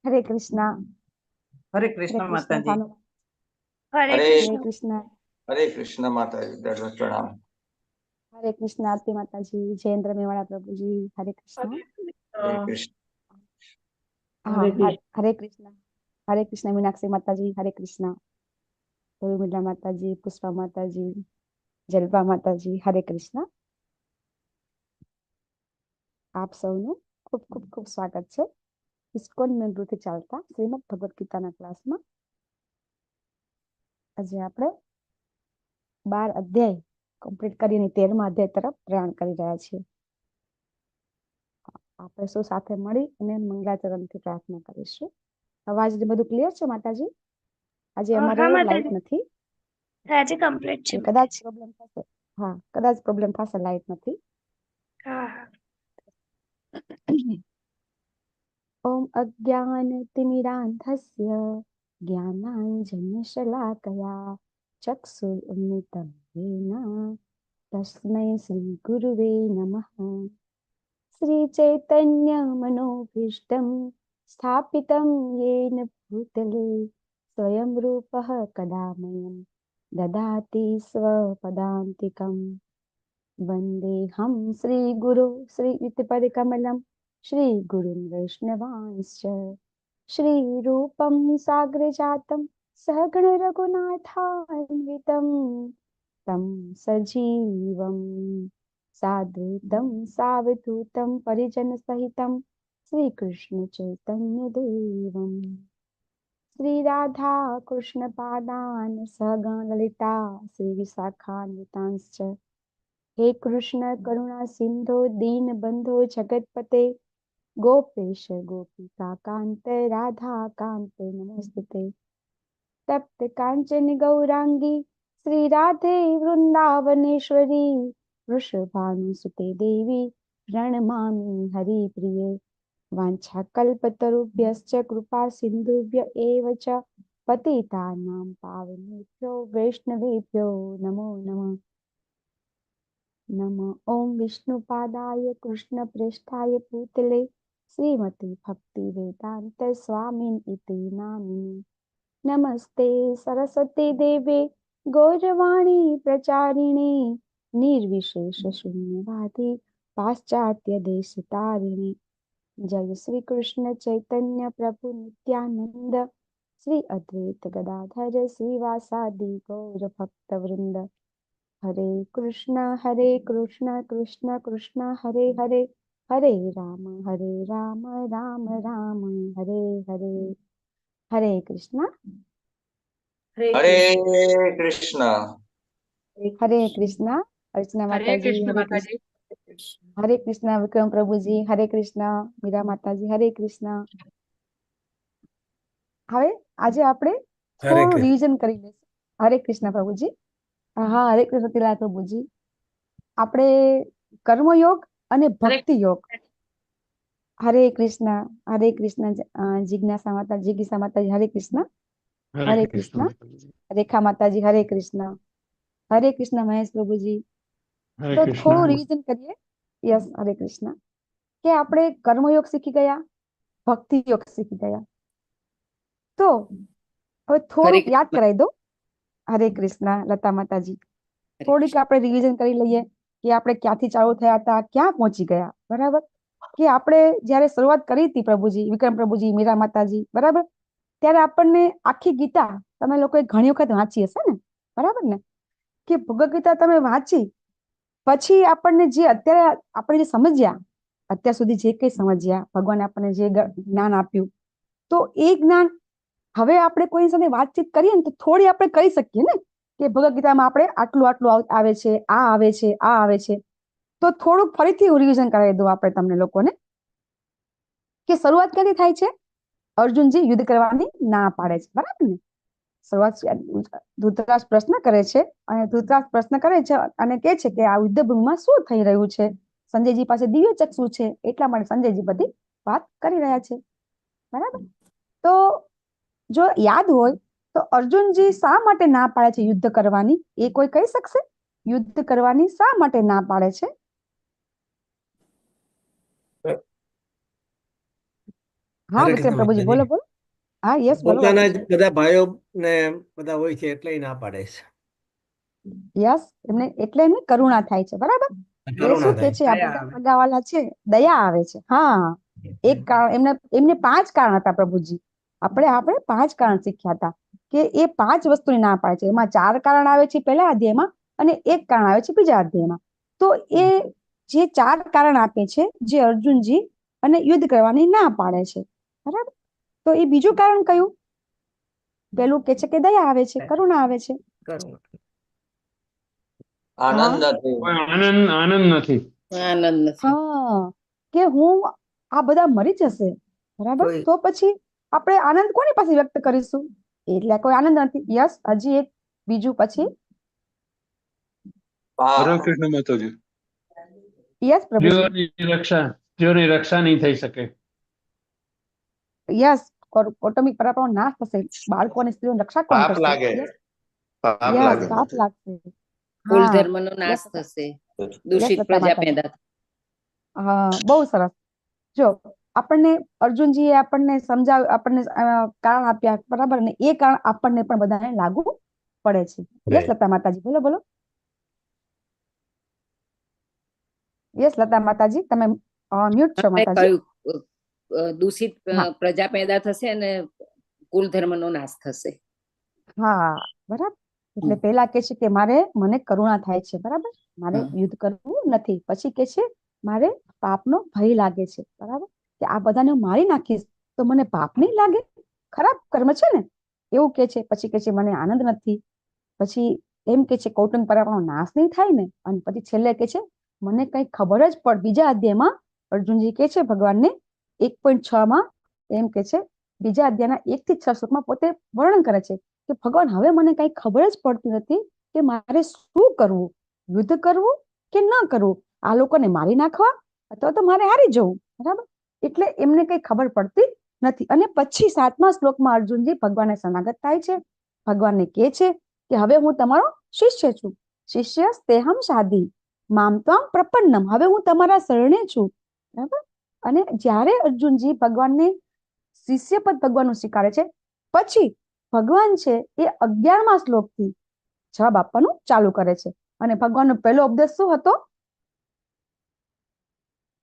હરે કૃષ્ણ. હરે હરે કૃષ્ણ કૃષ્ણ માતાજી. ભાનુ. હરે હરે કૃષ્ણ. કૃષ્ણ. હરે કૃષ્ણ માતાજી, દંડવત પ્રણામ. હરે કૃષ્ણ આરતી માતાજી. જયેન્દ્ર મેવાડા પ્રભુજી. હરે કૃષ્ણ. હરે કૃષ્ણ. હા, હરે કૃષ્ણ. હરે કૃષ્ણ મીનાક્ષી માતાજી. હરે કૃષ્ણ. ઉર્મિલા માતાજી, પુષ્પા માતાજી, જલ્પા માતાજી. હરે કૃષ્ણ. આપ સૌનું ખૂબ ખૂબ ખૂબ સ્વાગત છે ઇસ્કોન મેંગુથી ચાલતા શ્રીમદ ભગવદ્ ગીતાના ક્લાસમાં. આજે આપણે 12 અધ્યાય કમ્પ્લીટ કરીને 13મા અધ્યાય તરફ પ્રયાણ કરી રહ્યા છીએ. આપણે સૌ સાથે મળી અને મંગલાચરણથી પ્રાર્થના કરીશું. અવાજ ને બધું ક્લિયર છે માતાજી? આજે અમારે લાઈટ નથી. આજે કમ્પ્લીટ છે. કદાચ પ્રોબ્લેમ થશે. હા, કદાચ પ્રોબ્લેમ થશે, લાઈટ નથી. ઓમ અજ્ઞાનતિમિરાન્ધસ્ય જ્ઞાનાંજનશલાકયા ચક્ષુરુન્મિલિतं येन તસ્મૈ શ્રી ગુરુવે નમઃ. શ્રી ચૈતન્ય મનોભીષ્ટં સ્થાપિतं येन ભૂતલે સ્વયં રૂપઃ કદા મह्यं દદાતિ સ્વપદાન્તિકં. વંદેહં શ્રી ગુરુ શ્રીયુતપદકમલં શ્રી ગુરું વૈષ્ણવાંશ્ચ શ્રી રૂપં સાગ્રજાतं સહગણ રઘુનાથાન્વિतं तं સજીવં સાદ્વૈतं સાવધૂतं પરિજન સહિतं શ્રી કૃષ્ણ ચૈતન્ય દેવં શ્રી રાધા કૃષ્ણ પાદાન સહગણ લલિતા શ્રી વિશાખાન્વિતાંશ્ચ. હે કૃષ્ણ કરુણા સિંધો દીનબંધો જગતપતે ગોપેશ ગોપિકા કાંત રાધા કાંત નમસ્તે. તપ્ત કાંચન ગૌરાંગી શ્રી રાધે વૃંદાવનેશ્વરી વૃષભાનુસુતે દેવી પ્રણમામિ હરિપ્રિયે. વાંછાકલ્પતરુભ્યશ્ચ કૃપા સિંધુભ્ય એવ ચ પતિતાનાં પાવનેભ્યો વૈષ્ણવેભ્યો નમો નમઃ. નમઃ ઓમ વિષ્ણુપાદાય કૃષ્ણપ્રેષ્ઠાય ભૂતલે શ્રીમતી ભક્તિવેદાંત સ્વામિન ઇતિ નામિને. નમસ્તે સરસ્વતી દેવે ગૌરવાણી પ્રચારિણે નિર્વિશેષ શૂન્યવાદી પાશ્ચાત્ય દેશતારિણે. જય શ્રી કૃષ્ણ ચૈતન્ય પ્રભુ નિત્યાનંદ શ્રી અદ્વૈત ગદાધર શ્રીવાસાદિ ગૌર ભક્તવૃંદ. હરે કૃષ્ણ કૃષ્ણ કૃષ્ણ હરે હરે હરે રામ રામ રામ હરે હરે. હરે કૃષ્ણ. હરે કૃષ્ણ. હરે કૃષ્ણ અર્ચના માતાજી. હરે કૃષ્ણ. હરે કૃષ્ણ વિક્રમ પ્રભુજી. હરે કૃષ્ણ મીરા માતાજી. હરે કૃષ્ણ. હવે આજે આપણે થોડું રિવિઝન કરી લઈશું. હરે કૃષ્ણ પ્રભુજી. હા, હરે કૃષ્ણ તિલા પ્રભુજી. આપણે કર્મયોગ અને ભક્તિ યોગ. હરે કૃષ્ણ જિજ્ઞાસા માતા જિગીસા માતાજી. હરે કૃષ્ણ. હરે કૃષ્ણ રેખા માતાજી. હરે કૃષ્ણ. હરે કૃષ્ણ મહેશ પ્રભુજી. તો થોડું રિવિઝન કરીએ. યસ, હરે કૃષ્ણ. કે આપણે કર્મયોગ શીખી ગયા, ભક્તિ યોગ શીખી ગયા. તો હવે થોડુંક યાદ કરાવી દો. હરે કૃષ્ણ લતા માતાજી. થોડીક આપણે રિવિઝન કરી લઈએ કે આપણે ક્યાંથી ચાલુ થયા હતા, ક્યાં પહોંચી ગયા. બરાબર. કે આપણે જયારે શરૂઆત કરી હતી પ્રભુજી, વિક્રમ પ્રભુજી, મીરા માતાજી, બરાબર, ત્યારે આપણને આખી ગીતા તમે લોકોએ ઘણી વખત વાંચી હશે ને, બરાબર ને? કે ભગવદ ગીતા તમે વાંચી પછી આપણને જે અત્યારે આપણે જે સમજ્યા, અત્યાર સુધી જે કઈ સમજ્યા, ભગવાને આપણને જે જ્ઞાન આપ્યું, તો એ જ્ઞાન હવે આપણે કોઈ સાથે વાતચીત કરીએ ને તો થોડી આપણે કહી શકીએ ને કે ભગવદ ગીતામાં આપણે આટલું આટલું આવે છે, આ આવે છે, આ આવે છે. તો થોડુંક ફરીથી રિવિઝન કરાવી દઉં આપણે તમને લોકોને કે શરૂઆત ક્યાંથી થાય છે? અર્જુનજી યુદ્ધ કરવાની ના પાડે છે, બરાબર ને? શરૂઆત ધૃતરાષ્ટ્ર પ્રશ્ન કરે છે અને ધૃતરાષ્ટ્ર પ્રશ્ન કરે છે અને કહે છે કે આ યુદ્ધ ભૂમિમાં શું થઈ રહ્યું છે. સંજયજી પાસે દિવ્ય ચક્ષુ છે એટલા માટે સંજયજી બધી વાત કરી રહ્યા છે, બરાબર. તો જો યાદ હોય તો અર્જુનજી શા માટે ના પાડે છે યુદ્ધ કરવાની? એ કોઈ કહી શકશે? યુદ્ધ કરવાની શા માટે ના પાડે છે? હા હરે વિક્રમ કૃષ્ણ પ્રભુજી, માતાજી. બોલો બોલો. હા યસ, બોલો પોતાના જ બાપુજી. બધા ભાઈઓ ને બધા હોય છે એટલે ના પાડે છે. યસ, એમને એટલે એમને કરુણા થાય છે, બરાબર. એ કરુણા શું કે થાય. છે, આ બધા સગાવાલા છે, દયા આવે છે. હા, એક કારણ એમને 5 કારણ હતા પ્રભુજી. આપણે 5 કારણ શીખ્યા હતા કે એ 5 વસ્તુની ના પાડે છે. એમાં 4 કારણ આવે છે પહેલા અધ્યાયમાં અને 1 કારણ આવે છે બીજા અધ્યાયમાં. તો એ જે 4 કારણ આપે છે, જે અર્જુનજી અને યુદ્ધ કરવાની ના પાડે છે, બરાબર. તો એ બીજું કારણ કયું? પેલું કે છે કે દયા આવે છે, કરુણા આવે છે. આનંદ નથી. આનંદ નથી. હા, કે હું આ બધા મરી જશે, બરાબર, તો પછી આપણે આનંદ કોની પાસે વ્યક્ત કરીશું? એટલે કોઈ આનંદ નથી. યસ, હજી એક બીજું પછી. હરે કૃષ્ણ માતાજી. યસ પ્રભુજી. સ્ત્રીઓની રક્ષા નહીં થઈ શકે. યસ, કૌટુંબિક પરંપરાનો નાશ થશે. બાળકો અને સ્ત્રીઓની રક્ષા કોણ પાપ કરશે? લાગે. યસ, પાપ યસ, લાગે. પાપ લાગશે. કુલ હા, ધર્મનો નાશ યસ, થશે, યસ દૂષિત લતા પ્રજા માતાજી. પેદા થશે. હા, બહુ સરસ. જો આપણને અર્જુનજીએ આપણને સમજાવ, આપણને કારણ આપ્યા, બરાબર, ને એ કારણ આપણને પણ બધાને લાગુ પડે છે. યસ લતા માતાજી, બોલો બોલો. યસ લતા માતાજી, તમે મ્યુટ છો આપણે માતાજી. કહ્યું દૂષિત હા, પ્રજા પેદા થશે અને કુલ ધર્મનો નાશ થશે. હા, બરાબર. એટલે પહેલા કે છે કે મને કરુણા થાય છે, બરાબર, મારે યુદ્ધ કરવું નથી. પછી કે છે મારે પાપનો ભય લાગે છે, બરાબર, કે આ બધાને હું મારી નાખીશ તો મને પાપ નહીં લાગે, ખરાબ કર્મ છે ને, એવું કે છે. પછી કે છે મને આનંદ નથી. પછી એમ કે છે કૌટુંબિક પરંપરાનો નાશ નહીં થાય ને. અને પછી છેલ્લે કે છે મને કઈ ખબર જ પડ. બીજા અધ્યાયમાં અર્જુનજી કે છે ભગવાનને 1.6 માં એમ કે છે, બીજા અધ્યાયના 1 થી 6 શ્લોકમાં પોતે વર્ણન કરે છે કે ભગવાન, હવે મને કઈ ખબર જ પડતી નથી કે મારે શું કરવું, યુદ્ધ કરવું કે ન કરવું, આ લોકોને મારી નાખવા અથવા તો મારે હારી જવું, બરાબર. એટલે એમને કઈ ખબર પડતી નથી. અને પછી 7મા શ્લોકમાં અર્જુનજી ભગવાનને શરણાગત થાય છે. ભગવાનને કહે છે કે હવે હું તમારો શિષ્ય છું. શિષ્ય સ્તેહમ સાધી મામ ત્વામ પ્રપન્નમ. હવે હું તમારા શરણે છું, બરાબર. અને જ્યારે અર્જુનજી ભગવાનને શિષ્યપદ ભગવાનનું સ્વીકારે છે, પછી ભગવાન છે એ 11મા શ્લોકથી જવાબ આપવાનું ચાલુ કરે છે. અને ભગવાનનો પહેલો ઉપદેશ શું હતો?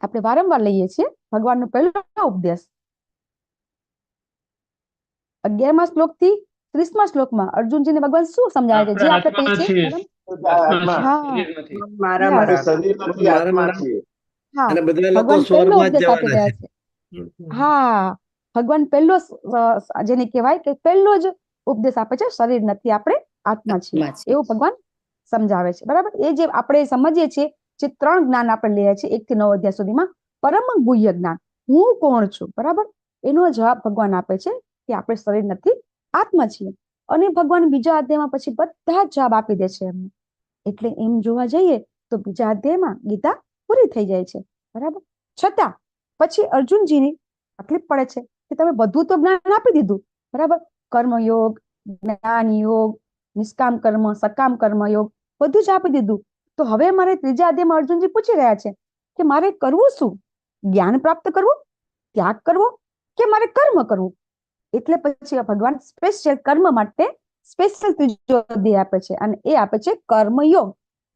આપણે વારંવાર લઈએ છીએ ભગવાનનો પહેલો ઉપદેશ 11મા શ્લોકથી 30મા શ્લોકમાં અર્જુનજીને ભગવાન શું સમજાવે છે? જે આપણે કહીએ છીએ અને બધા લોકો ભગવાન પહેલો સ્વર્ગમાં જ ઉપદેશ આપી જવાના રહ્યા છે. હા, ભગવાન પહેલો જેને કહેવાય કે પહેલો જ ઉપદેશ આપે છે, શરીર નથી, આપણે આત્મા છીએ, એવું ભગવાન સમજાવે છે, બરાબર. એ જે આપણે સમજીએ છીએ, જે 3 જ્ઞાન આપણે લઈએ છીએ 1 થી 9 અધ્યાય સુધીમાં, પરમ ગુહ્ય જ્ઞાન, હું કોણ છું, બરાબર, એનો જવાબ ભગવાન આપે છે કે આપણે શરીર નથી, આત્મા છીએ. અને ભગવાન બીજા અધ્યાયમાં પછી બધા જ જવાબ આપી દે છે એમને. એટલે એમ જોવા જઈએ તો બીજા અધ્યાયમાં ગીતા પૂરી થઈ જાય છે, બરાબર. છતાં પછી અર્જુનજીની તકલીફ પડે છે કે તમે બધું તો જ્ઞાન આપી દીધું, બરાબર, કર્મયોગ, જ્ઞાન યોગ, નિષ્કામ કર્મ, સકામ કર્મ યોગ, બધું જ આપી દીધું. તો હવે મારે ત્રીજા અધ્યાયમાં અર્જુનજી પૂછી રહ્યા છે કે મારે કરવું શું? જ્ઞાન પ્રાપ્ત કરવું, ત્યાગ કરવો, કે મારે કર્મ કરવું? એટલે પછી ભગવાન સ્પેશિયલ કર્મ માટે સ્પેશિયલ ત્રીજો અધ્યાય આપે છે, અને એ આપે છે કર્મયોગ.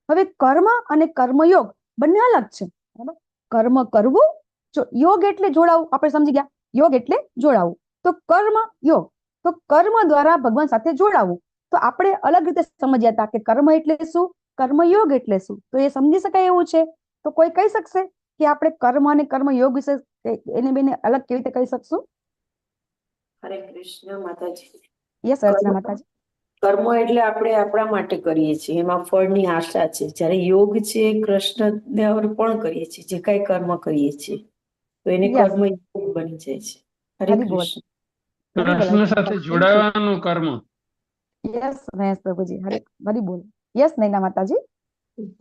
હવે કર્મ અને કર્મયોગ બંને અલગ છે, બરાબર. કર્મ કરવું, જો યોગ એટલે જોડાવું, આપણે સમજી ગયા, યોગ એટલે જોડાવું. તો કર્મ યોગ, તો કર્મ દ્વારા ભગવાન સાથે જોડાવું. તો આપણે અલગ રીતે સમજ્યા હતા કે કર્મ એટલે શું, કર્મયોગ એટલે શું. તો એ સમજી શકાય એવું છે. તો કોઈ કહી શકશે કે આપણે કર્મ અને કર્મયોગ વિશે એને બેને અલગ કેવી રીતે કહી શકશું? હરે કૃષ્ણ માતાજી. યસ રચના માતાજી. કર્મ એટલે આપણે આપણા માટે કરીએ છીએ, એમાં ફળની આશા છે. જ્યારે યોગ છે કૃષ્ણને અર્પણ કરીએ છીએ, જે કઈ કર્મ કરીએ છીએ તો એને કર્મ યોગ બની જાય છે. હરે કૃષ્ણ. કૃષ્ણ સાથે જોડાવાનું કર્મ. યસ મહેશ પ્રભુજી, હરી બોલ. યસ નૈના માતાજી.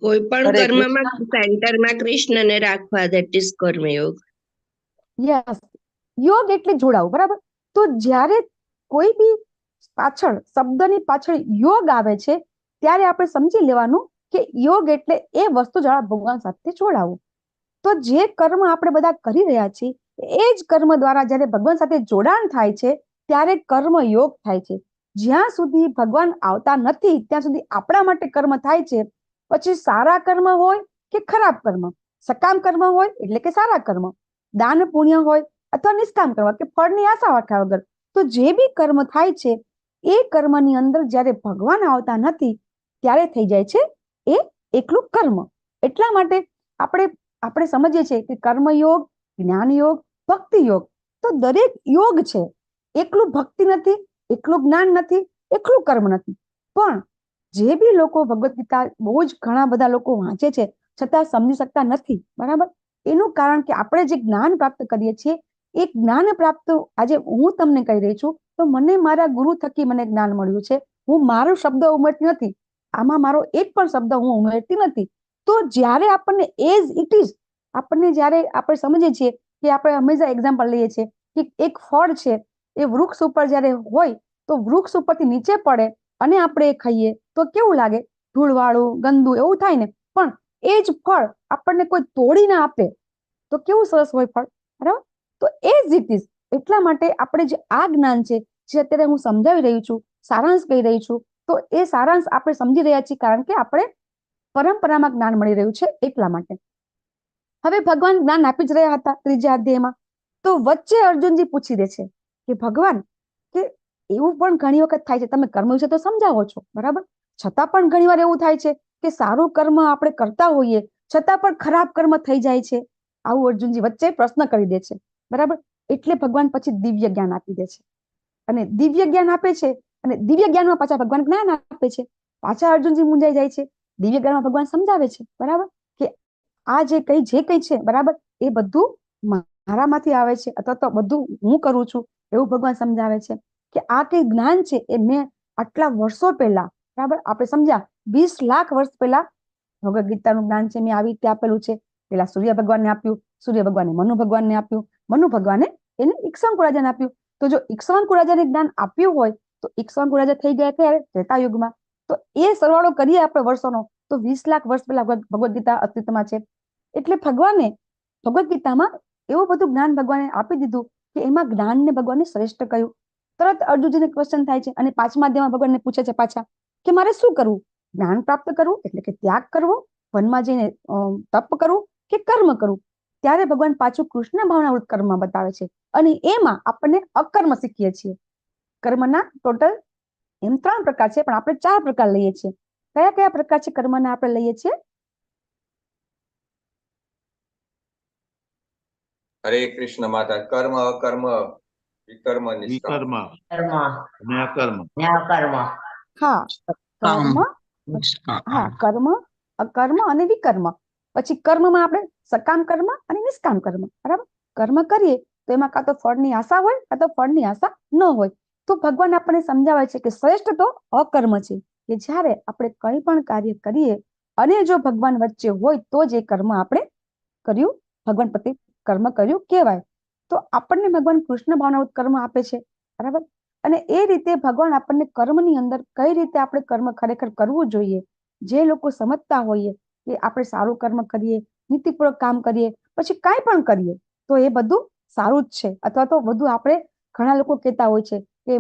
કોઈ પણ કર્મમાં સેન્ટરમાં કૃષ્ણને રાખવા, ધેટ ઇઝ કર્મયોગ. યસ, યોગ એટલે જોડાવું, બરાબર. તો જ્યારે કોઈ બી પાછળ શબ્દની પાછળ યોગ આવે છે ત્યારે આપણે સમજી લેવાનું કે યોગ એટલે એ વસ્તુ દ્વારા ભગવાન સાથે જોડાવું. તો જે કર્મ આપણે બધા કરી રહ્યા છીએ એ જ કર્મ દ્વારા જ્યારે ભગવાન સાથે જોડાણ થાય છે ત્યારે કર્મ યોગ થાય છે. જ્યાં સુધી ભગવાન આવતા નથી ત્યાં સુધી આપણા માટે કર્મ થાય છે. પછી સારા કર્મ હોય કે ખરાબ કર્મ, સકામ કર્મ હોય એટલે કે સારા કર્મ, દાન પુણ્ય હોય અથવા નિષ્કામ કર્મ કે ફળની આશા રાખ્યા વગર, તો જે બી કર્મ થાય છે એ કર્મની અંદર જ્યારે ભગવાન આવતા નથી ત્યારે થઈ જાય છે એ એકલું કર્મ. એટલા માટે આપણે સમજીએ છીએ કે કર્મયોગ, જ્ઞાન યોગ, ભક્તિ યોગ, તો દરેક યોગ છે. એકલું ભક્તિ નથી, એકલું જ્ઞાન નથી, એકલું કર્મ નથી. પણ જે બી લોકો ભગવદ્ ગીતા બહુ જ ઘણા બધા લોકો વાંચે છે છતાં સમજી શકતા નથી, બરાબર. એનું કારણ કે આપણે જે જ્ઞાન પ્રાપ્ત કરીએ છીએ એ જ્ઞાન પ્રાપ્ત આજે હું તમને કહી રહી છું તો મને મારા ગુરુ થકી મને જ્ઞાન મળ્યું છે. હું મારો શબ્દ ઉમેરતી નથી, આમાં મારો એક પણ શબ્દ હું ઉમેરતી નથી. તો જ્યારે આપણને એઝ ઇટ ઇઝ આપણને જ્યારે આપણે સમજીએ છીએ કે આપણે હંમેશા એક્ઝામ્પલ લઈએ છીએ કે એક ફળ છે એ વૃક્ષ ઉપર જ્યારે હોય તો વૃક્ષ ઉપરથી નીચે પડે અને આપણે એ ખાઈએ તો કેવું લાગે? ધૂળવાળું, ગંદુ એવું થાય ને. પણ એ જ ફળ આપણને કોઈ તોડીને આપે તો કેવું સરસ હોય ફળ, બરાબર. તો એઝ ઇટ ઇઝ. એટલા માટે આપણે જે આ જ્ઞાન છે જે અત્યારે હું સમજાવી રહી છું, સારાંશ કહી રહી છું, તો એ સારાંશ આપણે સમજી રહ્યા છીએ કારણ કે આપણે પરંપરામાં જ્ઞાન મળી રહ્યું છે એટલા માટે. હવે ભગવાન જ્ઞાન આપી જ રહ્યા હતા ત્રીજા અધ્યાયમાં, તો વચ્ચે અર્જુનજી પૂછી દે છે કે ભગવાન કે એવું પણ ઘણી વખત થાય છે, તમે કર્મ વિશે તો સમજાવો છો, બરાબર, છતાં પણ ઘણી વાર એવું થાય છે કે સારું કર્મ આપણે કરતા હોઈએ છતાં પણ ખરાબ કર્મ થઈ જાય છે. આવું અર્જુનજી વચ્ચે પ્રશ્ન કરી દે છે, બરાબર. એટલે ભગવાન પછી દિવ્ય જ્ઞાન આપી દે છે અને દિવ્ય જ્ઞાન આપે છે અને દિવ્ય જ્ઞાનમાં પાછા ભગવાન જ્ઞાન આપે છે. પાછા અર્જુનજી મૂંઝાઈ જાય છે. દિવ્ય જ્ઞાનમાં ભગવાન સમજાવે છે, બરાબર, કે આ જે કઈ છે, બરાબર, એ બધું મારામાંથી આવે છે અથવા તો બધું હું કરું છું એવું ભગવાન સમજાવે છે. કે આ કઈ જ્ઞાન છે એ મેં આટલા વર્ષો પહેલા, બરાબર, આપણે સમજ્યા 20 લાખ વર્ષ પહેલા ભગવદ્ ગીતાનું જ્ઞાન છે મેં આવી રીતે આપેલું છે. પેલા સૂર્ય ભગવાનને આપ્યું, સૂર્ય ભગવાને મનુ ભગવાનને આપ્યું, મનુ ભગવાને એને ઈક્ષ્વાકુ રાજાને આપ્યું. તો જો ઈક્ષ્વાકુ રાજાને જ્ઞાન આપ્યું હોય તો ઈક્ષ્વાકુ રાજા થઈ ગયા ક્યારે? ત્રેતા યુગમાં. તો એ સરવાળો કરીએ આપણે વર્ષોનો તો 20 લાખ વર્ષ પહેલા ભગવદ્ ગીતા અસ્તિત્વમાં છે. એટલે ભગવાને ભગવદ્ ગીતામાં એવું બધું જ્ઞાન ભગવાને આપી દીધું કે એમાં જ્ઞાનને ભગવાને શ્રેષ્ઠ કહ્યું. તરત અર્જુનજીને ક્વેશ્ચન થાય છે અને 5મા અધ્યાયમાં ભગવાનને પૂછે છે પાછા કે મારે શું કરવું? જ્ઞાન પ્રાપ્ત કરવું એટલે કે ત્યાગ કરવો, વનમાં જઈને તપ કરવું કે કર્મ કરવું? ત્યારે ભગવાન પાછું કૃષ્ણ ભાવનાવૃત કર્મ બતાવે છે અને એમાં આપણને અકર્મ શીખીએ છીએ. કર્મના ટોટલ એમ 3 પ્રકાર છે પણ આપણે 4 પ્રકાર લઈએ છીએ. કયા કયા પ્રકાર છે કર્મના આપણે લઈએ છીએ? હરે કૃષ્ણ માતા. કર્મ, અકર્મ, વિકર્મ, નિષ્કર્મ. હા, કર્મ, અકર્મ અને વિકર્મ. પછી કર્મમાં આપણે સકામ કર્મ અને નિષ્કામ કર્મ, બરાબર. કર્મ કરીએ તો એમાં કાં તો ફળની આશા હોય કાં તો ફળની આશા ન હોય. તો ભગવાન આપણને સમજાવે છે કે શ્રેષ્ઠ તો અકર્મ છે, કે જ્યારે આપણે કંઈ પણ કાર્ય કરીએ અને જો ભગવાન વચ્ચે હોય તો જ એ કર્મ આપણે કર્યું, ભગવાન પ્રત્યે કર્મ કર્યું કહેવાય. તો આપણને ભગવાન કૃષ્ણ ભાવનાવૃત કર્મ આપે છે, બરાબર. અને એ રીતે ભગવાન આપણને કર્મની અંદર કઈ રીતે આપણે કર્મ ખરેખર કરવું જોઈએ, જે લોકો સમજતા હોઈએ કે આપણે સારું કર્મ કરીએ, નીતિપૂર્વક કામ કરીએ, પછી કાંઈ પણ કરીએ તો એ બધું સારું જ છે. અથવા તો બધું આપણે ઘણા લોકો કહેતા હોય છે કે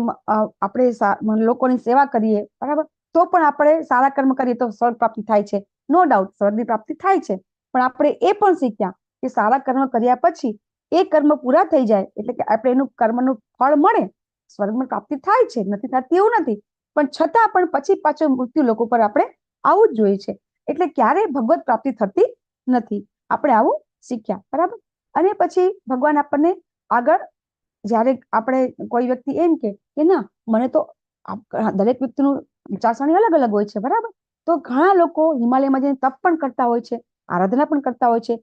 આપણે લોકોની સેવા કરીએ, બરાબર, તો પણ આપણે સારા કર્મ કરીએ તો સ્વર્ગ પ્રાપ્તિ થાય છે. નો ડાઉટ સ્વર્ગની પ્રાપ્તિ થાય છે. પણ આપણે એ પણ શીખ્યા કે સારા કર્મ કર્યા પછી એ કર્મ પૂરા થઈ જાય એટલે કે આપણે એનું કર્મનું ફળ મળે, સ્વર્ગમાં પ્રાપ્તિ થાય છે, નથી થતી એવું નથી, પણ છતાં પણ પછી પાછો મૃત્યુ લોકો પર આપણે આવું જ જોઈએ છે. એટલે ક્યારેય ભગવત પ્રાપ્તિ થતી નથી. આપણે આવું શીખ્યા, બરાબર. અને પછી ભગવાન આપણને આગળ જ્યારે આપણે કોઈ વ્યક્તિ એમ કે ના મને તો દરેક વ્યક્તિનું વિચારસરણી અલગ અલગ હોય છે, બરાબર. તો ઘણા લોકો હિમાલયમાં જઈને તપ પણ કરતા હોય છે, આરાધના પણ કરતા હોય છે,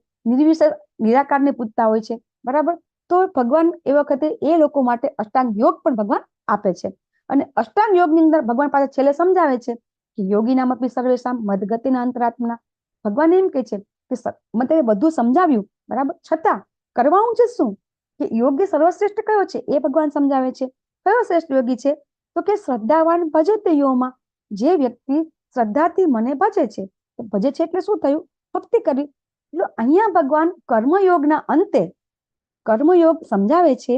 નિરાકારને પૂજતા હોય છે, બરાબર. તો ભગવાન એ વખતે એ લોકો માટે અષ્ટાંગ યોગ પણ ભગવાન આપે છે. અને અષ્ટાંગ યોગની અંદર ભગવાન પાસે છેલ્લે સમજાવે છે કે યોગી નામપી સર્વેશામ મદગતિના અંતરાત્મના. ભગવાન એમ કે છે કે મેં તેને બધું સમજાવ્યું, બરાબર, છતાં કરવાનું છે શું? કે યોગ્ય સર્વશ્રેષ્ઠ કયો છે એ ભગવાન સમજાવે છે. કયો શ્રેષ્ઠ યોગી છે? તો કે શ્રદ્ધાવાન ભજે તે યોમાં, જે વ્યક્તિ શ્રદ્ધાથી મને ભજે છે. તો ભજે છે એટલે શું થયું? ભક્તિ કરી. એટલે અહીંયા ભગવાન કર્મયોગના અંતે કર્મયોગ સમજાવે છે.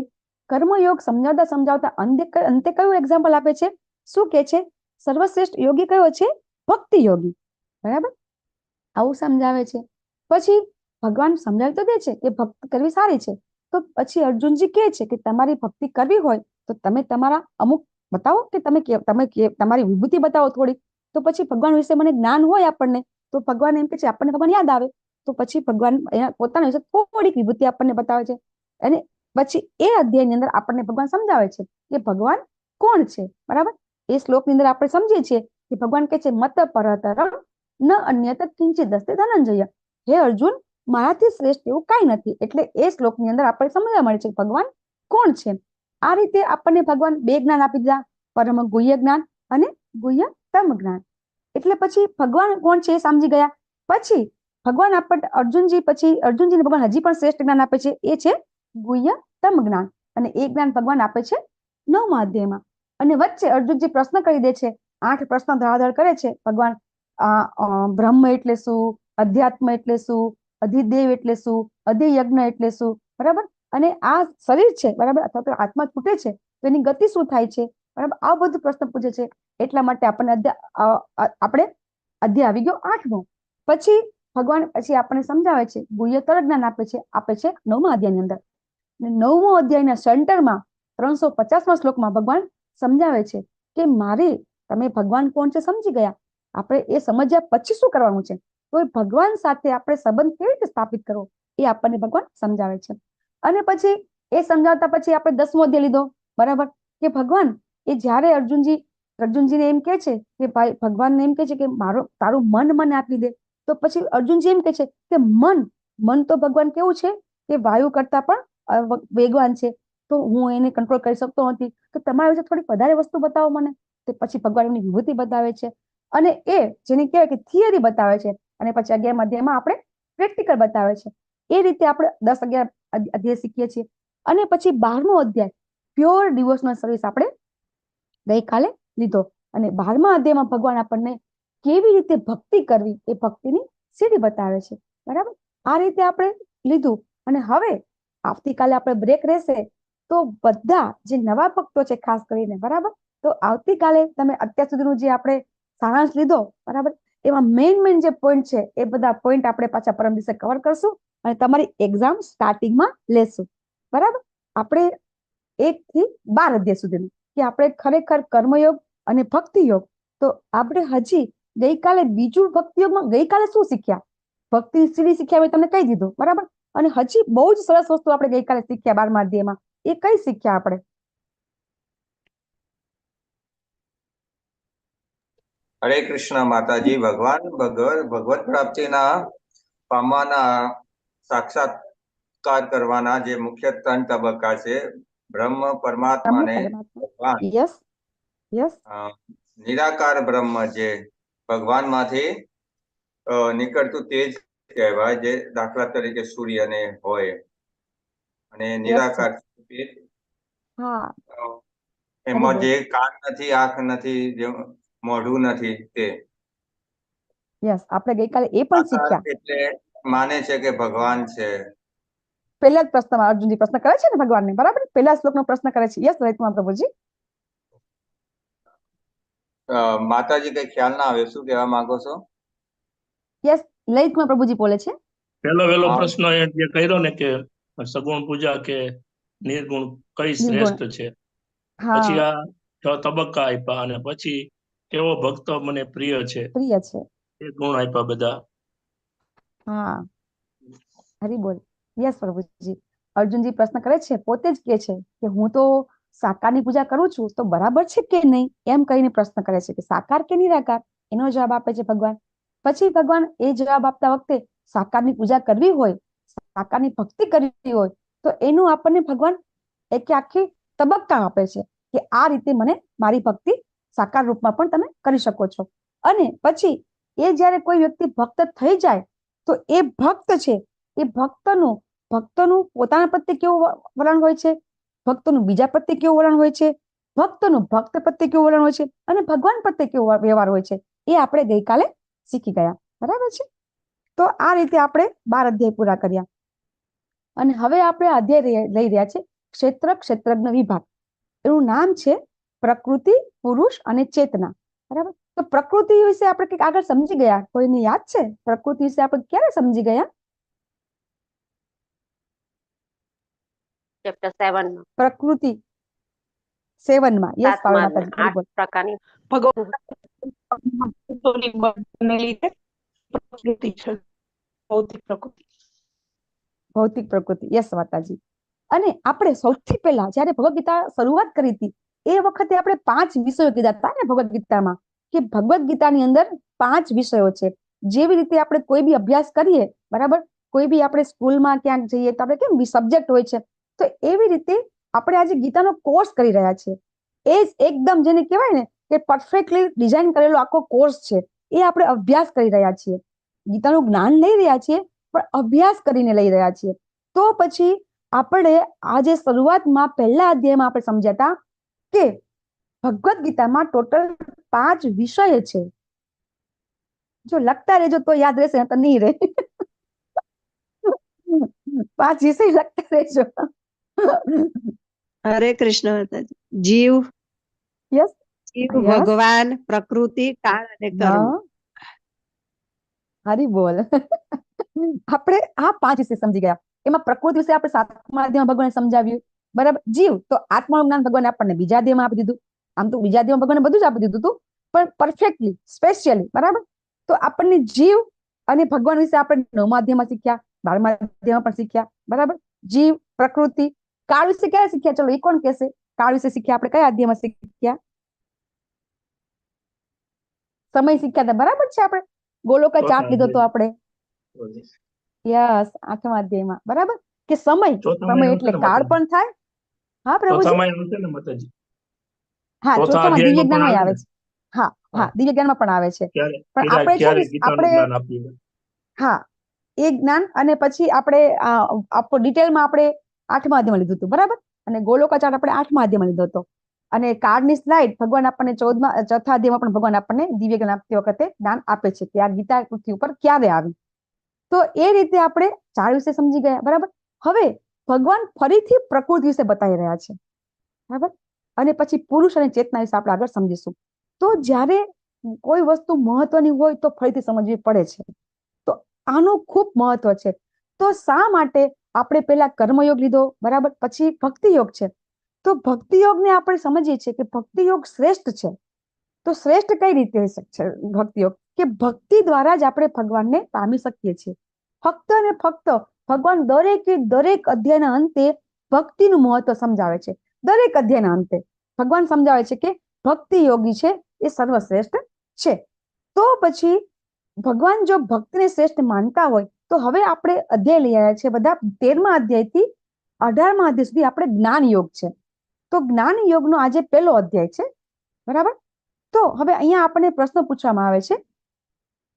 કર્મયોગ સમજાવતા સમજાવતા અંતે કયું એક્ઝામ્પલ આપે છે? શું કે છે? સર્વશ્રેષ્ઠ યોગી કયો છે? ભક્તિ યોગી. બરાબર, આવું સમજાવે છે. પછી ભગવાન સમજાવી તો દે છે કે ભક્તિ કરવી સારી છે. તો પછી અર્જુનજી કહે છે કે તમારી ભક્તિ કરવી હોય તો તમે તમારા અમુક બતાવો, કે તમે તમારી વિભૂતિ બતાવો થોડી. તો પછી ભગવાન વિશે મને જ્ઞાન હોય આપણને, તો ભગવાન એમ કે છે, આપણને ભગવાન યાદ આવે તો પછી ભગવાન એના પોતાના વિશે થોડીક વિભૂતિ આપણને બતાવે છે. અને પછી એ અધ્યાયની અંદર આપણને ભગવાન સમજાવે છે કે ભગવાન કોણ છે. બરાબર, એ શ્લોકની અંદર આપણે સમજીએ છીએ કે ભગવાન કહે છે મત પરતરમ ન અન્યત કિંચિદ અસ્તિ ધનંજય. હે અર્જુન, મારાથી શ્રેષ્ઠ એવું કાંઈ નથી. એટલે એ શ્લોકની અંદર આપણે સમજવા મળે છે કે ભગવાન કોણ છે. આ રીતે આપણને ભગવાન બે જ્ઞાન આપી દીધા, પરમ ગુહ્ય જ્ઞાન અને ગુહ્ય તમ જ્ઞાન. એટલે પછી ભગવાન કોણ છે એ સમજી ગયા. પછી ભગવાન આપણને અર્જુનજીને ભગવાન હજી પણ શ્રેષ્ઠ જ્ઞાન આપે છે, એ છે ગુહ્ય તમ જ્ઞાન. અને એ જ્ઞાન ભગવાન આપે છે 9મા અધ્યાયમાં. અને વચ્ચે અર્જુનજી પ્રશ્ન કરી દે છે, 8 પ્રશ્ન ધડાધડ કરે છે ભગવાન. બ્રહ્મ એટલે શું, અધ્યાત્મ એટલે શું, અધિદેવ એટલે શું, અધિયજ્ઞ એટલે શું. બરાબર, અને આ શરીર છે, બરાબર, અથવા તો આત્મા છૂટે છે તો એની ગતિ શું થાય છે. બરાબર, આ બધું પ્રશ્ન પૂછે છે. એટલા માટે આપણે અધ્યાય આવી ગયો 8મો. પછી ભગવાન આપણને સમજાવે છે, ગુહ્યતર જ્ઞાન આપે છે 9મા અધ્યાયની અંદર. 9મો અધ્યાયના સેન્ટરમાં 350મા શ્લોકમાં ભગવાન સમજાવે છે કે તમે ભગવાન કોણ છે સમજી ગયા. આપણે એ સમજ્યા પછી શું કરવાનું છે, તો એ ભગવાન સાથે આપણે સંબંધ કેવી રીતે સ્થાપિત કરવો એ આપણને ભગવાન સમજાવે છે. અને પછી એ સમજાવતા પછી આપણે 10મો અધ્યાય લીધો. બરાબર, કે ભગવાન એ જ્યારે અર્જુનજીને એમ કે છે કે ભાઈ, ભગવાનને એમ કે છે કે તારું મન મને આપી દે. તો પછી અર્જુનજી એમ કે છે કે મન તો ભગવાન કેવું છે કે વાયુ કરતા પણ વેગવાન છે, તો હું એને કંટ્રોલ કરી શકતો નથી. તો તમારા વિશે થોડીક વધારે વસ્તુ બતાવો મને. તો પછી ભગવાન એમની વિભૂતિ બતાવે છે. અને એ જેને કહેવાય કે થિયરી બતાવે છે. અને પછી 11મા અધ્યાયમાં આપણે પ્રેક્ટિકલ બતાવે છે. એ રીતે આપણે 10-11 અધ્યાય શીખીએ છીએ. અને પછી 12મો અધ્યાય પ્યોર ડિવોશનલ સર્વિસ આપણે ગઈકાલે લીધો. અને 12મા અધ્યાયમાં ભગવાન આપણને કેવી રીતે ભક્તિ કરવી એ ભક્તિની સીડી બતાવે છે. બરાબર, આ રીતે આપણે લીધું. અને હવે આવતીકાલે આપણે બ્રેક રહેશે, તો બધા જે નવા ભક્તો છે ખાસ કરીને, બરાબર, તો આવતીકાલે તમે અત્યાર સુધીનું જે આપણે સારાંશ લીધો, બરાબર, એમાં મેઇન જે પોઈન્ટ છે એ બધા પોઈન્ટ આપણે પાછા પરમ દિવસે કવર કરશું અને તમારી એક્ઝામ સ્ટાર્ટિંગમાં લેશું. બરાબર, આપણે 1 થી 12 અધ્યાય સુધીનું કે આપણે ખરેખર કર્મયોગ અને ભક્તિ યોગ. તો આપણે હજી ગઈકાલે બીજું ભક્તિ યોગમાં ગઈકાલે શું શીખ્યા, ભક્તિ સીડી શીખ્યા મેં તમને કહી દીધું. બરાબર, અને હજી બહુ જ સરસ વસ્તુ આપણે ગઈકાલે શીખ્યા 12મા અધ્યાયમાં. એ કઈ શીખ્યા આપણે? હરે કૃષ્ણ માતાજી. ભગવત પ્રાપ્તિના પામવાના સાક્ષાત્કાર કરવાના જે મુખ્ય 3 તબક્કા છે, બ્રહ્મ, પરમાત્મા ને ભગવાન. નિરાકાર બ્રહ્મ જે ભગવાન માંથી નીકળતું તેજ કહેવાય, જે દાખલા તરીકે સૂર્ય ને હોય. અને નિરાકાર તેજ, એમાં જે કાન નથી, આંખ નથી, જે મોઢું નથી, તે આપણે ગઈકાલે એ પણ શીખ્યા. એટલે માને છે કે ભગવાન છે. પહેલા જ પ્રશ્નમાં અર્જુનજી પ્રશ્ન કરે છે ને ભગવાનને. બરાબર, પહેલા શ્લોકનો પ્રશ્ન કરે છે. યસ રહિતમાં પ્રભુજી. માતાજી કઈ ખ્યાલ ના આવે, શું કહેવા માંગો છો? યસ, લલિતમાં પ્રભુજી બોલે છે. પહેલો પ્રશ્ન એ જે કર્યો ને કે સગુણ પૂજા કે નિર્ગુણ કઈ શ્રેષ્ઠ છે. પછી આ 6 તબક્કા આપ્યા અને પછી કેવો ભક્ત મને પ્રિય છે એ ગુણ આપ્યા બધા. હરી બોલ. યસ પ્રભુજી. અર્જુનજી પ્રશ્ન કરે છે, પોતે જ કે છે કે હું તો સાકારની પૂજા કરું છું, તો બરાબર છે કે નહીં, એમ કહીને પ્રશ્ન કરે છે કે સાકાર કે નિરાકાર. એનો જવાબ આપે છે ભગવાન. પછી ભગવાન એ જવાબ આપતા વખતે સાકારની પૂજા કરવી હોય, સાકારની ભક્તિ કરવી હોય, તો એનું આપણને ભગવાન આખી તબક્કા આપે છે કે આ રીતે મને મારી ભક્તિ સાકાર રૂપમાં પણ તમે કરી શકો છો. અને પછી એ જ્યારે કોઈ વ્યક્તિ ભક્ત થઈ જાય તો એ ભક્ત છે, એ ભક્તનું પોતાના પ્રત્યે કેવું વલણ હોય છે, ભક્તનું બીજા પ્રત્યે કેવું વલણ હોય છે, ભક્તનું ભક્ત પ્રત્યે કેવું વલણ હોય છે, અને ભગવાન પ્રત્યે કેવો વ્યવહાર હોય છે, એ આપણે ગઈકાલે શીખી ગયા. બરાબર છે. તો આ રીતે આપણે 12 અધ્યાય પૂરા કર્યા. અને હવે આપણે અધ્યાય લઈ રહ્યા છે ક્ષેત્ર ક્ષેત્રજ્ઞ વિભાગ. એનું નામ છે પ્રકૃતિ, પુરુષ અને ચેતના. બરાબર. તો પ્રકૃતિ વિશે આપણે કંઈક આગળ સમજી ગયા? કોઈને યાદ છે પ્રકૃતિ વિશે આપણે ક્યારે સમજી ગયા? ચેપ્ટર 7 માં. પ્રકૃતિ 7 માં. યસ, પાવલ માતાજી. 8 પ્રકારની બનેલી છે પ્રકૃતિ છે, ભૌતિક પ્રકૃતિ. ભૌતિક પ્રકૃતિ. યસ માતાજી. અને આપણે સૌથી પહેલા જયારે ભગવદ ગીતા શરૂઆત કરી હતી એ વખતે આપણે 5 વિષયો કીધા હતા ને ભગવદ ગીતામાં, કે ભગવદ ગીતાની અંદર 5 વિષયો છે. જેવી રીતે આપણે કોઈ બી અભ્યાસ કરીએ, બરાબર, કોઈ બી આપણે સ્કૂલમાં ક્યાંક જઈએ તો આપણે કેમ સબ્જેક્ટ હોય છે, તો એવી રીતે આપણે આજે ગીતાનો કોર્સ કરી રહ્યા છીએ. એ એકદમ જેને કહેવાય ને કે પરફેક્ટલી ડિઝાઇન કરેલો આખો કોર્સ છે, એ આપણે અભ્યાસ કરી રહ્યા છીએ. ગીતાનું જ્ઞાન લઈ રહ્યા છીએ પણ અભ્યાસ કરીને લઈ રહ્યા છીએ. તો પછી આપણે આજે શરૂઆતમાં પહેલા અધ્યાયમાં આપણે સમજ્યા હતા કે ભગવદ ગીતામાં ટોટલ 5 વિષય છે. જો લખતા રહેજો તો યાદ રહેશે, તો નહીં રહે. 5 વિષય લખતા રહેજો. હરે કૃષ્ણ માતાજી. જીવ, યસ, જીવ, ભગવાન, પ્રકૃતિ, કાળ અને કર્મ. હરી બોલ. આપણે આ 5 વિશે સમજી ગયા. એમાં પ્રકૃતિ વિશે આપણે 7મા અધ્યાયમાં ભગવાને સમજાવ્યું. બરાબર. જીવ તો આત્માનું જ્ઞાન ભગવાને આપણને બીજા અધ્યાયમાં આપી દીધું. આમ તો બીજા અધ્યાયમાં ભગવાને બધું જ આપી દીધું હતું, પણ પરફેક્ટલી સ્પેશિયલી. બરાબર. તો આપણને જીવ અને ભગવાન વિશે આપણે 9મા અધ્યાયમાં શીખ્યા, 12મા અધ્યાયમાં પણ શીખ્યા. બરાબર. જીવ, પ્રકૃતિ, કાળ વિશે ક્યારે શીખ્યા? ચલો એ કોણ કહેશે? કાળ વિશે શીખ્યા આપણે કયા અધ્યાયમાં શીખ્યા? સમય શીખ્યા હતા. બરાબર છે. આપણે ગોલોકા ચાર્ટ લીધો તો આપણે. યસ, 8મા અધ્યાયમાં. બરાબર. કે સમય એટલે કાળ પણ થાય. હા પ્રભુજી. હા, ચોથામાં દિવ્ય જ્ઞાન આવે છે. હા હા, દિવ્ય જ્ઞાનમાં પણ આવે છે. પણ આપણે છે ને આપણે હા એ જ્ઞાન, અને પછી આપણે ડિટેલમાં આપણે 8મા અધ્યાયમાં લીધું હતું. બરાબર. અને ગોલોકા ચાર્ટ આપણે 8મા અધ્યાયમાં લીધો હતો. અને કાર્ડની સ્લાઇડ ભગવાન આપણને ચોથા અધ્યાયમાં પણ ભગવાન આપણને દિવ્ય જ્ઞાન આપતી વખતે જ્ઞાન આપે છે કે આ ગીતા પૃથ્વી ઉપર ક્યારે આવી. તો એ રીતે આપણે 4 વિશે સમજી ગયા. બરાબર. હવે ભગવાન ફરીથી પ્રકૃતિ વિશે બતાવી રહ્યા છે. બરાબર. અને પછી પુરુષ અને ચેતના વિશે આપણે આગળ સમજીશું. તો જ્યારે કોઈ વસ્તુ મહત્વની હોય તો ફરીથી સમજવી પડે છે. તો આનું ખૂબ મહત્વ છે. તો શા માટે આપણે પહેલા કર્મયોગ લીધો, બરાબર, પછી ભક્તિ યોગ છે. તો ભક્તિ યોગને આપણે સમજીએ છીએ કે ભક્તિ યોગ શ્રેષ્ઠ છે. તો શ્રેષ્ઠ કઈ રીતે છે ભક્તિ યોગ? કે ભક્તિ દ્વારા જ આપણે ભગવાનને પામી શકીએ છીએ. ફક્ત અને ફક્ત ભગવાન દરેક અધ્યાયના અંતે ભક્તિનું મહત્વ સમજાવે છે. દરેક અધ્યાયના અંતે ભગવાન સમજાવે છે કે ભક્તિ યોગી છે એ સર્વશ્રેષ્ઠ છે. તો પછી ભગવાન જો ભક્તિને શ્રેષ્ઠ માનતા હોય તો હવે આપણે અધ્યાય લઈ આવ્યા છે બધા 13મા અધ્યાયથી 18મા અધ્યાય સુધી આપણે જ્ઞાન યોગ છે. તો જ્ઞાન યોગનો આજે પહેલો અધ્યાય છે. બરાબર. તો હવે અહીંયા આપણને પ્રશ્ન પૂછવામાં આવે છે.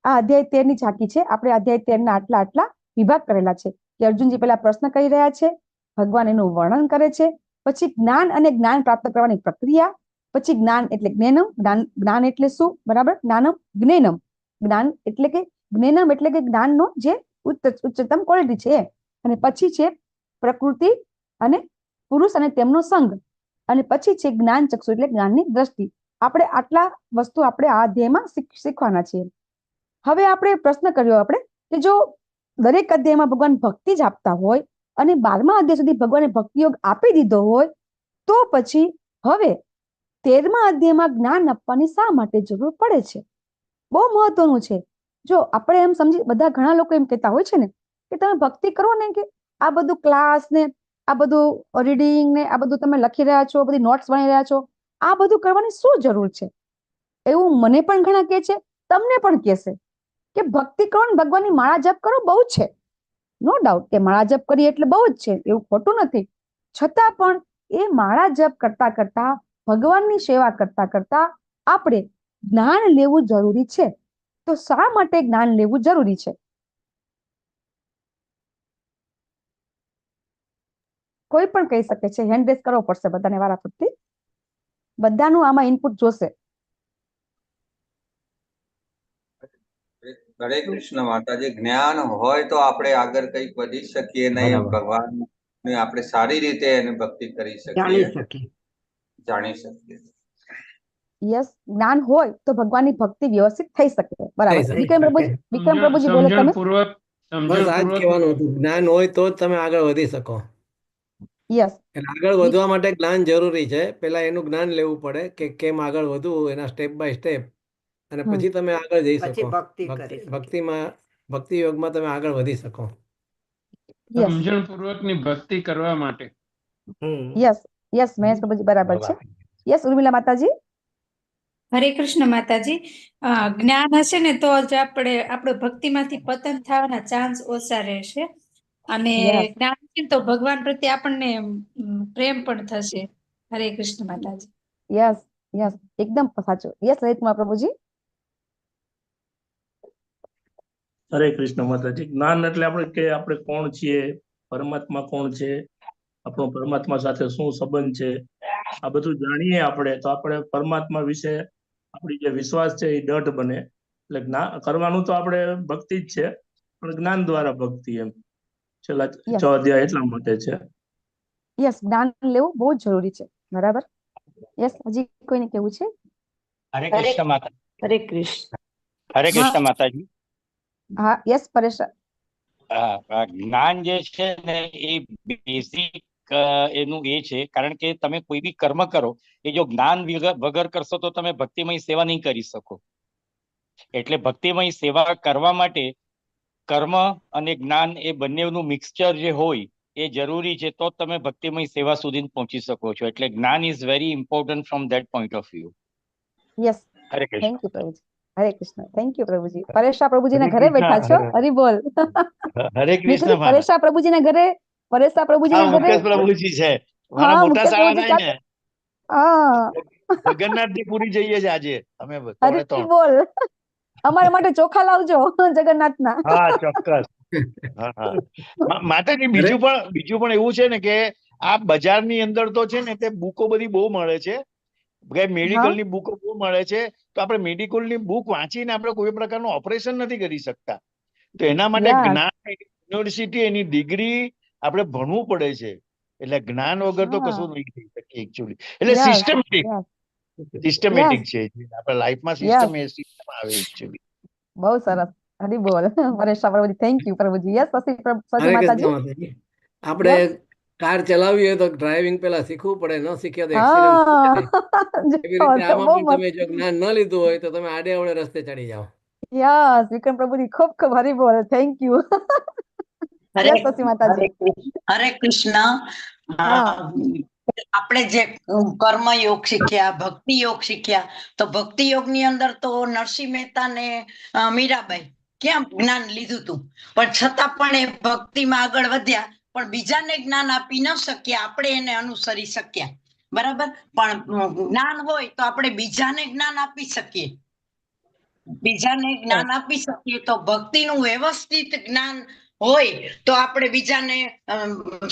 આ અધ્યાય 13ની ઝાંકી છે. આપણે અધ્યાય 13ના આટલા વિભાગ કરેલા છે કે અર્જુનજી પહેલા પ્રશ્ન કરી રહ્યા છે, ભગવાન એનું વર્ણન કરે છે, પછી જ્ઞાન અને જ્ઞાન પ્રાપ્ત કરવાની પ્રક્રિયા, પછી જ્ઞાન એટલે જ્ઞેનમ, જ્ઞાન એટલે શું? બરાબર. જ્ઞાનમ જ્ઞેનમ, જ્ઞાન એટલે કે જ્ઞેનમ એટલે કે જ્ઞાનનો જે ઉચ્ચતમ ક્વોલિટી છે. અને પછી છે પ્રકૃતિ અને પુરુષ અને તેમનો સંગ, અને પછી છે જ્ઞાન ચક્ષુ એટલે જ્ઞાનની દ્રષ્ટિ. આપણે આટલા વસ્તુ આપણે આ અધ્યાયમાં શીખવાના છીએ. હવે આપણે પ્રશ્ન કર્યો આપણે કે જો દરેક અધ્યાયમાં ભગવાન ભક્તિ જ આપતા હોય અને 12મા અધ્યાય સુધી ભગવાને ભક્તિ યોગ આપી દીધો હોય, તો પછી હવે 13મા અધ્યાયમાં જ્ઞાન આપવાની શા માટે જરૂર પડે છે? બહુ મહત્વનું છે. જો આપણે એમ સમજી, બધા ઘણા લોકો એમ કહેતા હોય છે ને કે તમે ભક્તિ કરો ને, કે આ બધું ક્લાસ ને આ બધું રીડિંગ ને આ બધું તમે લખી રહ્યા છો, બધી નોટ્સ બનાવી રહ્યા છો, આ બધું કરવાની શું જરૂર છે? એવું મને પણ ઘણા કહે છે, તમને પણ કહેશે કે ભક્તિ કરો ને ભગવાનની માળા જપ કરો, બહુ છે. નો ડાઉટ કે માળા જપ કરીએ એટલે બહુ જ છે, એવું ખોટું નથી. છતાં પણ એ માળા જપ કરતા કરતા, ભગવાનની સેવા કરતા કરતા આપણે જ્ઞાન લેવું જરૂરી છે. તો શા માટે જ્ઞાન લેવું જરૂરી છે? કોઈ પણ કહી શકે છે. હેન્ડ રેઝ કરવો પડશે બધાને વારાફરતી. બધાનું આમાં ઇનપુટ જોશે. હરે કૃષ્ણ માતાજી. જ્ઞાન હોય તો આપણે આગળ કંઈક વધી શકીએ નહીં. ભગવાન આપણે સારી રીતે એની ભક્તિ કરી શકીએ, જાણી શકીએ. યસ, જ્ઞાન હોય તો ભગવાનની ભક્તિ વ્યવસ્થિત થઈ શકે. બરાબર. થઈ શકે. વિક્રમ પ્રભુજી બોલો તમે. બસ આ જ કહેવાનું હતું. જ્ઞાન હોય તો જ તમે આગળ વધી શકો. યસ, એટલે આગળ વધવા માટે જ્ઞાન જરૂરી છે. પહેલા એનું જ્ઞાન લેવું પડે કે કેમ આગળ વધવું, એના સ્ટેપ બાય સ્ટેપ, અને પછી તમે આગળ જઈ શકો. ભક્તિમાં, ભક્તિ યોગમાં તમે આગળ વધી શકો. સમજણપૂર્વકની ભક્તિ કરવા માટે. યસ યસ, મહેશ પ્રભુજી બરાબર છે. યસ, ઉર્મિલા માતાજી. હરે કૃષ્ણ માતાજી. જ્ઞાન હશે ને તો જ આપણે ભક્તિમાંથી પતન થવાના ચાન્સ ઓછા રહેશે, અને જ્ઞાન છે તો ભગવાન પ્રત્યે આપણને પ્રેમ પણ થશે. હરે કૃષ્ણ માતાજી. યસ યસ, એકદમ સાચું. યસ, લલિતકુમાર પ્રભુજી. હરે કૃષ્ણ માતાજી. જ્ઞાન એટલે આપણે કોણ છીએ, પરમાત્મા કોણ છે, આપણો પરમાત્મા સાથે શું સંબંધ છે, આ બધું જાણીએ આપણે તો આપણે પરમાત્મા વિશે આપણી જે વિશ્વાસ છે એ દૃઢ બને. એટલે જ્ઞાન કરવાનું તો આપણે ભક્તિ જ છે, પણ જ્ઞાન દ્વારા ભક્તિ, એમ છેલ્લા 6 અધ્યાય એટલા માટે છે. યસ, જ્ઞાન લેવું બહુ જ જરૂરી છે. બરાબર. યસ, હજી કોઈને કેવું છે? હરે કૃષ્ણ માતા. હરે કૃષ્ણ. હરે કૃષ્ણ માતાજી. હા, યસ પરેશ. જ્ઞાન જે છે ને એ બેઝિક એનું એ છે, કારણ કે તમે કોઈ બી કર્મ કરો એ જો જ્ઞાન વગર કરશો તો તમે ભક્તિમય સેવા નહીં કરી શકો. એટલે ભક્તિમય સેવા કરવા માટે કર્મ અને જ્ઞાન એ બંનેનું મિક્સચર જે હોય એ જરૂરી છે, તો તમે ભક્તિમય સેવા સુધી પહોંચી શકો છો. એટલે જ્ઞાન is very important from that point of view. Yes, Hare Krishna. Thank you પ્રભુજી. હરે કૃષ્ણ. થેન્ક યુ પ્રભુજી. પરેશા પ્રભુજીના ઘરે બેઠા છો. હરી બોલ. હરે કૃષ્ણ. પરેશા પ્રભુજીના ઘરે, પરેશા પ્રભુજીના ઘરે મુકેશ પ્રભુજી છે. મારા મોટા સાળા થાય ને. હા, જગન્નાથપુરી જઈએ છે આજે અમે. હરી બોલ. અમારા માટે ચોખા લાવજો જગન્નાથના. હા, ચોક્કસ. માતાજી, બીજું પણ એવું છે ને કે આ બજારની અંદર તો છે ને તે બુકો બધી બહુ મળે છે, મેડિકલની બુકો બહુ મળે છે. તો આપણે મેડિકલની બુક વાંચીને આપણે કોઈ પ્રકારનું ઓપરેશન નથી કરી શકતા. તો એના માટે જ્ઞાન, યુનિવર્સિટી, એની ડિગ્રી આપણે ભણવું પડે છે. એટલે જ્ઞાન વગર તો કશું નહીં થઈ શકે એકચ્યુઅલી. એટલે સિસ્ટમેટિક છે આપણે લાઈફમાં. સિસ્ટમ આવે એકચ્યુઅલી. બહુ સરસ. હરી બોલ. પરેશા પ્રભુજી, થેન્ક યુ પ્રભુજી. યસ, શશી માતાજી. આપણે કાર ચલાવવી હોય તો ડ્રાઇવિંગ પેલા શીખવું પડે. ન શીખ્યા તો એક્સિડન્ટ. એવી રીતે આમાં પણ તમે જો જ્ઞાન ન લીધું હોય તો તમે આડે અવળે રસ્તે ચડી જાઓ. યસ, વિક્રમ પ્રભુજી, ખૂબ ખૂબ હરી બોલ. Thank you. યસ, શશી માતાજી. હરે કૃષ્ણ. આપણે જે કર્મયોગ શીખ્યા, ભક્તિ યોગ શીખ્યા, તો ભક્તિ યોગ ની અંદર તો નરસિંહ મહેતા ને મીરાબાઈ ક્યાં જ્ઞાન લીધું હતું, પણ છતાં પણ એ ભક્તિમાં આગળ વધ્યા, પણ બીજાને જ્ઞાન આપી ન શક્યા, આપણે એને અનુસરી શક્યા. બરાબર. પણ જ્ઞાન હોય તો આપણે બીજાને જ્ઞાન આપી શકીએ. તો ભક્તિનું વ્યવસ્થિત જ્ઞાન હોય તો આપણે બીજાને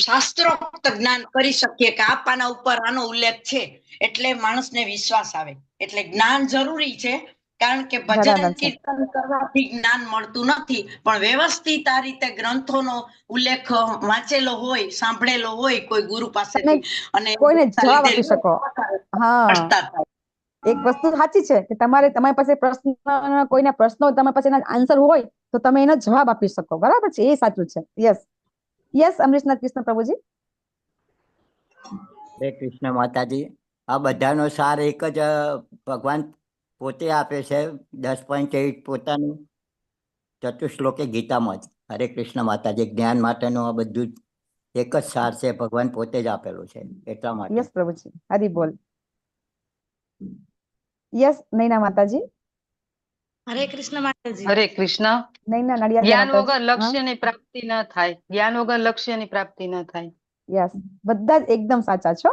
શાસ્ત્રોક્ત જ્ઞાન કરી શકીએ કે આ પાના ઉપર આનો ઉલ્લેખ છે, એટલે માણસને વિશ્વાસ આવે. એટલે જ્ઞાન જરૂરી છે, કારણ કે ભજન કીર્તન કરવાથી જ્ઞાન મળતું નથી, પણ વ્યવસ્થિત આ રીતે ગ્રંથોનો ઉલ્લેખ વાંચેલો હોય, સાંભળેલો હોય કોઈ ગુરુ પાસેથી, અને કોઈને જવાબ આપી શકો. હા, એક વસ્તુ સાચી છે કે તમારી પાસે કોઈના પ્રશ્નો, તમારી પાસે એના આન્સર હોય તો તમે એનો જવાબ આપી શકો. બરાબર છે, એ સાચું છે. યસ યસ, અમરીશનાથ કૃષ્ણ પ્રભુજી. હરે કૃષ્ણ માતાજી. આ બધાનો સાર એક જ ભગવાન પોતે આપે છે. 10.8 પોતાનું ચતુશ્લોકે ગીતામાં જ. હરે કૃષ્ણ માતાજી. જ્ઞાન માટેનું આ બધું એક જ સાર છે, ભગવાન પોતે જ આપેલું છે, એટલા માટે. યસ પ્રભુજી, હરી બોલ. યસ, નૈના માતાજી. હરે કૃષ્ણ માતાજી. હરે કૃષ્ણ. નૈના નડિયાદ. જ્ઞાન વગર લક્ષ્યની પ્રાપ્તિ ન થાય. જ્ઞાન વગર લક્ષ્યની પ્રાપ્તિ ન થાય. યસ, બધા જ એકદમ સાચા છો.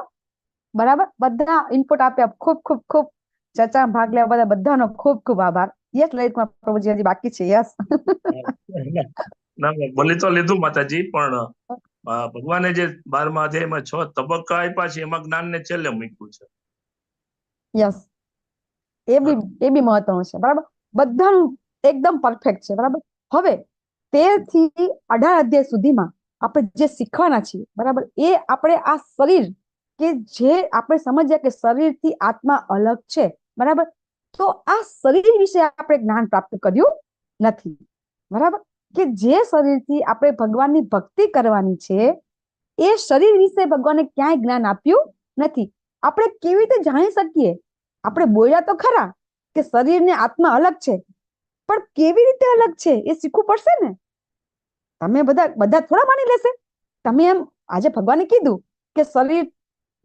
બરાબર. બધા ઇનપુટ આપ્યા. ખૂબ ખૂબ ખૂબ ચર્ચા ભાગ લેવા બધાનો ખૂબ ખૂબ આભાર. યસ, લલિતકુમાર પ્રભુજી હજી બાકી છે. યસ. ના, બોલી તો લીધું માતાજી, પણ ભગવાને જે 12મા અધ્યાયમાં 6 તબક્કા આપ્યા છે, એમાં જ્ઞાનને છેલ્લે મૂક્યું છે. યસ, એ બી મહત્વનું છે. બરાબર. બધાનું એકદમ પરફેક્ટ છે, બરાબર. હવે 13 થી 18 અધ્યાય સુધીમાં આપણે જે શીખવાના છીએ, બરાબર, એ આપણે આ શરીર કે જે આપણે સમજ્યા કે શરીરથી આત્મા અલગ છે, બરાબર, તો આ શરીર વિશે આપણે જ્ઞાન પ્રાપ્ત કર્યું નથી, બરાબર, કે જે શરીરથી આપણે ભગવાનની ભક્તિ કરવાની છે એ શરીર વિશે ભગવાને ક્યાંય જ્ઞાન આપ્યું નથી. આપણે કેવી રીતે જાણી શકીએ? આપણે બોલ્યા તો ખરા કે શરીર ને આત્મા અલગ છે, પણ કેવી રીતે અલગ છે એ શીખવું પડશે ને. તમે બધા થોડા માની લેશે. તમે એમ આજે ભગવાને કીધું કે શરીર,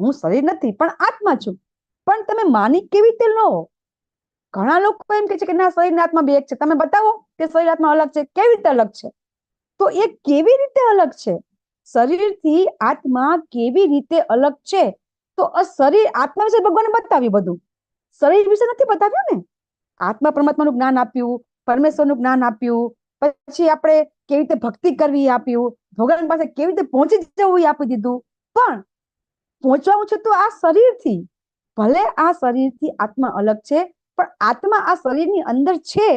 હું શરીર નથી પણ આત્મા છું, પણ તમે માની કેવી રીતે લો? ઘણા લોકો એમ કે છે કે ના, શરીર ને આત્મા બે એક છે. તમે બતાવો કે શરીર આત્મા અલગ છે. કેવી રીતે અલગ છે? તો એ કેવી રીતે અલગ છે? શરીરથી આત્મા કેવી રીતે અલગ છે? તો શરીર આત્મા વિશે ભગવાને બતાવ્યું બધું, શરીર વિશે નથી બતાવ્યું ને. આત્મા પરમાત્માનું જ્ઞાન આપ્યું, પરમેશ્વરનું જ્ઞાન આપ્યું, પછી આપણે કેવી રીતે ભક્તિ કરવી આપ્યું, ભગવાન પાસે કેવી રીતે પહોંચી જવું એ આપી દીધું. પણ પહોંચવાનું છે તો આ શરીરથી. ભલે આ શરીરથી આત્મા અલગ છે, પણ આત્મા આ શરીરની અંદર છે,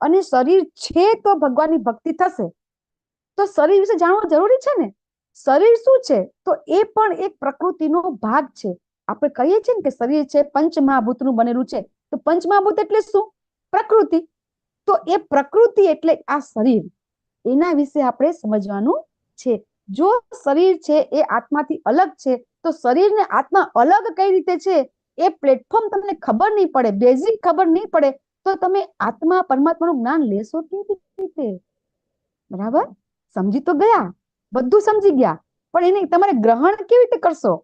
અને શરીર છે તો ભગવાનની ભક્તિ થશે. તો શરીર વિશે જાણવું જરૂરી છે ને. શરીર શું છે? તો એ પણ એક પ્રકૃતિનો ભાગ છે. આપણે કહીએ છીએ ને કે શરીર છે પંચમહાભૂતનું બનેલું છે. તો પંચમહાભૂત એટલે શું? પ્રકૃતિ. તો એ પ્રકૃતિ એટલે આ શરીર, એના વિશે આપણે સમજવાનું છે. જો શરીર છે એ આત્માથી અલગ છે, તો શરીર ને આત્મા અલગ કઈ રીતે છે એ પ્લેટફોર્મ તમને ખબર નહીં પડે, બેઝિક ખબર નહીં પડે, તો તમે આત્મા પરમાત્માનું જ્ઞાન લેશો કેવી રીતે? બરાબર, સમજી તો ગયા, બધું સમજી ગયા, પણ એને તમારે ગ્રહણ કેવી રીતે કરશો?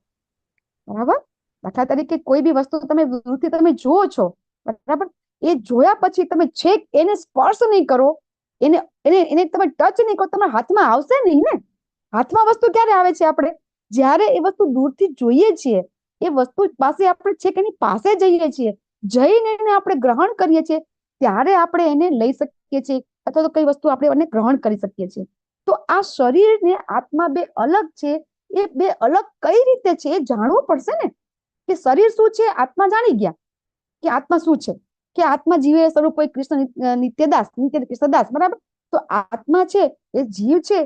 બરાબર. દાખલા તરીકે કોઈ બી વસ્તુ તમે દૂરથી તમે જુઓ છો, બરાબર, એ જોયા પછી તમે છેક એને સ્પર્શ નહીં કરો, એને તમે ટચ નહીં કરો, તમારા હાથમાં આવશે નહીં ને. હાથમાં વસ્તુ ક્યારે આવે છે? આપણે જ્યારે એ વસ્તુ દૂરથી જોઈએ છીએ, એ વસ્તુ પાસે આપણે છેક એની પાસે જઈએ છીએ, જઈને એને આપણે ગ્રહણ કરીએ છીએ, ત્યારે આપણે એને લઈ શકીએ છીએ, અથવા તો કઈ વસ્તુ આપણે એને ગ્રહણ કરી શકીએ છીએ. તો આ શરીર ને આત્મા બે અલગ છે. એ બે અલગ કઈ રીતે છે એ જાણવું પડશે ને. કે શરીર શું છે આત્મા જાણી ગયા કે આત્મા શું છે, કે આત્મા જીવે સ્વરૂપ કોઈ કૃષ્ણ નિત્યદાસ, નિત્ય કૃષ્ણદાસ, બરાબર. તો આત્મા છે એ જીવ છે,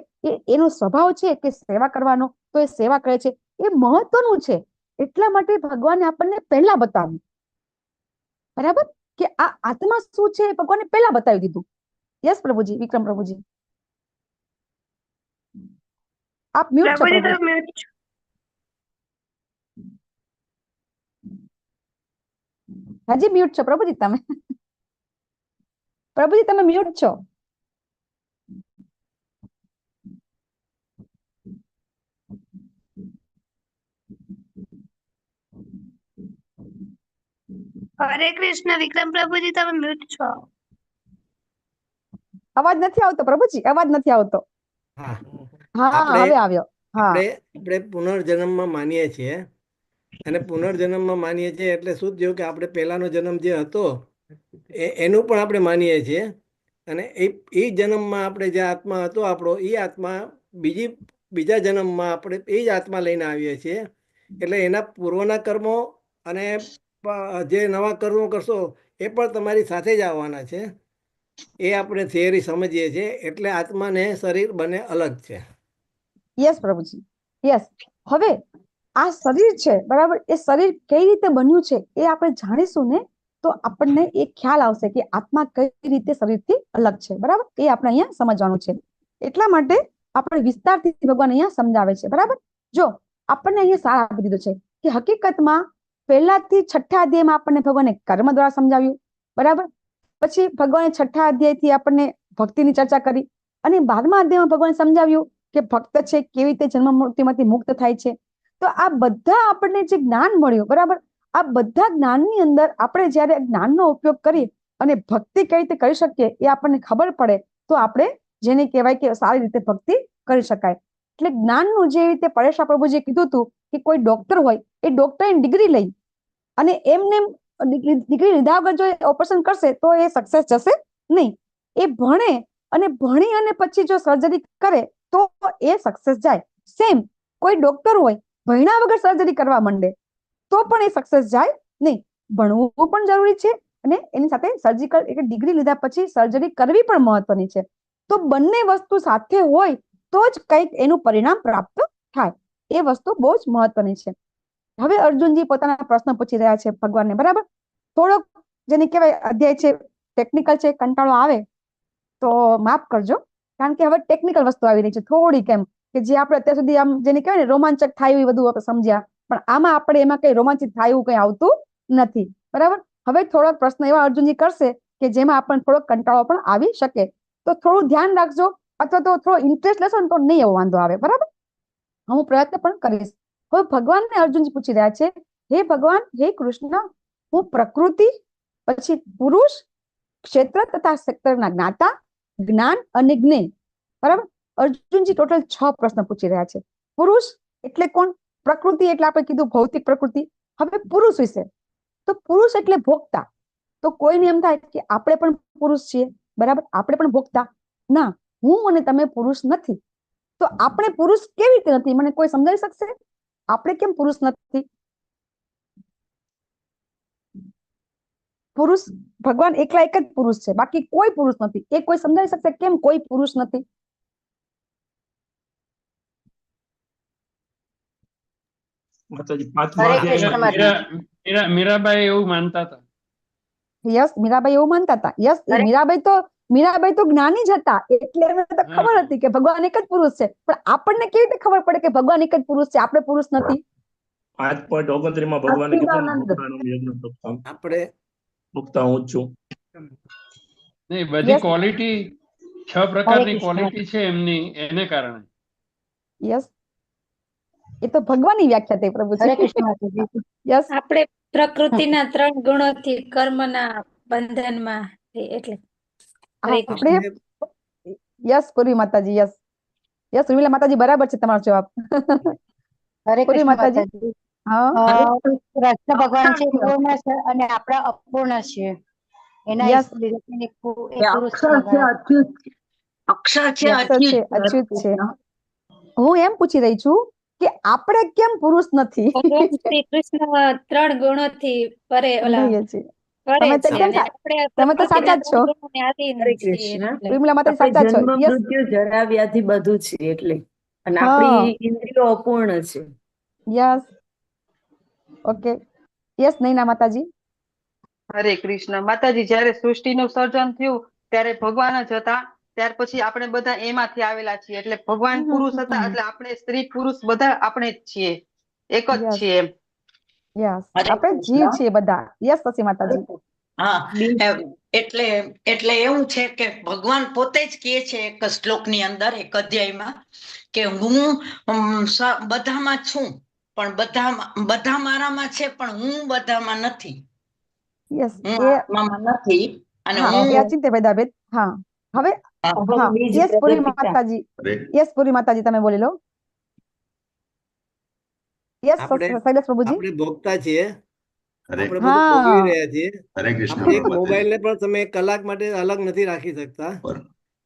એનો સ્વભાવ છે કે સેવા કરવાનો, તો એ સેવા કરે છે. એ મહત્વનું છે. એટલા માટે ભગવાને આપણને પહેલા બતાવ્યું, બરાબર, કે આ આત્મા શું છે ભગવાને પહેલા બતાવી દીધું. યસ પ્રભુજી, વિક્રમ પ્રભુજી, આપ મ્યુટ છો પ્રભુ. હજી મ્યુટ છો પ્રભુજી તમે. પ્રભુજી તમે મ્યુટ છો. હરે કૃષ્ણ વિક્રમ પ્રભુજી તમે મ્યુટ છો. અવાજ નથી આવતો પ્રભુજી, અવાજ નથી આવતો. હા, હવે આવ્યો. આપણે પુનર્જન્મમાં માનીએ છીએ, અને પુનર્જન્મમાં માનીએ છીએ એટલે શું થયું કે આપણે પહેલાનો જન્મ જે હતો એનું પણ આપણે માનીએ છીએ, અને એ જન્મમાં આપણે જે આત્મા હતો આપણો, એ આત્મા બીજા જન્મમાં આપણે એ જ આત્મા લઈને આવીએ છીએ. એટલે એના પૂર્વના કર્મો અને જે નવા કર્મો કરશો એ પણ તમારી સાથે જ આવવાના છે. એ આપણે થિયરી સમજીએ છીએ. એટલે આત્મા ને શરીર બંને અલગ છે. યસ પ્રભુજી, યસ. હવે આ શરીર છે, બરાબર, એ શરીર કઈ રીતે બન્યું છે એ આપણે જાણીશું ને, તો આપણને એ ખ્યાલ આવશે કે આત્મા કઈ રીતે શરીરથી અલગ છે, બરાબર. એ આપણે અહીંયા સમજવાનું છે. એટલા માટે આપણે વિસ્તારથી ભગવાન અહીંયા સમજાવે છે, બરાબર. જો આપણને અહીંયા સાર આપી દીધો છે કે હકીકતમાં પહેલાથી 6થા અધ્યાયમાં આપણને ભગવાને કર્મ દ્વારા સમજાવ્યું, બરાબર. પછી ભગવાને 6થા અધ્યાયથી આપણને ભક્તિની ચર્ચા કરી, અને 12મા અધ્યાયમાં ભગવાને સમજાવ્યું કે ભક્ત છે કેવી રીતે જન્મ મૃત્યુમાંથી મુક્ત થાય છે. તો આ બધા આપણને જે જ્ઞાન મળ્યું, બરાબર, આ બધા જ્ઞાનની અંદર આપણે જ્યારે જ્ઞાનનો ઉપયોગ કરી અને ભક્તિ કઈ રીતે કરી શકીએ એ આપણને ખબર પડે, તો આપણે જેને કહેવાય કે સારી રીતે ભક્તિ કરી શકાય. એટલે જ્ઞાનનું જે રીતે પરેશા પ્રભુજીએ કીધું હતું કે કોઈ ડોક્ટર હોય, એ ડોક્ટરની ડિગ્રી લઈ અને એમને ડિગ્રી લીધા વગર જો ઓપરેશન કરશે તો એ સક્સેસ જશે નહીં. એ ભણે અને ભણી અને પછી જો સર્જરી કરે તો એ સક્સેસ જાય. સેમ કોઈ ડોક્ટર હોય, ભણ્યા વગર સર્જરી કરવા માંડે તો પણ એ સક્સેસ જાય નહીં. ભણવું પણ જરૂરી છે અને એની સાથે સર્જિકલ એટલે ડિગ્રી લીધા પછી સર્જરી કરવી પણ મહત્વની છે. તો બંને વસ્તુ સાથે હોય તો જ કંઈક એનું પરિણામ પ્રાપ્ત થાય. એ વસ્તુ બહુ જ મહત્વની છે. હવે અર્જુનજી પોતાના પ્રશ્ન પૂછી રહ્યા છે ભગવાનને, બરાબર. થોડોક જેને કહેવાય અધ્યાય છે, ટેકનિકલ છે, કંટાળો આવે તો માફ કરજો, કારણ કે હવે ટેકનિકલ વસ્તુ આવી રહી છે થોડીક, એમ કે જે આપણે અત્યાર સુધી આમ જેને કહેવાય ને રોમાંચક થાય એ બધું આપણે સમજ્યા, પણ આમાં આપણે એમાં કઈ રોમાંચિત થાય એવું કઈ આવતું નથી, બરાબર. હવે થોડોક પ્રશ્ન એવા અર્જુનજી કરશે કે જેમાં આપણને થોડોક કંટાળો પણ આવી શકે, તો થોડું ધ્યાન રાખજો, અથવા તો થોડો ઇન્ટરેસ્ટ લેશો ને તો નહીં એવો વાંધો આવે, બરાબર. હું પ્રયત્ન પણ કરીશ. હવે ભગવાનને અર્જુનજી પૂછી રહ્યા છે, હે ભગવાન, હે કૃષ્ણ, હું પ્રકૃતિ, પછી પુરુષ, ક્ષેત્ર તથા ક્ષેત્રના જ્ઞાતા, જ્ઞાન અને જ્ઞેય, બરાબર. અર્જુનજી ટોટલ 6 પ્રશ્ન પૂછી રહ્યા છે. પુરુષ એટલે કોણ? પ્રકૃતિ એટલે આપણે કીધું ભૌતિક પ્રકૃતિ. હવે પુરુષ વિશે, તો પુરુષ એટલે ભોગતા. તો કોઈને એમ થાય કે આપણે પણ પુરુષ છીએ, બરાબર, આપણે પણ ભોગતા. ના, હું અને તમે પુરુષ નથી. તો આપણે પુરુષ કેવી રીતે નથી? મને કોઈ સમજાવી શકશે? આપણે કેમ પુરુષ નથી? પુરુષ ભગવાન એકલા એક જ પુરુષ છે, બાકી કોઈ પુરુષ નથી. એ કોઈ સમજાવી શકશે કેમ કોઈ પુરુષ નથી? મીરાબાઈ એવું માનતા હતા. યસ, મીરાબાઈ એવું માનતા હતા. યસ, મીરાબાઈ તો જ્ઞાની જ હતા, એટલે એમને તો ખબર હતી કે ભગવાન એક જ પુરુષ છે. પણ આપણને કેવી રીતે ખબર પડે કે ભગવાન એક જ પુરુષ છે, આપણે પુરુષ નથી? 5.29 માં ભગવાને કીધું આપણે ભોગતા હું જ છું. નહીં, બધી ક્વોલિટી 6 પ્રકારની ક્વોલિટી છે એમની, એને કારણે. યસ, એ તો ભગવાનની વ્યાખ્યા થઈ પ્રભુજી. યસ, આપણે પ્રકૃતિના 3 ગુણોથી કર્મના બંધનમાં એટલે. આપણે યસ, પૂર્વી માતાજી, યસ યસ, ઉર્મિલા માતાજી, બરાબર છે તમારો જવાબ. પૂર્વી માતાજી, કૃષ્ણ ભગવાન છે પૂર્ણ છે અને આપણે અપૂર્ણ છે. એના અક્ષર છે, અચ્યુત છે. હું એમ પૂછી રહી છું કે આપણે કેમ પુરુષ નથી? શ્રી કૃષ્ણ 3 ગુણોથી પરે ઓલા તમે તો સાચા જ છો. ઉર્મિલા માતાજી સાચા છો. મૃત્યુ, જરા વ્યાધિ બધું છે એટલે, અને આપણી ઇન્દ્રિયો અપૂર્ણ છે. Yes, okay. યસ, નૈના માતાજી. હરે કૃષ્ણ માતાજી. જયારે સૃષ્ટિનું સર્જન થયું ત્યારે ભગવાન જ હતા, ત્યાર પછી આપણે બધા એમાંથી આવેલા છીએ, એટલે ભગવાન પુરુષ હતા, એટલે આપણે સ્ત્રી પુરુષ બધા આપણે જ છીએ, એક જ છીએ એમ. યસ, આપણે જીવ છીએ બધા. યસ, પછી માતાજી. હા, એટલે એવું છે કે ભગવાન પોતે જ કહે છે એક શ્લોકની અંદર, એક અધ્યાયમાં, કે હું બધામાં છું, પણ બધા મારામાં છે, પણ હું બધામાં નથી. યસ, હું આત્મામાં નથી, અને હું અચિંત્ય ભેદાભેદ. હા, હવે યસ, પૂરી માતાજી. યસ, પૂરી માતાજી, તમે બોલી લો. યસ, શૈલેષ પ્રભુજી. આપણે ભોગતા છીએ, આપણે બધું ભોગવી રહ્યા છીએ. આપણે એક મોબાઈલ ને પણ તમે 1 કલાક માટે અલગ નથી રાખી શકતા,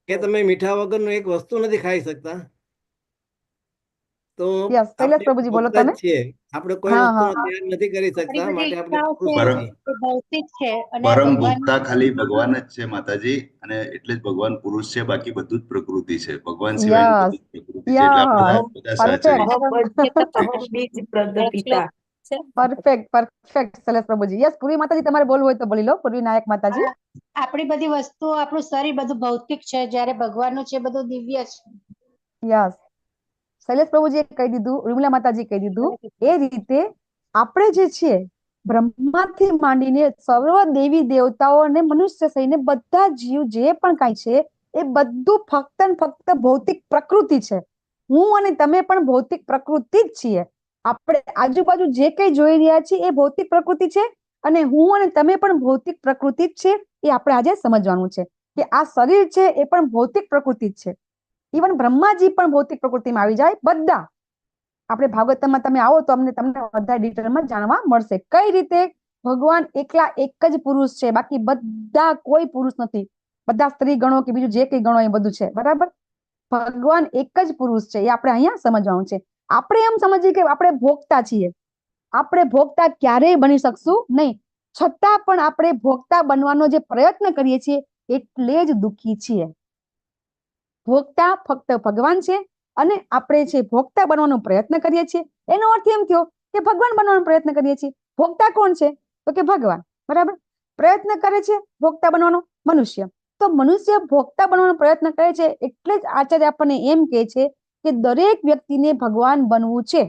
કે તમે મીઠા વગરનું એક વસ્તુ નથી ખાઈ શકતા. તો શૈલેષ પ્રભુજી બોલો તમે. આપણે કોઈ વસ્તુનો ત્યાગ નથી કરી શકતા, માટે આપણે ભૌતિક છે અને પરમ ભોગતા ખાલી ભગવાન જ છે માતાજી, અને એટલે જ ભગવાન પુરુષ છે, બાકી બધું જ પ્રકૃતિ છે. ભગવાન સિવાય બધું જ પ્રકૃતિ છે, એટલે આપણે બધા સાચા. પરફેક્ટ શૈલેષ પ્રભુજી. યસ, પૂર્વી માતાજી, તમારે બોલવું હોય તો બોલી લો. પૂર્વી નાયક માતાજી. આપણી બધી વસ્તુઓ, આપણું શરીર બધું ભૌતિક છે, જ્યારે ભગવાનનું છે બધું દિવ્ય છે. યસ, શૈલેષ પ્રભુજીએ કહી દીધું, ઉર્મિલા માતાજી કહી દીધું. એ રીતે આપણે જે છીએ, બ્રહ્માથી માંડીને સર્વ દેવી દેવતાઓ અને મનુષ્ય થઈને બધા જીવ જે પણ કાંઈ છે, એ બધું ફક્ત ને ફક્ત ભૌતિક પ્રકૃતિ છે. હું અને તમે પણ ભૌતિક પ્રકૃતિ જ છીએ. આપણે આજુબાજુ જે કંઈ જોઈ રહ્યા છીએ એ ભૌતિક પ્રકૃતિ છે, અને હું અને તમે પણ ભૌતિક પ્રકૃતિ જ છે. એ આપણે આજે સમજવાનું છે કે આ શરીર છે એ પણ ભૌતિક પ્રકૃતિ જ છે. ઇવન બ્રહ્માજી પણ ભૌતિક પ્રકૃતિમાં આવી જાય. બધા આપણે ભાગવતમાં તમે આવો તો તમને બધા ડિટેલમાં જાણવા મળશે કઈ રીતે ભગવાન એકલા એક જ પુરુષ છે, બાકી બધા કોઈ પુરુષ નથી. બધા સ્ત્રી ગણો કે બીજું જે કઈ ગણો એ બધું છે, બરાબર. ભગવાન એક જ પુરુષ છે, એ આપણે અહીંયા સમજવાનું છે. આપણે એમ સમજીએ કે આપણે ભોગતા છીએ. આપણે ભોગતા ક્યારેય બની શકશું નહીં. છતાં પણ આપણે ભોગતા બનવાનો જે પ્રયત્ન કરીએ છીએ એટલે જ દુઃખી છીએ. ભોગતા ફક્ત ભગવાન છે અને આપણે જે ભોગતા બનવાનો પ્રયત્ન કરીએ છીએ એનો અર્થ એમ થયો કે ભગવાન બનવાનો પ્રયત્ન કરીએ છીએ. ભોગતા કોણ છે? તો કે ભગવાન. બરાબર. પ્રયત્ન કરે છે ભોગતા બનવાનો મનુષ્ય. તો મનુષ્ય ભોગતા બનવાનો પ્રયત્ન કરે છે એટલે જ આચાર્ય આપણને એમ કહે છે કે દરેક વ્યક્તિને ભગવાન બનવું છે.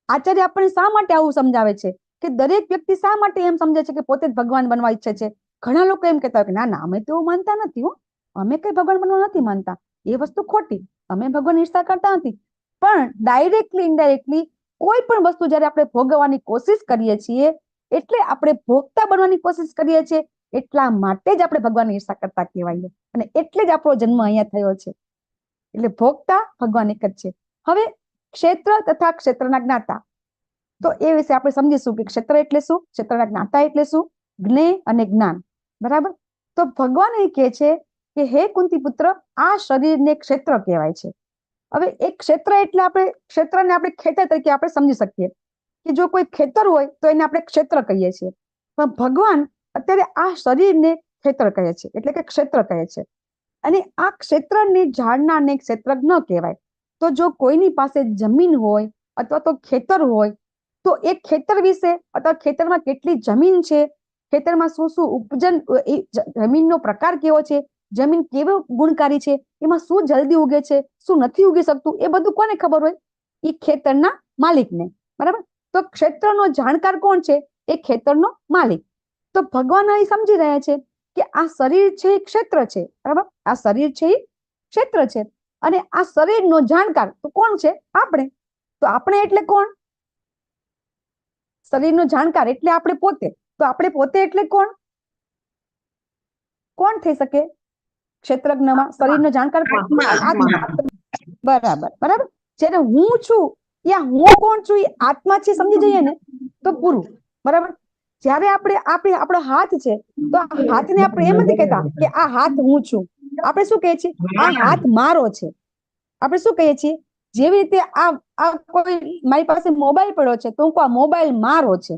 આચાર્ય આપણને શા માટે આવું સમજાવે છે કે દરેક વ્યક્તિ શા માટે એમ સમજે છે કે પોતે જ ભગવાન બનવા ઈચ્છે છે? ઘણા લોકો એમ કહેતા હોય કે ના ના અમે તો એવું માનતા નથી હો, અમે કઈ ભગવાન બનવા નથી માનતા, એ વસ્તુ ખોટી, અમે ભગવાન ઈચ્છા કરતા નથી. પણ ડાયરેક્ટલી ઇનડાયરેક્ટલી કોઈ પણ વસ્તુ જયારે આપણે ભોગવવાની કોશિશ કરીએ છીએ એટલે આપણે ભોગતા બનવાની કોશિશ કરીએ છીએ, એટલા માટે જ આપણે ભગવાનની ઈર્ષા કરતા કહેવાઈએ અને એટલે જ આપણો જન્મ અહીંયા થયો છે. એટલે ભોગતા ભગવાન એક જ છે. હવે ક્ષેત્ર તથા ક્ષેત્રના જ્ઞાતા, તો એ વિશે આપણે સમજીશું કે ક્ષેત્ર એટલે શું, ક્ષેત્રના જ્ઞાતા એટલે શું, જ્ઞેય અને જ્ઞાન. બરાબર. તો ભગવાન એ કહે છે કે હે કુંતી પુત્ર, આ શરીરને ક્ષેત્ર કહેવાય છે. હવે એક ક્ષેત્ર એટલે આપણે ક્ષેત્રને આપણે ખેતર તરીકે આપણે સમજી શકીએ કે જો કોઈ ખેતર હોય તો એને આપણે ક્ષેત્ર કહીએ છીએ, પણ ભગવાન અત્યારે આ શરીરને ખેતર કહે છે એટલે કે ક્ષેત્ર કહે છે. અને આ ક્ષેત્રને જાણનારને ક્ષેત્રજ્ઞ કહેવાય. તો જો કોઈની પાસે જમીન હોય અથવા તો ખેતર હોય તો એ ખેતર વિશે અથવા ખેતરમાં કેટલી જમીન છે, ખેતરમાં શું શું ઉપજન, જમીનનો પ્રકાર કેવો છે, જમીન કેવો ગુણકારી છે, એમાં શું જલ્દી ઉગે છે, શું નથી ઉગી શકતું, એ બધું કોને ખબર હોય? એ ખેતરના માલિકને. બરાબર. તો ક્ષેત્રનો જાણકાર કોણ છે? એ ખેતરનો માલિક. તો ભગવાન અહીં સમજી રહ્યા છે કે આ શરીર છે એ ક્ષેત્ર છે. બરાબર. આ શરીર છે એ ક્ષેત્ર છે અને આ શરીરનો જાણકાર તો કોણ છે? આપણે. તો આપણે એટલે કોણ? શરીરનો જાણકાર એટલે આપણે પોતે. તો આપણે પોતે એટલે કોણ? કોણ થઈ શકે ક્ષેત્રજ્ઞમાં? શરીરનો જાણકાર બરાબર. બરાબર. જેને હું છું યા હું કોણ છું એ આત્મા છે, સમજી જઈએ ને તો પૂરું. બરાબર. જયારે આપણો હાથ છે તો આ હાથને આપણે એમ નથી કહેતા કે આ હાથ હું છું. આપણે શું કહીએ છીએ? આ હાથ મારો છે. આપણે શું કહીએ છીએ? જેવી રીતે આ કોઈ મારી પાસે મોબાઈલ પડ્યો છે તો હું આ મોબાઈલ મારો છે.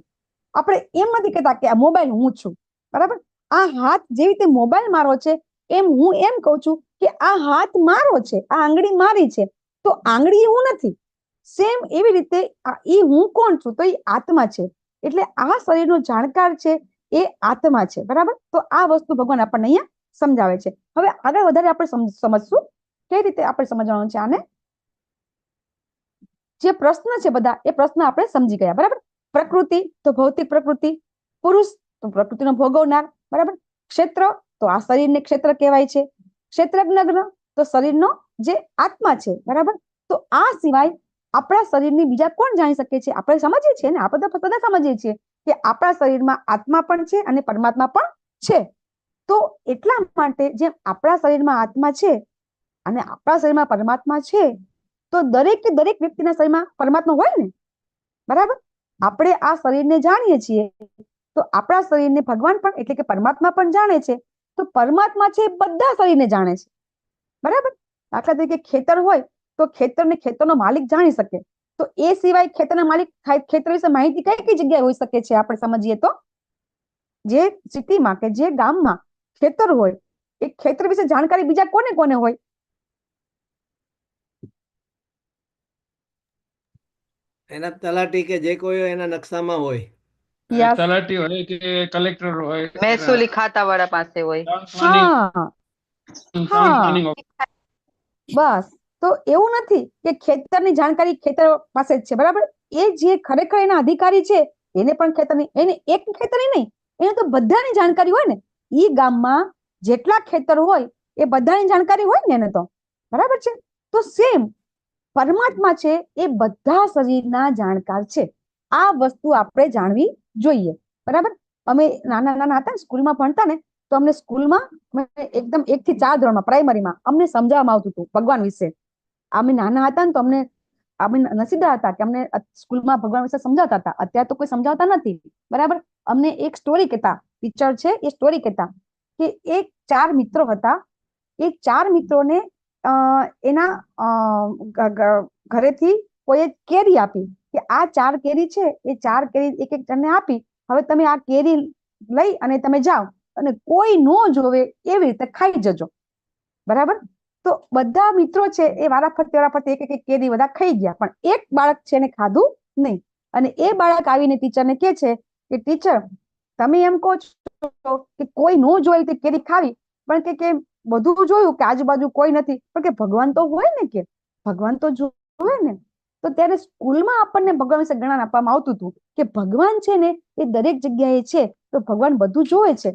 આપણે એમ નથી કહેતા કે આ મોબાઈલ હું છું. બરાબર. આ હાથ જેવી રીતે મોબાઈલ મારો છે એમ હું એમ કહું છું કે આ હાથ મારો છે, આ આંગળી મારી છે, તો આંગળી હું નથી. સેમ એવી રીતે એ હું કોણ છું? તો એ આત્મા છે. એટલે આ શરીરનો જાણકાર છે એ આત્મા છે. બરાબર. તો આ વસ્તુ ભગવાન આપણને અહીંયા સમજાવે છે. હવે આગળ વધારે આપણે સમજશું કઈ રીતે આપણે સમજવાનું છે આને. જે પ્રશ્ન છે બધા એ પ્રશ્ન આપણે સમજી ગયા. બરાબર. પ્રકૃતિ તો ભૌતિક પ્રકૃતિ, પુરુષ તો પ્રકૃતિનો ભોગવનાર. બરાબર. ક્ષેત્ર તો આ શરીરને ક્ષેત્ર કહેવાય છે. ક્ષેત્રજ્ઞ તો શરીરનો જે આત્મા છે. બરાબર. તો આ સિવાય આપણા શરીરની બીજા કોણ જાણી શકે છે? આપણે સમજીએ છીએ ને, આપણે તો બધા સમજીએ છીએ કે આપણા શરીરમાં આત્મા પણ છે અને પરમાત્મા પણ છે. તો એટલા માટે જેમ આપણા શરીરમાં આત્મા છે અને આપણા શરીરમાં પરમાત્મા છે, તો દરેક વ્યક્તિના શરીરમાં પરમાત્મા હોય ને. બરાબર. આપણે આ શરીરને જાણીએ છીએ તો આપણા શરીરને ભગવાન પણ એટલે કે પરમાત્મા પણ જાણે છે. તો પરમાત્મા છે બધા શરીરને જાણે છે. બરાબર. દાખલા તરીકે ખેતર હોય તો ખેતરનો માલિક જાણી શકે. તો એ સિવાય ખેતરના માલિક ખેતર વિશે માહિતી કઈ કઈ જગ્યાએ હોઈ શકે છે? આપણે સમજીએ તો જે સિટીમાં કે જે ગામમાં ખેતર હોય એ ખેતર વિશે જાણકારી બીજા કોને કોને હોય? એના તલાટી કે જે કોઈ હોય એના નકશામાં હોય. તલાટી હોય કે કલેક્ટર હોય, મહેસૂલી ખાતાવાળા પાસે હોય. બસ. તો એવું નથી કે ખેતરની જાણકારી ખેતર પાસે જ છે. બરાબર. એ જે ખરેખર એના અધિકારી છે એને પણ ખેતરની, એને એક ખેતરની નહીં, એને તો બધાની જાણકારી હોય ને. ઈ ગામમાં જેટલા ખેતર હોય એ બધાની જાણકારી હોય ને એને તો. બરાબર છે. તો સેમ પરમાત્મા છે એ બધા શરીરના જાણકાર છે. આ વસ્તુ આપણે જાણવી જોઈએ. બરાબર. અમે નાના હતા સ્કૂલમાં ભણતા ને તો અમને સ્કૂલમાં એકદમ 1 થી 4 ધોરણમાં પ્રાઇમરીમાં અમને સમજાવવામાં આવતું હતું ભગવાન વિશે. અમે નાના હતા ને તો અમે નસીબદાર હતા કે અમને સ્કૂલમાં ભગવાન વિશે સમજાવતા હતા. અત્યારે તો કોઈ સમજાવતા નથી. બરાબર. અમને એક સ્ટોરી કહેતા, ટીચર છે એ સ્ટોરી કહેતા કે 4 મિત્રો હતા. એ 4 મિત્રોને એના ઘરેથી કોઈ કેરી આપી કે આ 4 કેરી છે, એ 4 કેરી એક જણને આપી હવે તમે આ કેરી લઈ અને તમે જાઓ અને કોઈ ન જોવે એવી રીતે ખાઈ જજો, બરાબર? તો બધા મિત્રો છે એ વારાફરતી એક એક કેરી બધા ખાઈ ગયા, પણ એક બાળક છે એને ખાધું નહીં. અને એ બાળક આવીને ટીચરને કહે છે કે ટીચર, તમે એમ કહો છો કે કોઈ ન જોઈ તે કેરી ખાવી, પણ કે બધું જોયું કે આજુબાજુ કોઈ નથી, પણ કે ભગવાન તો હોય ને, કે ભગવાન તો જોવે ને. તો ત્યારે સ્કૂલમાં આપણને ભગવાન વિશે જ્ઞાન આપવામાં આવતું હતું કે ભગવાન છે ને એ દરેક જગ્યાએ છે, તો ભગવાન બધું જોવે છે.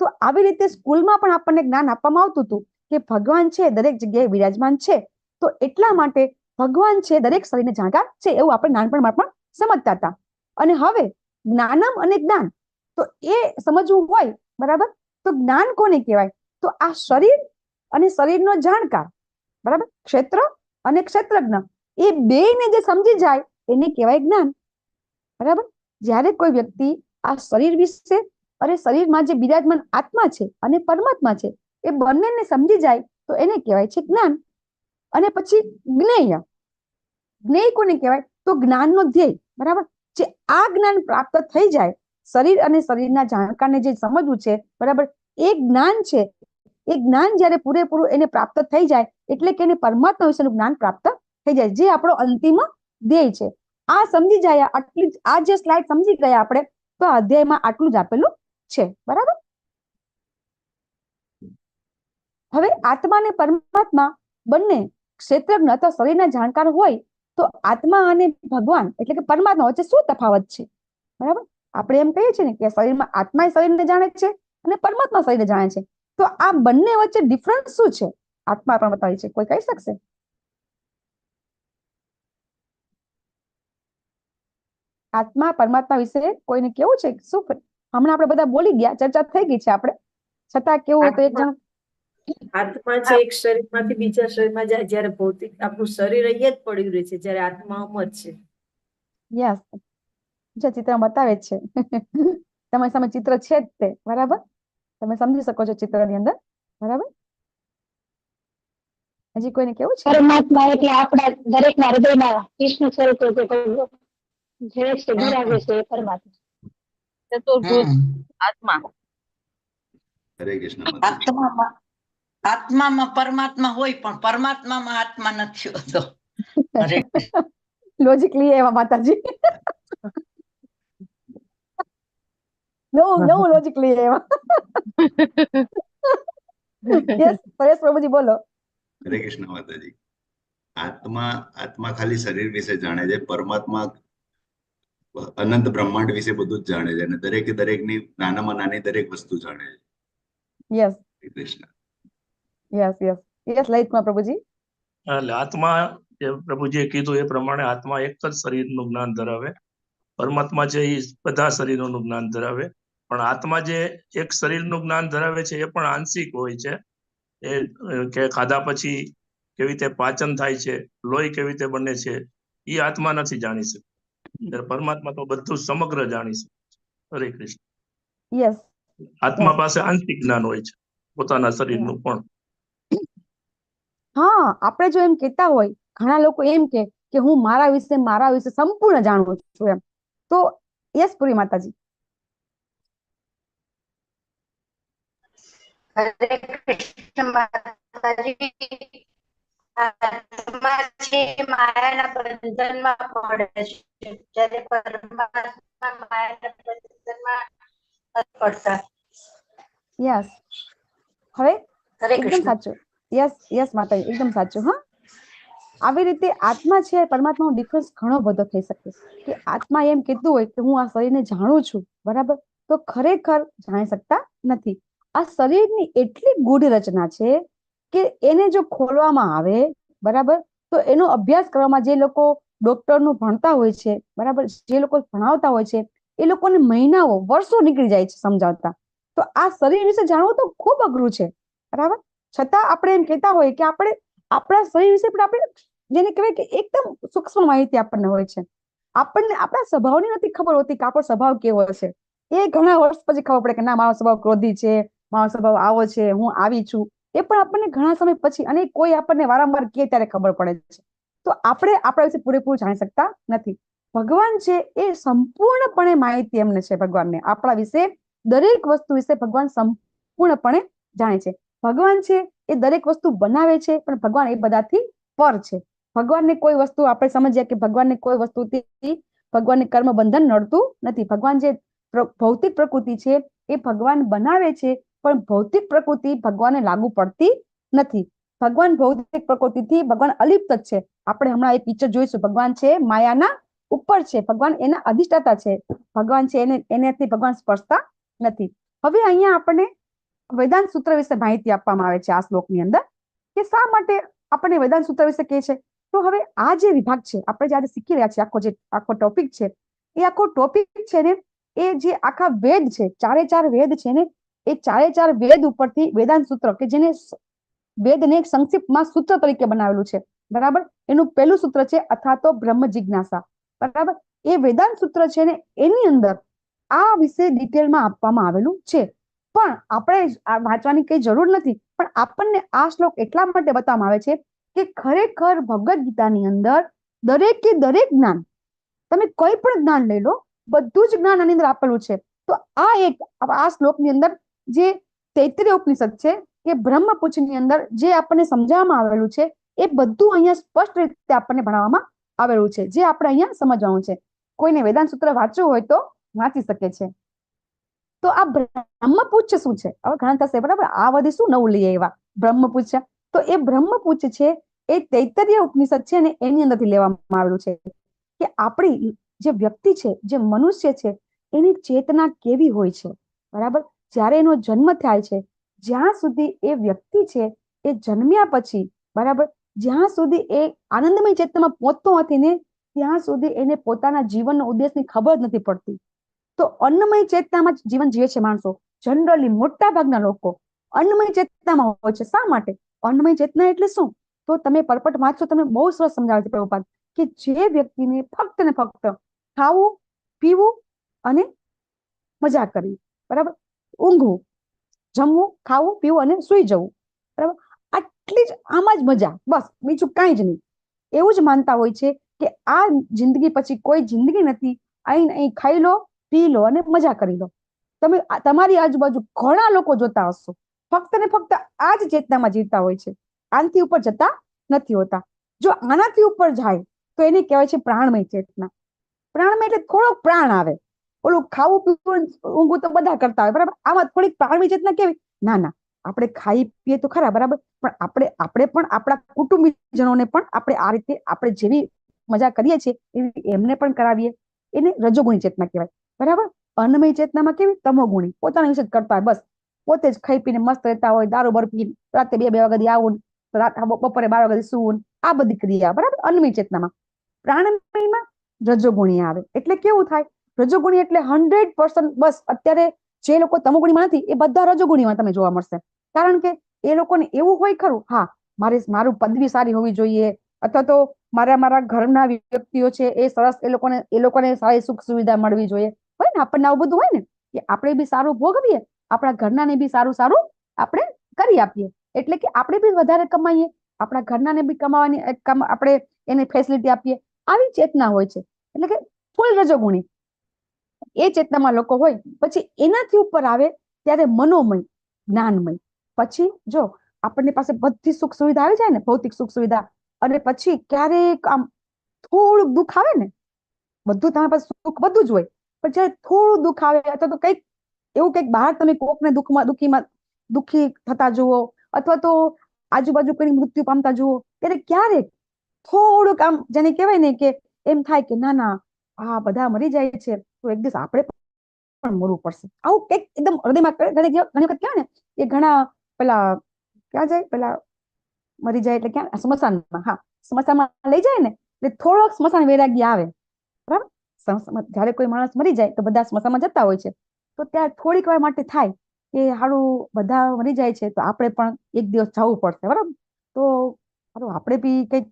તો આવી રીતે સ્કૂલમાં પણ આપણને જ્ઞાન આપવામાં આવતું હતું કે ભગવાન છે દરેક જગ્યાએ બિરાજમાન છે. તો એટલા માટે ભગવાન છે દરેક શરીરને જાણકાર છે, એવું આપણે નાનપણમાં પણ સમજતા હતા. અને હવે જ્ઞાનમ અને જ્ઞાન, તો એ સમજવું હોય, બરાબર, તો જ્ઞાન કોને કહેવાય? તો આ શરીર અને શરીરનો જાણકાર, બરાબર, ક્ષેત્ર અને ક્ષેત્રજ્ઞ, એ બેયને જે સમજી જાય એને કહેવાય જ્ઞાન, બરાબર. જ્યારે કોઈ વ્યક્તિ આ શરીર વિશે અને શરીરમાં જે બિરાજમાન આત્મા છે અને પરમાત્મા છે એ બંનેને સમજી જાય તો એને કહેવાય છે જ્ઞાન. અને પછી જ્ઞેય. જ્ઞેય કોને કહેવાય? તો જ્ઞાનનો ધ્યેય, બરાબર. જે આ જ્ઞાન પ્રાપ્ત થઈ જાય, શરીર અને શરીરના જાણકારને જે સમજવું છે, બરાબર, એ જ્ઞાન છે. એ જ્ઞાન જ્યારે પૂરેપૂરું એને પ્રાપ્ત થઈ જાય એટલે કે એને પરમાત્મા વિશેનું જ્ઞાન પ્રાપ્ત થઈ જાય, જે આપણો અંતિમ ધ્યેય છે. આ સમજી જાય, આટલી આ જે સ્લાઇડ સમજી ગયા આપણે, તો આ અધ્યાયમાં આટલું જ આપેલું છે, બરાબર. હવે આત્મા અને પરમાત્મા બંને ક્ષેત્રજ્ઞ અથવા શરીરના જાણકાર હોય, તો આત્મા અને ભગવાન એટલે કે પરમાત્મા વચ્ચે શું તફાવત છે, બરાબર? આપણે એમ કહીએ છીએ ને કે શરીરમાં આત્મા શરીરને જાણે છે અને પરમાત્મા શરીરને જાણે છે. તો આ બંને વચ્ચે ડિફરન્સ શું છે? આત્મા પરમાત્મા છે, કોઈ કહી શકશે? આત્મા પરમાત્મા વિશે કોઈને કેવું છે? શું હમણાં આપણે બધા બોલી ગયા, ચર્ચા થઈ ગઈ છે આપણે, છતાં કેવું હોય તો એક જણ. આત્મા છે એક શરીરમાંથી બીજા શરીરમાં જાય, જ્યારે ભૌતિક આપણું શરીર અહીંયા જ પડ્યું રહે છે, જ્યારે આત્મા અમર છે. યસ, જે ચિત્ર બતાવે છે તમારી સામે ચિત્ર છે જ તે, બરાબર, તમે સમજી શકો છો ચિત્રની અંદર, બરાબર. હજી કોઈને કેવું છે? પરમાત્મા એટલે આપણા દરેકના હૃદયમાં કૃષ્ણ સ્વરૂપ જે છે બિરાજે છે એ પરમાત્મા. આત્મા. હરે કૃષ્ણ. આત્મામાં પરમાત્મા હોય પણ પરમાત્મામાં આત્મા નથી હોતો. લોજિકલી એવા માતાજી, નવું લોજિકલી એવા. યસ, પરેશ પ્રભુજી બોલો. હરે કૃષ્ણ માતાજી. આત્મા ખાલી શરીર વિશે જાણે છે, પરમાત્મા અનંત બ્રહ્માંડ વિશે બધું જ જાણે છે, અને દરેકની નાનામાં નાની દરેક વસ્તુ જાણે છે. Yes Krishna. Yes yes yes, લલિતમાં પ્રભુજી. એટલે આત્મા, જે પ્રભુજીએ કીધું એ પ્રમાણે આત્મા એક જ શરીરનું જ્ઞાન ધરાવે. પરમાત્મા છે એ બધા શરીરોનું જ્ઞાન ધરાવે. પણ આત્મા જે એક શરીરનું જ્ઞાન ધરાવે છે એ પણ આંશિક હોય છે. એ કે ખાધા પછી કેવી રીતે પાચન થાય છે, લોહી કેવી રીતે બને છે, એ આત્મા નથી જાણી શકતી. પરમાત્મા તો બધું સમગ્ર જાણી શકે. હરે કૃષ્ણ. યસ, આત્મા પાસે આંશિક જ્ઞાન હોય છે પોતાના શરીરનું પણ. હા, આપણે જો એમ કહેતા હોય, ઘણા લોકો એમ કે હું મારા વિશે સંપૂર્ણ જાણું છું એમ, તો યસ પુરી માતાજી. હરે કૃષ્ણ માતાજી. આત્મા છે માયાના બંધનમાં પડે છે, જ્યારે પરમાત્મા માયાના બંધનમાં નથી પડતા. યસ, હવે એકદમ સાચું. યસ યસ માતાજી, એકદમ સાચું. હા, આવી રીતે આત્મા છે પરમાત્માનો ડિફરન્સ ઘણો બધો થઈ શકે કે આત્મા એમ કહેતું હોય કે હું આ શરીરને જાણું છું, બરાબર, તો ખરેખર જાણી શકતા નથી. આ શરીરની એટલી ગૂઢ રચના છે કે એને જો ખોલવામાં આવે, બરાબર, તો એનો અભ્યાસ કરવામાં જે લોકો ડોક્ટરનું ભણતા હોય છે, બરાબર, જે લોકો ભણાવતા હોય છે, એ લોકોને મહિનાઓ વર્ષો નીકળી જાય છે સમજાવતા. તો આ શરીર વિશે જાણવું તો ખૂબ અઘરું છે, બરાબર. છતાં આપણે એમ કહેતા હોય કે આપણે આપણા શરીર વિશે પણ આપણે જેને કહેવાય કે એકદમ સૂક્ષ્મ માહિતી આપણને હોય છે. આપણને આપણા સ્વભાવની નથી ખબર હોતી કે આપણો સ્વભાવ કેવો છે. એ ઘણા વર્ષ પછી ખબર પડે કે ના, મારો સ્વભાવ ક્રોધી છે, મારો સ્વભાવ આવો છે, હું આવી છું. એ પણ આપણને ઘણા સમય પછી, અને કોઈ આપણને વારંવાર કહે ત્યારે ખબર પડે છે. તો આપણે આપણા વિશે પૂરેપૂરું જાણી શકતા નથી. ભગવાન છે એ સંપૂર્ણપણે માહિતી એમને છે. ભગવાનને આપણા વિશે દરેક વસ્તુ વિશે ભગવાન સંપૂર્ણપણે જાણે છે. ભગવાન છે એ દરેક વસ્તુ બનાવે છે, પણ ભગવાન એ બધાથી પર છે. ભગવાનને કોઈ વસ્તુ આપણે સમજીએ કે ભગવાનને કોઈ વસ્તુથી ભગવાનને કર્મ બંધન નડતું નથી. ભગવાન જે ભૌતિક પ્રકૃતિ છે એ ભગવાન બનાવે છે, પણ ભૌતિક પ્રકૃતિ ભગવાનને લાગુ પડતી નથી. ભગવાન ભૌતિક પ્રકૃતિથી ભગવાન અલિપ્ત જ છે. આપણે હમણાં એક પિક્ચર જોઈશું. ભગવાન છે માયાના ઉપર છે, ભગવાન એના અધિષ્ઠાતા છે. ભગવાન છે એનાથી ભગવાન સ્પર્શતા નથી. હવે અહીંયા આપણને વેદાંત સૂત્ર વિશે માહિતી આપવામાં આવે છે આ શ્લોકની અંદર, કે શા માટે આપણને વેદાંત સૂત્ર વિશે કહે છે. તો હવે આ જે વિભાગ છે, આપણે જ્યારે શીખી રહ્યા છીએ, આખો ટોપિક છે, એ આખો ટોપિક છે ને એ જે આખા વેદ છે, 4 વેદ છે ને, એ 4 વેદ ઉપરથી વેદાંત સૂત્ર, કે જેને વેદને એક સંક્ષિપ્તમાં સૂત્ર તરીકે બનાવેલું છે, બરાબર. એનું પહેલું સૂત્ર છે અથવા તો બ્રહ્મ જિજ્ઞાસા, બરાબર. એ વેદાંત સૂત્ર છે ને એની અંદર આ વિશે ડિટેલમાં આપવામાં આવેલું છે. પણ આપણે વાંચવાની કઈ જરૂર નથી, પણ આપણને આ શ્લોક એટલા માટે બતાવવામાં આવે છે કે ખરેખર ભગવદ્ ગીતાની અંદર દરેકે દરેક જ્ઞાન, તમે કોઈ પણ જ્ઞાન લઈ લો, બધું જ જ્ઞાન આની અંદર આપેલું છે. તો આ શ્લોકની અંદર જે તૈત્રીય ઉપનિષદ છે કે બ્રહ્મપુચ્છની અંદર જે આપણને સમજાવવામાં આવેલું છે, એ બધું અહીંયા સ્પષ્ટ રીતે આપણને ભણાવવામાં આવેલું છે, જે આપણે અહીંયા સમજવાનું છે. કોઈને વેદાંત સૂત્ર વાંચવું હોય તો વાંચી શકે છે. તો આ બ્રહ્મપુચ્છ શું છે? હવે ઘણા થશે, બરાબર, આ બધી શું નવું લઈએ એવા બ્રહ્મપુચ્છ. તો એ બ્રહ્મપુચ્છ છે એ તૈત્રીય ઉપનિષદ છે ને એની અંદરથી લેવામાં આવેલું છે, કે આપણી જે વ્યક્તિ છે, જે મનુષ્ય છે, એની ચેતના કેવી હોય છે, બરાબર. જ્યારે એનો જન્મ થાય છે, જ્યાં સુધી એ વ્યક્તિ છે એ જન્મ્યા પછી, બરાબર, જ્યાં સુધી એ આનંદમય ચેતનામાં પહોંચતો નથી ને, ત્યાં સુધી એને પોતાના જીવનનો ઉદ્દેશની ખબર જ નથી પડતી. તો અન્નમય ચેતનામાં જીવન જીવે છે માણસો. જનરલી મોટા ભાગના લોકો અન્નમય ચેતનામાં હોય છે. શા માટે? અન્નમય ચેતના એટલે શું? તો તમે પરપટ વાંચો, તમે બહુ સરસ સમજાવે છે પ્રભુપાદ, કે જે વ્યક્તિને ફક્ત ને ફક્ત ખાવું, પીવું અને મજા કરવી, બરાબર, ઊંઘવું, જમવું, ખાવું, પીવું અને સુઈ જવું, બરાબર, આટલી જ આમાં જ મજા, બસ, બીજું કાંઈ જ નહીં. એવું જ માનતા હોય છે કે આ જિંદગી પછી કોઈ જિંદગી નથી. અહીં ખાઈ લો, પી લો અને મજા કરી લો. તમે તમારી આજુબાજુ ઘણા લોકો જોતા હશો, ફક્ત ને ફક્ત આ જ ચેતનામાં જીવતા હોય છે, આનાથી ઉપર જતા નથી હોતા. જો આનાથી ઉપર જાય તો એને કહેવાય છે પ્રાણમય ચેતના. પ્રાણમય એટલે થોડોક પ્રાણ આવે. ઓલું ખાવું, પીવું, ઊંઘવું તો બધા કરતા હોય, બરાબર. આમાં થોડીક પ્રાણમય ચેતના કેવી? ના ના, આપણે ખાઈ પીએ તો ખરા, બરાબર, પણ આપણે પણ આપણા કુટુંબીજનોને પણ આપણે આ રીતે આપણે જેવી મજા કરીએ છીએ એવી એમને પણ કરાવીએ. એને રજોગુણી ચેતના કહેવાય, બરાબર. અન્નમય ચેતનામાં કેવી? તમોગુણી, પોતાના વિશે જ કરતા હોય, બસ પોતે જ ખાઈ પીને મસ્ત રહેતા હોય, દારૂ બરપી, રાતે 2 વાગે આવું, બપોરે 12 વાગે સુવું, આ બધી ક્રિયા, બરાબર, અન્નમય ચેતનામાં. પ્રાણમયમાં રજોગુણી આવે. એટલે કેવું થાય? રજોગુણી એટલે 100%, બસ અત્યારે જે લોકો તમોગુણીમાં નથી એ બધા રજોગુણીમાં તમે જોવા મળશે. કારણ કે એ લોકોને એવું હોય ખરું, હા, મારું પદવી સારી હોવી જોઈએ, અથવા તો મારા ઘરના વ્યક્તિઓ છે એ સરસ, એ લોકોને સારી સુખ સુવિધા મળવી જોઈએ, હોય ને, આપણને આવું બધું હોય ને, કે આપણે બી સારું ભોગવીએ, આપણા ઘરનાને બી સારું સારું આપણે કરી આપીએ, એટલે કે આપણે બી વધારે કમાઈએ, આપણા ઘરનાને બી કમાવાની આપણે એને ફેસિલિટી આપીએ. આવી ચેતના હોય છે, એટલે કે ફૂલ રજોગુણી એ ચેતનામાં લોકો હોય. પછી એનાથી ઉપર આવે ત્યારે મનોમય, જ્ઞાનમય. પછી જો આપણની પાસે બધી સુખ સુવિધા આવી જાય ને, ભૌતિક સુખ સુવિધા, અને પછી ક્યારેક આમ થોડુંક દુઃખ આવે ને, બધું તમારી પાસે સુખ બધું જ હોય, પણ જયારે થોડું દુઃખ આવે, અથવા તો કંઈક એવું કંઈક બહાર તમે કોકને દુઃખી થતા જુઓ, અથવા તો આજુબાજુ કોઈ મૃત્યુ પામતા જુઓ, ત્યારે ક્યારેક થોડુંક આમ જેને કહેવાય ને કે એમ થાય કે ના ના, આ બધા મરી જાય છે તો એક દિવસ આપણે પણ મરવું પડશે. આવું કંઈક એકદમ હૃદયમાં ઘણી વખત કહેવાય ને કે ઘણા પેલા ક્યાં જાય, પેલા મરી જાય એટલે ક્યાં? સ્મશાનમાં. હા, સ્મશાનમાં લઈ જાય ને એટલે થોડોક સ્મશાન વૈરાગ્ય આવે, બરાબર. જયારે કોઈ માણસ મરી જાય તો બધા સ્મશાનમાં જતા હોય છે, તો ત્યાં થોડીક વાર માટે થાય કે હારું બધા મરી જાય છે તો આપણે પણ એક દિવસ જવું પડશે, બરાબર. તો હારું આપણે બી કંઈક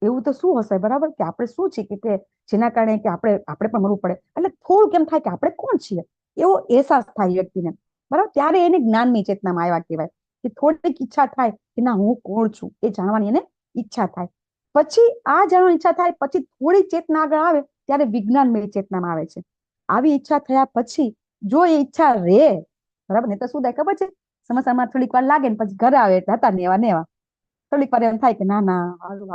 એવું તો શું હશે, બરાબર, કે આપણે શું છીએ કે જેના કારણે કે આપણે પણ મરવું પડે. એટલે થોડુંક એમ થાય કે આપણે કોણ છીએ એવો અહેસાસ થાય વ્યક્તિને, બરાબર. ત્યારે એને જ્ઞાનની ચેતનામાં આવ્યા કહેવાય, કે થોડીક ઈચ્છા થાય કે ના, હું કોણ છું એ જાણવાની એને ઈચ્છા થાય. પછી આ જાણવાની ઈચ્છા થાય પછી થોડી ચેતના આગળ આવે ત્યારે વિજ્ઞાનમય ચેતનામાં આવે છે. આવી ઈચ્છા થયા પછી જો એ ઈચ્છા રે, બરાબર, ને તો શું થાય ખબર છે, સમસ્યામાં થોડીક વાર લાગે ને પછી ઘરે આવે એટલે હતા નેવા નેવા. થોડીક વાર એમ થાય કે ના ના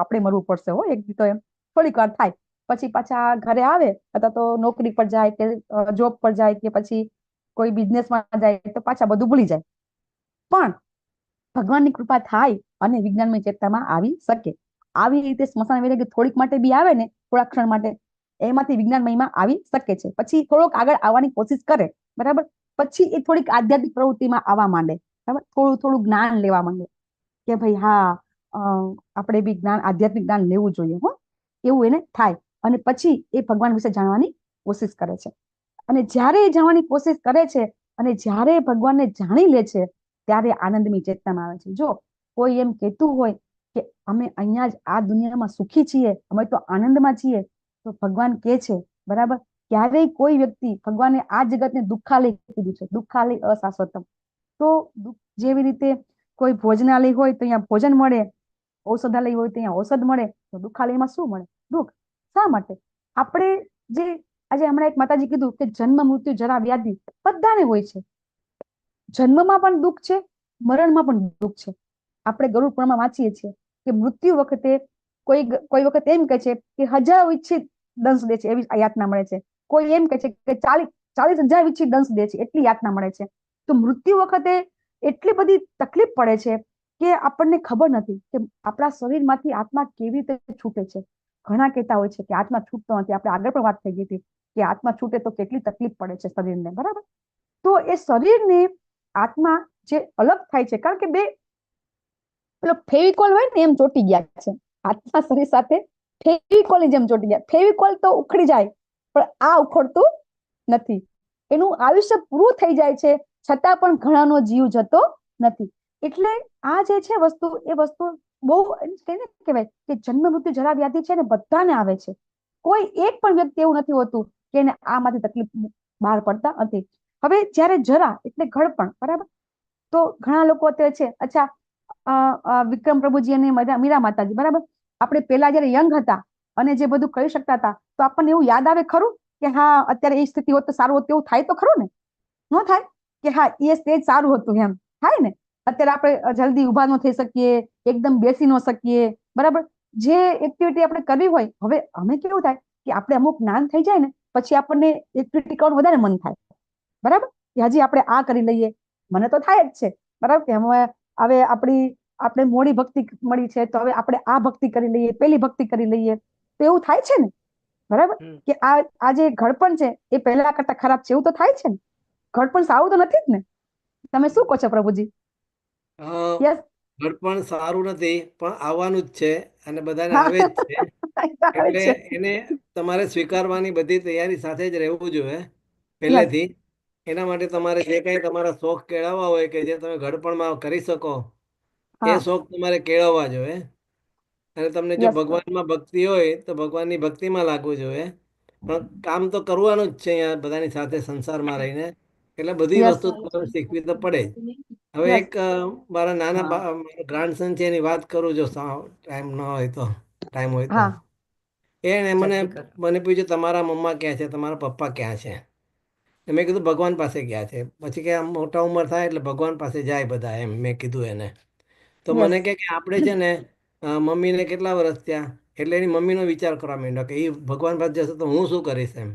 આપણે મરવું પડશે હો એક દી તો, એમ થોડીક વાર થાય. પછી પાછા ઘરે આવે અથવા તો નોકરી પર જાય કે જોબ પર જાય કે પછી કોઈ બિઝનેસમાં જાય તો પાછા બધું ભૂલી જાય. પણ ભગવાનની કૃપા થાય અને વિજ્ઞાનમય ચેતનામાં આવી શકે. આવી રીતે સ્મશાન વેદે થોડીક માટે બી આવે ને, થોડા ક્ષણ માટે, એમાંથી વિજ્ઞાનમયમાં આવી શકે છે. પછી થોડોક આગળ આવવાની કોશિશ કરે, બરાબર, પછી એ થોડીક આધ્યાત્મિક પ્રવૃત્તિમાં આવવા માંડે, બરાબર, થોડું થોડું જ્ઞાન લેવા માંડે કે ભાઈ હા આપણે બી જ્ઞાન, આધ્યાત્મિક જ્ઞાન લેવું જોઈએ હો, એવું એને થાય. અને પછી એ ભગવાન વિશે જાણવાની કોશિશ કરે છે. અને જ્યારે એ જાણવાની કોશિશ કરે છે અને જ્યારે ભગવાનને જાણી લે છે ત્યારે આનંદની ચેતનામાં આવે છે. જો કોઈ એમ કહેતું હોય કે અમે અહીંયા જ આ દુનિયામાં સુખી છીએ, અમે તો આનંદમાં છીએ, તો ભગવાન કહે છે, બરાબર, ક્યારેય કોઈ વ્યક્તિ, ભગવાને આ જગતને દુઃખાલય કીધું છે, દુઃખાલય અશાશ્વતમ. તો જેવી રીતે કોઈ ભોજનાલય હોય તો અહીંયા ભોજન મળે, ઔષધાલય હોય તો અહીંયા ઔષધ મળે, તો દુઃખાલયમાં શું મળે? દુઃખ. શા માટે? આપણે જે આજે હમણાં એક માતાજી કીધું કે જન્મ, મૃત્યુ, જરા, વ્યાધિ બધાને હોય છે. જન્મમાં પણ દુઃખ છે, મરણમાં પણ દુઃખ છે. આપણે ગરુડ પુરાણમાં વાંચીએ છીએ કે મૃત્યુ વખતે કોઈ વખત એમ કહે છે કે 1000 ઈચ્છિત દંશ દે છે, એવી યાતના મળે છે. કોઈ એમ કહે છે કે 40,000 ઈચ્છિત દંશ દે છે, એટલી યાતના મળે છે. તો મૃત્યુ વખતે એટલી બધી તકલીફ પડે છે કે આપણને ખબર નથી કે આપણા શરીરમાંથી આત્મા કેવી રીતે છૂટે છે. ઘણા કહેતા હોય છે કે આત્મા છૂટતો નથી. આપણે આગળ પણ વાત થઈ ગઈ હતી કે આત્મા છૂટે તો કેટલી તકલીફ પડે છે શરીરને, બરાબર. તો એ શરીરને આત્મા જે અલગ થાય છે, કારણ કે બે પેલો ફેવિકોલ હોય ને એમ ચોટી ગયા છે. આત્મા શરીર સાથે ફેવિકોલની જેમ ચોટી ગયા. ફેવિકોલ તો ઉખડી જાય, પણ આ ઉખડતું નથી. એનું આયુષ્ય પૂરું થઈ જાય છે છતાં પણ ઘણાનો જીવ જતો નથી. એટલે આ જે છે વસ્તુ, એ વસ્તુ બહુ કહેવાય કે જન્મ, મૃત્યુ, જરા, વ્યાધિ છે ને બધાને આવે છે. કોઈ એક પણ વ્યક્તિ એવું નથી હોતું કે એને આમાંથી તકલીફ બહાર પડતા નથી. હવે જ્યારે જરા એટલે ઘડપણ, બરાબર, તો ઘણા લોકો અત્યારે છે, અચ્છા વિક્રમ પ્રભુજી અને મીરા માતાજી, બરાબર, આપણે પેલા જયારે યંગ હતા અને જે બધું કરી શકતા હતા, તો આપણને એવું યાદ આવે ખરું કે હા અત્યારે એ સ્થિતિ હોત તો સારું હોત, એવું થાય તો ખરું ને? ન થાય કે હા એ સ્ટેજ સારું હતું, એમ થાય ને? અત્યારે આપણે જલ્દી ઉભા ન થઈ શકીએ, એકદમ બેસી ન શકીએ, બરાબર. જે એક્ટિવિટી આપણે કરવી હોય, હવે અમે કેવું થાય કે આપણે અમુક જ્ઞાન થઈ જાય ને પછી આપણને એક્ટિવિટી કરવાનું વધારે મન થાય, બરાબર, કે હજી આપણે આ કરી લઈએ. મને તો થાય જ છે, બરાબર, કે હવે આપણે મોડી ભક્તિ મળી છે તો હવે આપણે આ ભક્તિ કરી લઈએ, પેલી ભક્તિ કરી લઈએ, તો એવું થાય છે ને, બરાબર, કે આ જે ઘડપણ છે એ પહેલા કરતા ખરાબ છે, એવું તો થાય છે ને. ઘડપણ સારું તો નથી જ ને? તમે શું કહો છો પ્રભુજી? યસ, ઘડપણ સારું નથી, પણ આવવાનું જ છે અને બધાને આવે જ છે. એટલે એને તમારે સ્વીકારવાની બધી તૈયારી સાથે જ રહેવું જોઈએ પહેલેથી. એના માટે તમારે જે કંઈ તમારા શોખ કેળવવા હોય કે જે તમે ઘડપણમાં કરી શકો, એ શોખ તમારે કેળવવા જોઈએ. અને તમને જો ભગવાનમાં ભક્તિ હોય તો ભગવાનની ભક્તિમાં લાગવું જોઈએ. પણ કામ તો કરવાનું જ છે અહીંયા બધાની સાથે સંસારમાં રહીને, એટલે બધી વસ્તુ શીખવી તો પડે જ. હવે એક મારા નાના ગ્રાન્ડસન છે એની વાત કરું, જો ટાઈમ ન હોય તો, ટાઈમ હોય તો. એને મને પૂછ્યું તમારા મમ્મા ક્યાં છે, તમારા પપ્પા ક્યાં છે? મેં કીધું ભગવાન પાસે ગયા છે. પછી કે મોટા ઉંમર થાય એટલે ભગવાન પાસે જાય બધા, એમ મેં કીધું એને. તો મને કે આપણે છે ને મમ્મીને કેટલા વર્ષ થયા, એટલે એની મમ્મીનો વિચાર કરવા માંડ્યો કે એ ભગવાન પાસે જશે તો હું શું કરીશ એમ.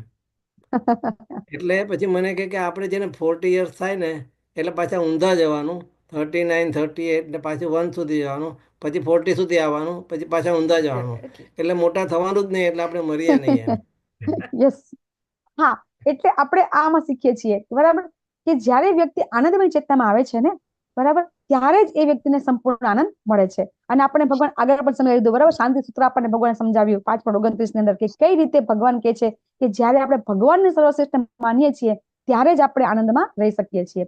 એટલે પછી મને કે આપણે જેને 40 years થાય ને એટલે પાછા ઊંધા જવાનું, 39, 38 ને પાછું 1 સુધી જવાનું, પછી 40 સુધી આવવાનું, પછી પાછા ઊંધા જવાનું. એટલે મોટા થવાનું જ નહીં, એટલે આપણે મરીએ નહીં એમ. યસ, હા. એટલે આપણે આમાં શીખીએ છીએ, બરાબર, કે જ્યારે વ્યક્તિ આનંદમય ચેતનામાં આવે છે ને, બરાબર, ત્યારે જ એ વ્યક્તિને સંપૂર્ણ આનંદ મળે છે. અને આપણે ભગવાન આગળ પણ સમજાવી દીધું, બરાબર, શાંતિ સૂત્ર આપણને ભગવાન સમજાવ્યું 5.29 ની અંદર કે કઈ રીતે ભગવાન કહે છે કે જ્યારે આપણે ભગવાનને સર્વશ્રેષ્ઠ માનીએ છીએ ત્યારે જ આપણે આનંદમાં રહી શકીએ છીએ.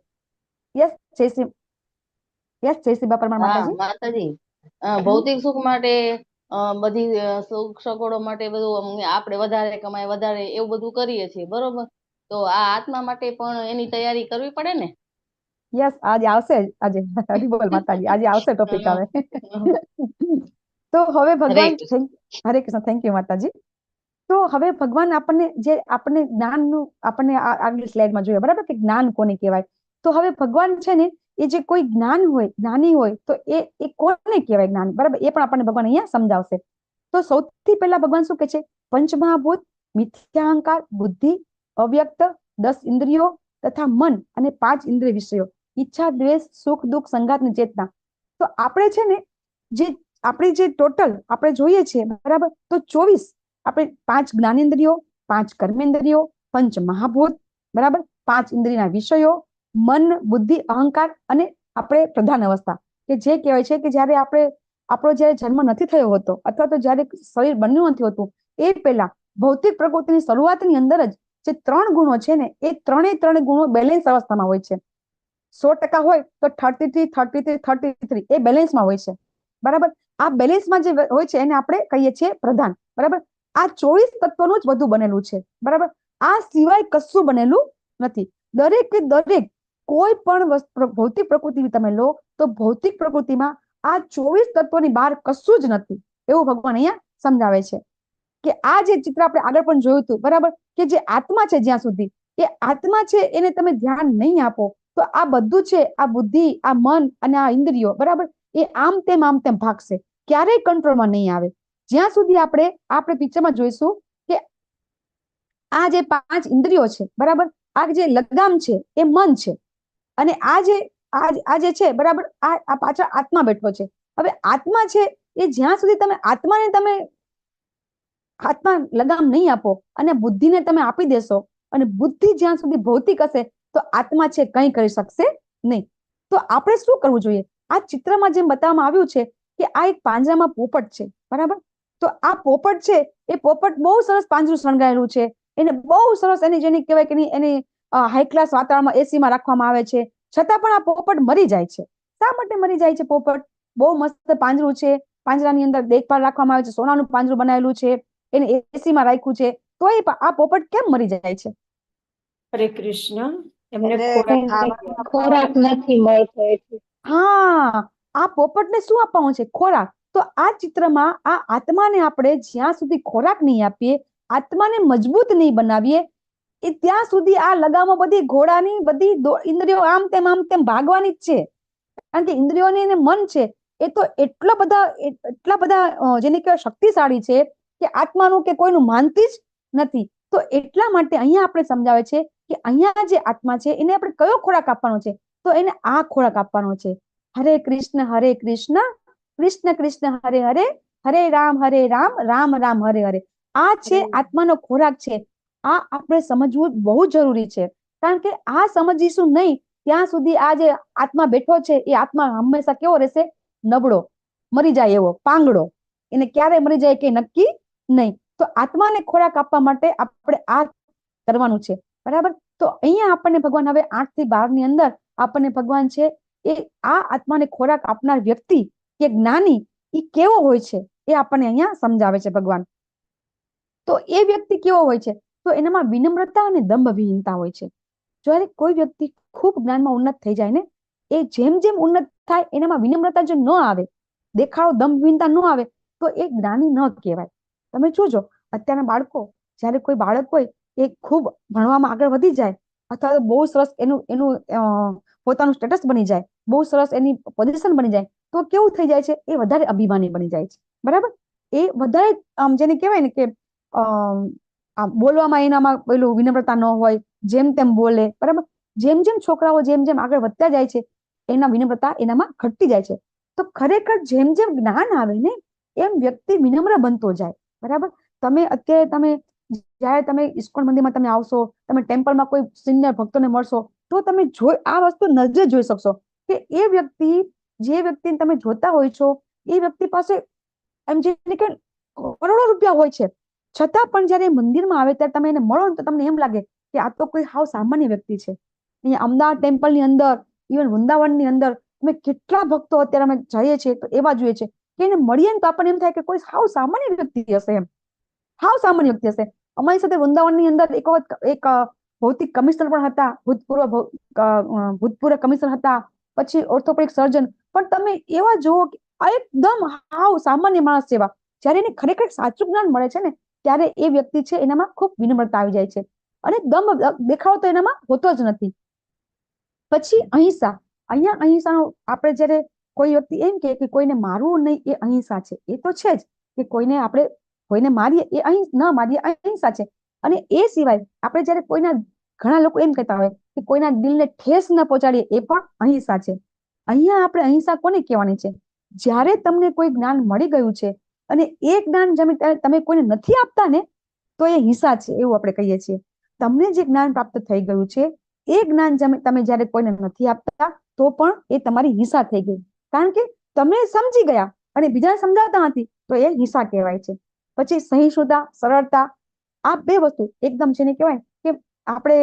યસ, જય શ્રી બાપા માતાજી. ભૌતિક સુખ માટે બધી સુખ સગવડો માટે બધું આપણે વધારે કમાય, વધારે એવું બધું કરીએ છીએ, બરોબર. તો આ આત્મા માટે પણ એની તૈયારી કરવી પડે ને? યસ, આજે આવશે, આજે હરિબોલ માતાજી, આજે આવશે ટોપિક આવે. તો હવે ભગવાન, હરે કૃષ્ણ, થેન્ક યુ માતાજી. તો હવે ભગવાન આપણને જ્ઞાનનું આપણને આગલી સ્લાઇડમાં જોઈએ, બરાબર, કે જ્ઞાન કોને કહેવાય. તો હવે ભગવાન છે ને એ જે કોઈ જ્ઞાન હોય, જ્ઞાની હોય, તો એ કોને કહેવાય જ્ઞાન, બરાબર, એ પણ આપણને ભગવાન અહીંયા સમજાવશે. તો સૌથી પહેલા ભગવાન શું કહે છે? પંચમહાભૂત, મિથ્યાહંકાર, બુદ્ધિ, અવ્યક્ત, 10 ઇન્દ્રિયો તથા મન અને 5 ઇન્દ્રિય વિષયો, ઈચ્છા, દ્વેષ, સુખ, દુઃખ, સંગાત અને ચેતના. તો આપણે છે ને આપણી જે ટોટલ આપણે જોઈએ છીએ, બરાબર, તો 24 આપણે 5 જ્ઞાનેન્દ્રિયો, 5 કર્મેન્દ્રિયો, પંચ મહાભૂત, બરાબર, 5 ઇન્દ્રિયના વિષયો, મન, બુદ્ધિ, અહંકાર અને આપણે પ્રધાન અવસ્થા, કે જે કહેવાય છે કે જ્યારે આપણો જયારે જન્મ નથી થયો હોતો અથવા તો જયારે શરીર બન્યું નથી હોતું એ પહેલા ભૌતિક પ્રકૃતિની શરૂઆતની અંદર જ જે 3 ગુણો છે ને એ 3 ગુણો બેલેન્સ અવસ્થામાં હોય છે. 100% હોય તો 33 એ બેલેન્સમાં હોય છે, બરાબર. આ બેલેન્સમાં જે હોય છે એને આપણે કહીએ છીએ પ્રધાન, બરાબર. આ 24 તત્વોનું જ બધું બનેલું છે, બરાબર. આ સિવાય કશું બનેલું નથી. દરેક કોઈ પણ ભૌતિક પ્રકૃતિ તમે લો તો ભૌતિક પ્રકૃતિમાં આ 24 તત્વોની બહાર કશું જ નથી, એવું ભગવાન અહીંયા સમજાવે છે. કે આ જે ચિત્ર આપણે આગળ પણ જોયું હતું, બરાબર, કે જે આત્મા છે, જ્યાં સુધી એ આત્મા છે એને તમે ધ્યાન નહીં આપો તો આ બધું છે, આ બુદ્ધિ, આ મન અને આ ઇન્દ્રિયો, બરાબર, એ આમ તેમ ભાગશે, ક્યારેય કંટ્રોલમાં નહીં આવે. જ્યાં સુધી આપણે પિક્ચરમાં જોઈશું કે આ જે 5 ઇન્દ્રિયો છે, બરાબર, આ જે લગામ છે એ મન છે, અને આ જે છે, બરાબર, આ પાછળ આત્મા બેઠો છે. હવે આત્મા છે એ જ્યાં સુધી તમે આત્મા લગામ નહીં આપો અને બુદ્ધિને તમે આપી દેશો, અને બુદ્ધિ જ્યાં સુધી ભૌતિક હશે તો આત્મા છે કંઈ કરી શકશે નહીં. તો આપણે શું કરવું જોઈએ? આ ચિત્રમાં જેમ બતાવવામાં આવ્યું છે કે આ એક પાંજરામાં પોપટ છે, બરાબર. તો આ પોપટ છે એ પોપટ બહુ સરસ પાંજરું શણગાયેલું છે, એને બહુ સરસ જેને કહેવાય કે એને હાઈ ક્લાસ વાતાવરણમાં એસીમાં રાખવામાં આવે છે, છતાં પણ આ પોપટ મરી જાય છે. શા માટે મરી જાય છે પોપટ? બહુ મસ્ત પાંજરું છે, પાંજરાની અંદર દેખભાળ રાખવામાં આવે છે, સોનાનું પાંજરું બનાવેલું છે, એને એસીમાં રાખ્યું છે, તો આ પોપટ કેમ મરી જાય છે? હરે કૃષ્ણ, એમને ખોરાક નથી મળતો એટલે. હા, આ પોપટને શું આપવાનું છે? ખોરાક. તો આ ચિત્રમાં આ આત્માને આપણે જ્યાં સુધી ખોરાક નહીં આપીએ, આત્માને મજબૂત નહીં બનાવીએ, એ ત્યાં સુધી આ લગામો બધી ઘોડાની બધી ઇન્દ્રિયો આમ તેમ ભાગવાની જ છે. કારણ કે ઇન્દ્રિયોની અને મન છે એ તો એટલા બધા જેને કહેવાય શક્તિશાળી છે કે આત્માનું કે કોઈનું માનતી જ નથી. તો એટલા માટે અહીંયા આપણે સમજાવે છે કે અહીંયા જે આત્મા છે એને આપણે કયો ખોરાક આપવાનો છે? તો એને આ ખોરાક આપવાનો છે. હરે કૃષ્ણ કૃષ્ણ કૃષ્ણ હરે હરે, હરે રામ રામ રામ હરે હરે. આ છે આત્માનો ખોરાક છે. આ આપણે સમજવું બહુ જરૂરી છે, કારણ કે આ સમજીશું નહીં ત્યાં સુધી આ જે આત્મા બેઠો છે એ આત્મા હંમેશા કેવો રહેશે? નબળો, મરી જાય એવો, પાંગડો. એને ક્યારે મરી જાય કે નક્કી નહીં. તો આત્માને ખોરાક આપવા માટે આપણે આ કરવાનું છે, બરાબર. તો અહીંયા આપણને ભગવાન હવે 8 થી 12 ની અંદર આપણને ભગવાન છે એ આ આત્માને ખોરાક આપનાર વ્યક્તિ કે જ્ઞાની એ કેવો હોય છે એ આપણને અહીંયા સમજાવે છે ભગવાન. તો એ વ્યક્તિ કેવો હોય છે? તો એનામાં વિનમ્રતા અને દંભવિહીનતા હોય છે. જ્યારે કોઈ વ્યક્તિ ખૂબ જ્ઞાનમાં ઉન્નત થઈ જાય ને, એ જેમ ઉન્નત થાય એનામાં વિનમ્રતા જો ન આવે, દેખાડો દંભવિહીનતા ન આવે, તો એ જ્ઞાની ન કહેવાય. તમે જોજો અત્યારના બાળકો, જ્યારે કોઈ બાળક હોય એ ખૂબ ભણવામાં આગળ વધી જાય અથવા તો બહુ સરસ એનું પોતાનું સ્ટેટસ બની જાય, બહુ સરસ એની પોઝિશન બની જાય, તો કેવું થઈ જાય છે? એ વધારે અભિમાની બની જાય છે, બરાબર. એ વધારે જેને કહેવાય ને કે બોલવામાં એનામાં પેલું વિનમ્રતા ન હોય, જેમ તેમ બોલે, બરાબર. જેમ છોકરાઓ જેમ આગળ વધતા જાય છે એના વિનમ્રતા એનામાં ઘટતી જાય છે. તો ખરેખર જેમ જ્ઞાન આવે ને એમ વ્યક્તિ વિનમ્ર બનતો જાય, બરાબર. જયારે તમે ઇસ્કોન મંદિરમાં તમે આવશો, તમે ટેમ્પલમાં કોઈ સિનિયર ભક્તોને મળશો, તો તમે આ વસ્તુ નજરે જોઈ શકશો કે એ વ્યક્તિ, જે વ્યક્તિને તમે જોતા હોય છો, એ વ્યક્તિ પાસે એમ જે કરોડો રૂપિયા હોય છે, છતાં પણ જયારે મંદિરમાં આવે ત્યારે તમે એને મળો ને તો તમને એમ લાગે કે આ તો કોઈ હાવ સામાન્ય વ્યક્તિ છે. અહીંયા અમદાવાદ ટેમ્પલની અંદર, ઇવન વૃંદાવનની અંદર અમે કેટલા ભક્તો અત્યારે અમે જઈએ છીએ તો એવા જોઈએ છે કે એને મળીએ ને તો આપણને એમ થાય કે કોઈ હાવ સામાન્ય વ્યક્તિ હશે, એમ હાવ સામાન્ય વ્યક્તિ હશે. અમારી સાથે વૃંદાવનની અંદર એક વખત એક ભૌતિક કમિશનર પણ હતા, ભૂતપૂર્વ કમિશનર હતા, પછી ઓર્થોપેડિક સર્જન. પણ તમે એવા જુઓ કે એકદમ હાવ સામાન્ય માણસ જેવા. જયારે એને ખરેખર સાચું જ્ઞાન મળે છે ને ત્યારે એ વ્યક્તિ છે એનામાં ખૂબ વિનમ્રતા આવી જાય છે અને દમ દેખાડો તો એનામાં હોતો જ નથી. પછી અહિંસા. અહીંયા અહિંસાનો આપણે જયારે કોઈ વ્યક્તિ એમ કે કોઈને મારવું નહીં એ અહિંસા છે, એ તો છે જ કે કોઈને મારીએ એ ન મારીએ અહિંસા છે. અને એ સિવાય આપણે જયારે ઘણા લોકો એમ કહેતા હોય કે કોઈના દિલને ઠેસ ન પહોંચાડીએ એ પણ અહિંસા છે. અહીંયા આપણે અહિંસા કોને કહેવાની છે? જ્યારે તમને કોઈ જ્ઞાન મળી ગયું છે અને એ જ્ઞાન તમે કોઈને નથી આપતા ને તો એ હિંસા છે એવું આપણે કહીએ છીએ. તમને જે જ્ઞાન પ્રાપ્ત થઈ ગયું છે એ જ્ઞાન તમે જ્યારે કોઈને નથી આપતા તો પણ એ તમારી હિંસા થઈ ગઈ, કારણ કે તમે સમજી ગયા અને બીજાને સમજાવતા નથી તો એ હિંસા કહેવાય છે. પછી સહિષ્ણુતા, સરળતા, આ બે વસ્તુ એકદમ છે ને કહેવાય કે આપણે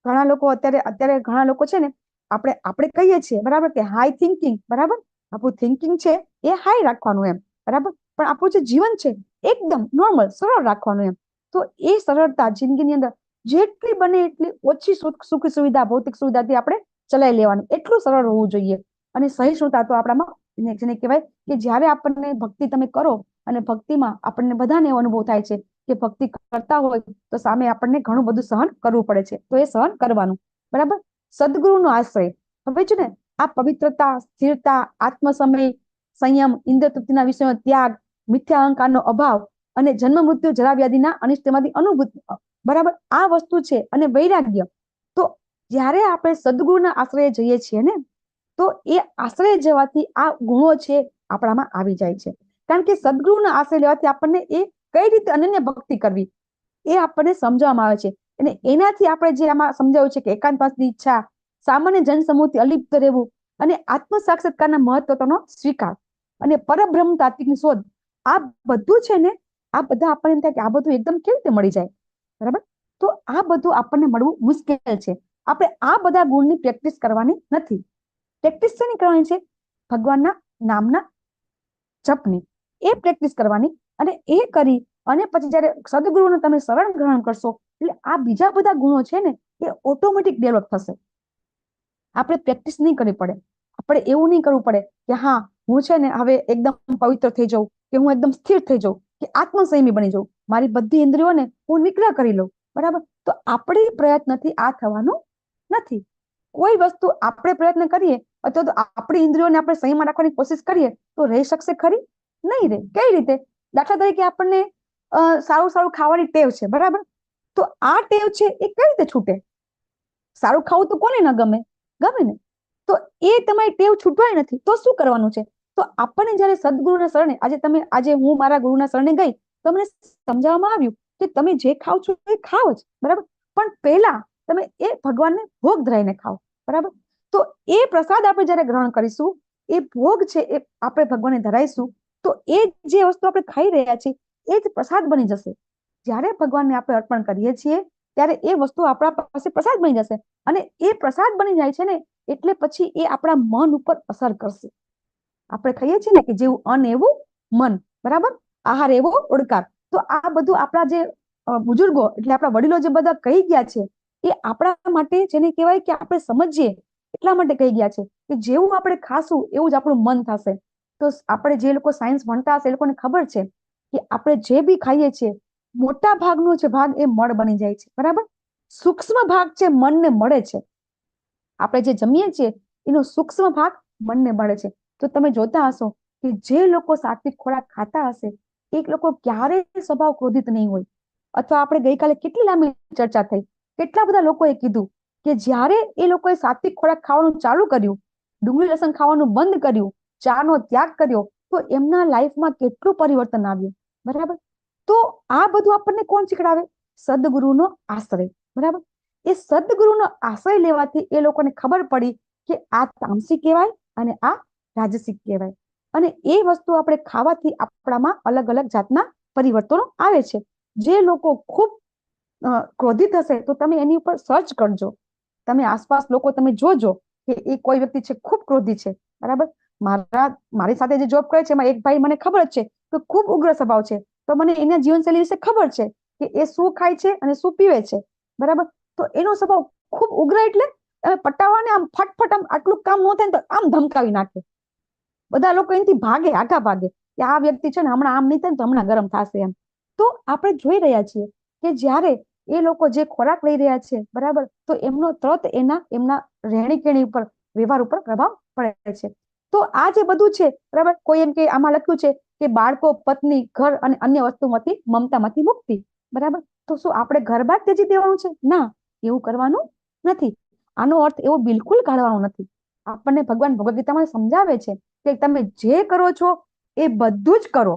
ઘણા લોકો અત્યારે ઘણા લોકો છે ને આપણે કહીએ છીએ બરાબર કે હાઈ થિંકિંગ, બરાબર, આપણું થિંકિંગ છે એ હાઈ રાખવાનું એમ, બરાબર, પણ આપણું જે જીવન છે એકદમ નોર્મલ સરળ રાખવાનું એમ. તો એ સરળતા જિંદગીની અંદર જેટલી બને એટલી ઓછી સુખ સુવિધા, ભૌતિક સુવિધાથી આપણે ચલાવી લેવાની, એટલું સરળ હોવું જોઈએ. અને સહિષ્ણુતા તો આપણામાં જેને કહેવાય કે જ્યારે આપણને ભક્તિ તમે કરો અને ભક્તિમાં આપણને બધાને એવો અનુભવ થાય છે કે ભક્તિ કરતા હોય તો સામે આપણને ઘણું બધું સહન કરવું પડે છે, તો એ સહન કરવાનું, બરાબર. સદગુરુનો આશ્રય. હવે છે ને આ પવિત્રતા, સ્થિરતા, આત્મસમય, સંયમ, ઇન્દ્ર તૃપ્તિના વિષયનો ત્યાગ, મિથ્યા અહંકારનો અભાવ અને જન્મ મૃત્યુ જરા વ્યાધિના અનિષ્ટમાંથી અનુભૂતિ, બરાબર, આ વસ્તુ છે. અને વૈરાગ્ય. તો જ્યારે આપણે સદગુરુના આશ્રય જઈએ છીએ ને તો એ આશ્રય જવાથી આ ગુણો છે આપણામાં આવી જાય છે. કારણ કે સદગુરુના આશ્રય લેવાથી આપણને એ કઈ રીતે અનન્ય ભક્તિ કરવી એ આપણને સમજાવવામાં આવે છે. અને એનાથી આપણે જે આમાં સમજાવ્યું છે કે એકાંતવાસની ઈચ્છા, સામાન્ય જનસમૂહથી અલિપ્ત રહેવું અને આત્મ સાક્ષાત્કારના મહત્વનો સ્વીકાર અને પરબ્રહ્મ તાત્વિકની શોધ, આ બધું છે ને આ બધા આપણને એમ થાય કે આ બધું એકદમ કેવી રીતે મળી જાય, બરાબર. તો આ બધું આપણને મળવું મુશ્કેલ છે. આપણે આ બધા ગુણની પ્રેક્ટિસ કરવાની નથી. પ્રેક્ટિસ શેની કરવાની છે? ભગવાનના નામના જપની, એ પ્રેક્ટિસ કરવાની. અને એ કરી અને પછી જયારે સદગુરુને તમે શરણ ગ્રહણ કરશો એટલે આ બીજા બધા ગુણો છે ને એ ઓટોમેટિક ડેવલપ થશે. આપણે પ્રેક્ટિસ નહીં કરવી પડે. આપણે એવું નહીં કરવું પડે કે હા હું છે ને હવે એકદમ પવિત્ર થઈ જાઉં, કે હું એકદમ સ્થિર થઈ જાઉં, કે આત્મસંયમી બની જાઉં, મારી બધી ઇન્દ્રિયોને હું નિગ્રહ કરી લઉં, બરાબર. તો આપણી પ્રયત્નથી આ થવાનું નથી. કોઈ વસ્તુ આપણે પ્રયત્ન કરીએ અથવા તો આપણી ઇન્દ્રિયોને આપણે સંયમમાં રાખવાની કોશિશ કરીએ તો રહી શકશે ખરી? નહીં રહે. કઈ રીતે? દાખલા તરીકે આપણને સારું સારું ખાવાની ટેવ છે, બરાબર, તો આ ટેવ છે એ કઈ રીતે છૂટે? સારું ખાવું તો કોને ન ગમે? ગમે ને. તો એ તમારી ટેવ છૂટવાની નથી તો શું કરવાનું છે? તો આપણને જયારે સદગુરુના શરણે આજે હું મારા ગુરુના શરણે ગઈ તો મને સમજાવવામાં આવ્યું કે તમે જે ખાવ છો એ ખાવ જ, બરાબર, પણ પહેલા તમે એ ભગવાનને ભોગ ધરાઈને ખાઓ, બરાબર. તો એ પ્રસાદ આપણે જયારે ગ્રહણ કરીશું, એ ભોગ છે એ આપણે ભગવાનને ધરાઈશું તો એ જે વસ્તુ આપણે ખાઈ રહ્યા છીએ એ જ પ્રસાદ બની જશે. જ્યારે ભગવાનને આપણે અર્પણ કરીએ છીએ ત્યારે એ વસ્તુ આપણા પાસે પ્રસાદ બની જશે અને એ પ્રસાદ બની જાય છે ને એટલે પછી એ આપણા મન ઉપર અસર કરશે. આપણે કહીએ છીએ ને કે જેવું અન્ન એવું મન, બરાબર, આહાર એવો ઓડકાર. તો આ બધું આપણા જે બુજુર્ગો એટલે આપણા વડીલો જે બધા કહી ગયા છે એ આપણા માટે જેને કહેવાય કે આપણે સમજીએ એટલા માટે કહી ગયા છે કે જેવું આપણે ખાશું એવું જ આપણું મન થશે. તો આપણે જે લોકો સાયન્સ ભણતા હશે એ લોકોને ખબર છે કે આપણે જે બી ખાઈએ છીએ મોટા ભાગનો જે ભાગ એ મળ બની જાય છે, બરાબર. સૂક્ષ્મ ભાગ છે મનને મળે છે. આપણે જે જમીએ છીએ એનો સૂક્ષ્મ ભાગ મનને મળે છે. તો તમે જોતા હશો કે જે લોકો સાત્વિક ખોરાક ખાતા હશે એ લોકો ક્યારેય સ્વભાવ ક્રોધિત નહીં હોય. અથવા આપણે ગઈકાલે કેટલી લાંબી ચર્ચા થઈ, કેટલા બધા લોકોએ કીધું કે જ્યારે એ લોકોએ સાત્વિક ખોરાક ખાવાનું ચાલુ કર્યું, ડુંગળી લસણ ખાવાનું બંધ કર્યું, ચાનો ત્યાગ કર્યો, તો એમના લાઈફમાં કેટલું પરિવર્તન આવ્યું, બરાબર. તો આ બધું આપણને કોણ શીખડાવે? સદગુરુનો આશ્રય, બરાબર. એ સદગુરુનો આશ્રય લેવાથી એ લોકોને ખબર પડી કે આ તામસિક કહેવાય અને આ રાજસિક કહેવાય. અને એ વસ્તુ આપણે ખાવાથી આપણામાં અલગ અલગ જાતના પરિવર્તનો આવે છે. જે લોકો ખૂબ ક્રોધિત હશે તો તમે એની ઉપર સર્ચ કરજો. તમે આસપાસ લોકો તમે જોજો કે એ કોઈ વ્યક્તિ છે ખૂબ ક્રોધી છે, બરાબર. મારી સાથે જે જોબ કરે છે એમાં એક ભાઈ મને ખબર જ છે કે ખૂબ ઉગ્ર સ્વભાવ છે. તો મને એના જીવનશૈલી વિશે ખબર છે કે એ શું ખાય છે અને શું પીવે છે, બરાબર. તો એનો સ્વભાવ ખૂબ ઉગ્ર એટલે તમે પટાવાને આમ ફટફટ આમ આટલું કામ ન થાય તો આમ ધમકાવી નાખે. બધા લોકો એનાથી ભાગે, આઘા ભાગે કે આ વ્યક્તિ છે ને હમણાં આમ નહીં થાય ને તો હમણાં ગરમ થશે એમ. તો આપણે જોઈ રહ્યા છીએ કે જ્યારે એ લોકો જે ખોરાક લઈ રહ્યા છે, બરાબર, તો એમનો તરત એમના રહેણી કેણી ઉપર, વ્યવહાર ઉપર પ્રભાવ પડે છે. તો આ જે બધું છે, બરાબર, કોઈ એમ કે આમાં લખ્યું છે કે બાળકો, પત્ની, ઘર અને અન્ય વસ્તુમાંથી, મમતામાંથી મુક્તિ, બરાબર. તો શું આપણે ઘર બાર ત્યજી દેવાનું છે? ના, એવું કરવાનું નથી. આનો અર્થ એવો બિલકુલ કાઢવાનો નથી. આપણને ભગવાન ભગવદ ગીતામાં સમજાવે છે કે તમે જે કરો છો એ બધું જ કરો,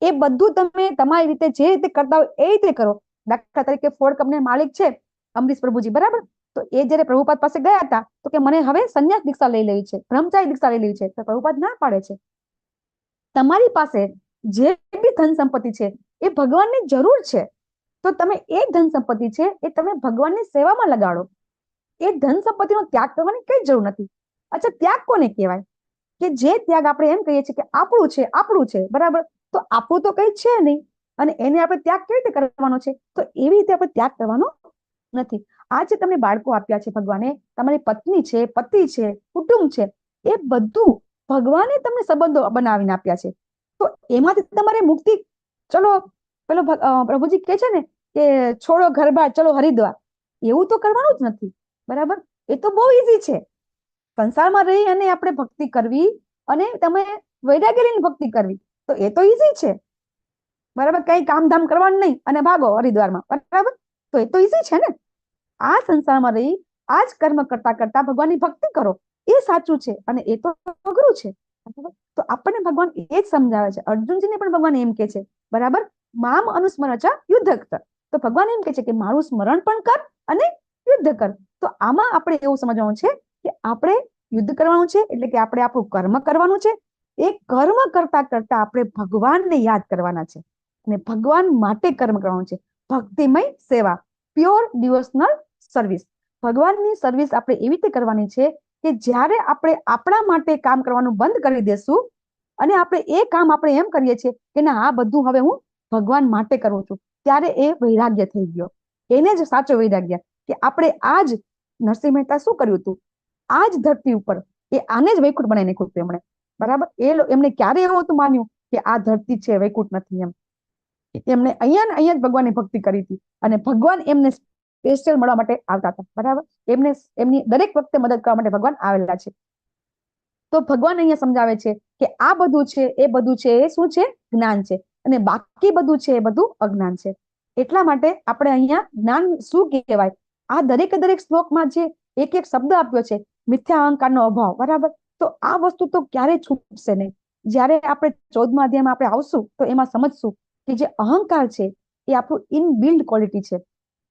એ બધું તમે તમારી રીતે જે રીતે કરતા હોય એ રીતે કરો. દાખલા તરીકે ફોર્ડ કંપની માલિક છે અમરીશ પ્રભુજી, બરાબર, તો એ જયારે પ્રભુપાદ પાસે ગયા હતા તો કે મને હવે સંન્યાસ દીક્ષા લઈ લેવી છે, બ્રહ્મચારી દીક્ષા લઈ લેવી છે, તો પ્રભુપાદ ના પાડે છે તમારી પાસે જે બી ધન સંપત્તિ છે એ ભગવાનની જરૂર છે, તો તમે એ ધન સંપત્તિ છે એ તમે ભગવાનની સેવામાં લગાડો. એ ધન સંપત્તિનો ત્યાગ કરવાની કઈ જરૂર નથી. અચ્છા, ત્યાગ કોને કહેવાય? કે જે ત્યાગ આપણે એમ કહીએ છીએ કે આપણું છે, બરાબર, તો આપણું તો કઈ છે નહીં અને એને આપણે ત્યાગ કેવી રીતે કરવાનો છે? તો એવી રીતે આપણે ત્યાગ કરવાનો નથી. આ જે તમને બાળકો આપ્યા છે ભગવાને, તમારી પત્ની છે, પતિ છે, કુટુંબ છે, એ બધું ભગવાને તમને સંબંધો બનાવીને આપ્યા છે. તો એમાંથી તમારે મુક્તિ, ચલો પેલો પ્રભુજી કહે છે ને કે છોડો ઘર બાર, ચલો હરિદ્વાર, એવું તો કરવાનું જ નથી, બરાબર. એ તો બહુ ઈઝી છે. સંસારમાં રહી અને આપણે ભક્તિ કરવી અને તમે વૈરાગ્ય લઈને ભક્તિ કરવી, તો એ તો ઈઝી છે, બરાબર. કઈ કામધામ કરવાનું નહીં અને ભાગો હરિદ્વારમાં, બરાબર, તો એ તો ઈઝી છે ને. આ સંસારમાં રહી આ જ કર્મ કરતા કરતા ભગવાનની ભક્તિ કરો, એ સાચું છે અને એ તો અઘરું છે. તો આપણને ભગવાન એ જ સમજાવે છે. અર્જુનજીને પણ ભગવાન એમ કે છે, બરાબર, મામ અનુસ્મરચા યુદ્ધ કર. તો ભગવાન એમ કે છે કે મારું સ્મરણ પણ કર અને યુદ્ધ કર. તો આમાં આપણે એવું સમજવાનું છે કે આપણે યુદ્ધ કરવાનું છે, એટલે કે આપણે આપણું કર્મ કરવાનું છે. એ કર્મ કરતા કરતા આપણે ભગવાનને યાદ કરવાના છે અને ભગવાન માટે કર્મ કરવાનું છે. ભક્તિમય સેવા, પ્યોર ડિવોશનલ સર્વિસ. ભગવાનની સર્વિસ આપણે એવી રીતે કરવાની છે કે જ્યારે આપણે આપણા માટે કામ કરવાનું બંધ કરી દેશું અને આપણે એ કામ આપણે એમ કરીએ છીએ કે ના, આ બધું હવે હું ભગવાન માટે કરું છું, ત્યારે એ વૈરાગ્ય થઈ ગયો. એને જ સાચો વૈરાગ્ય. કે આપણે આજ નરસિંહ મહેતા શું કર્યું હતું, આ જ ધરતી ઉપર એ આને જ વૈકુંઠ બનાવી નાખ્યું હતું એમણે, બરાબર. એમને ક્યારે એવું હતું માન્યું કે આ ધરતી છે, વૈકુંઠ નથી એમ. એમને અહીંયા જ ભગવાનની ભક્તિ કરી હતી અને ભગવાન એમને સ્પેશિયલ મળવા માટે આવતા હતા, બરાબર. એમની દરેક વખતે મદદ કરવા માટે ભગવાન આવેલા છે. તો ભગવાન અહીંયા સમજાવે છે કે આ બધું છે એ શું છે? જ્ઞાન છે, અને બાકી બધું છે એ બધું અજ્ઞાન છે. એટલા માટે આપણે અહીંયા જ્ઞાન શું કહેવાય, આ દરેક શ્લોકમાં જે એક એક શબ્દ આપ્યો છે, મિથ્યા અહંકારનો અભાવ, બરાબર. તો આ વસ્તુ તો ક્યારેય છૂટશે નહીં. જ્યારે આપણે 14મા અધ્યાયમાં આપણે આવશું તો એમાં સમજશું કે જે અહંકાર છે એ આપણું ઇનબિલ્ડ ક્વોલિટી છે.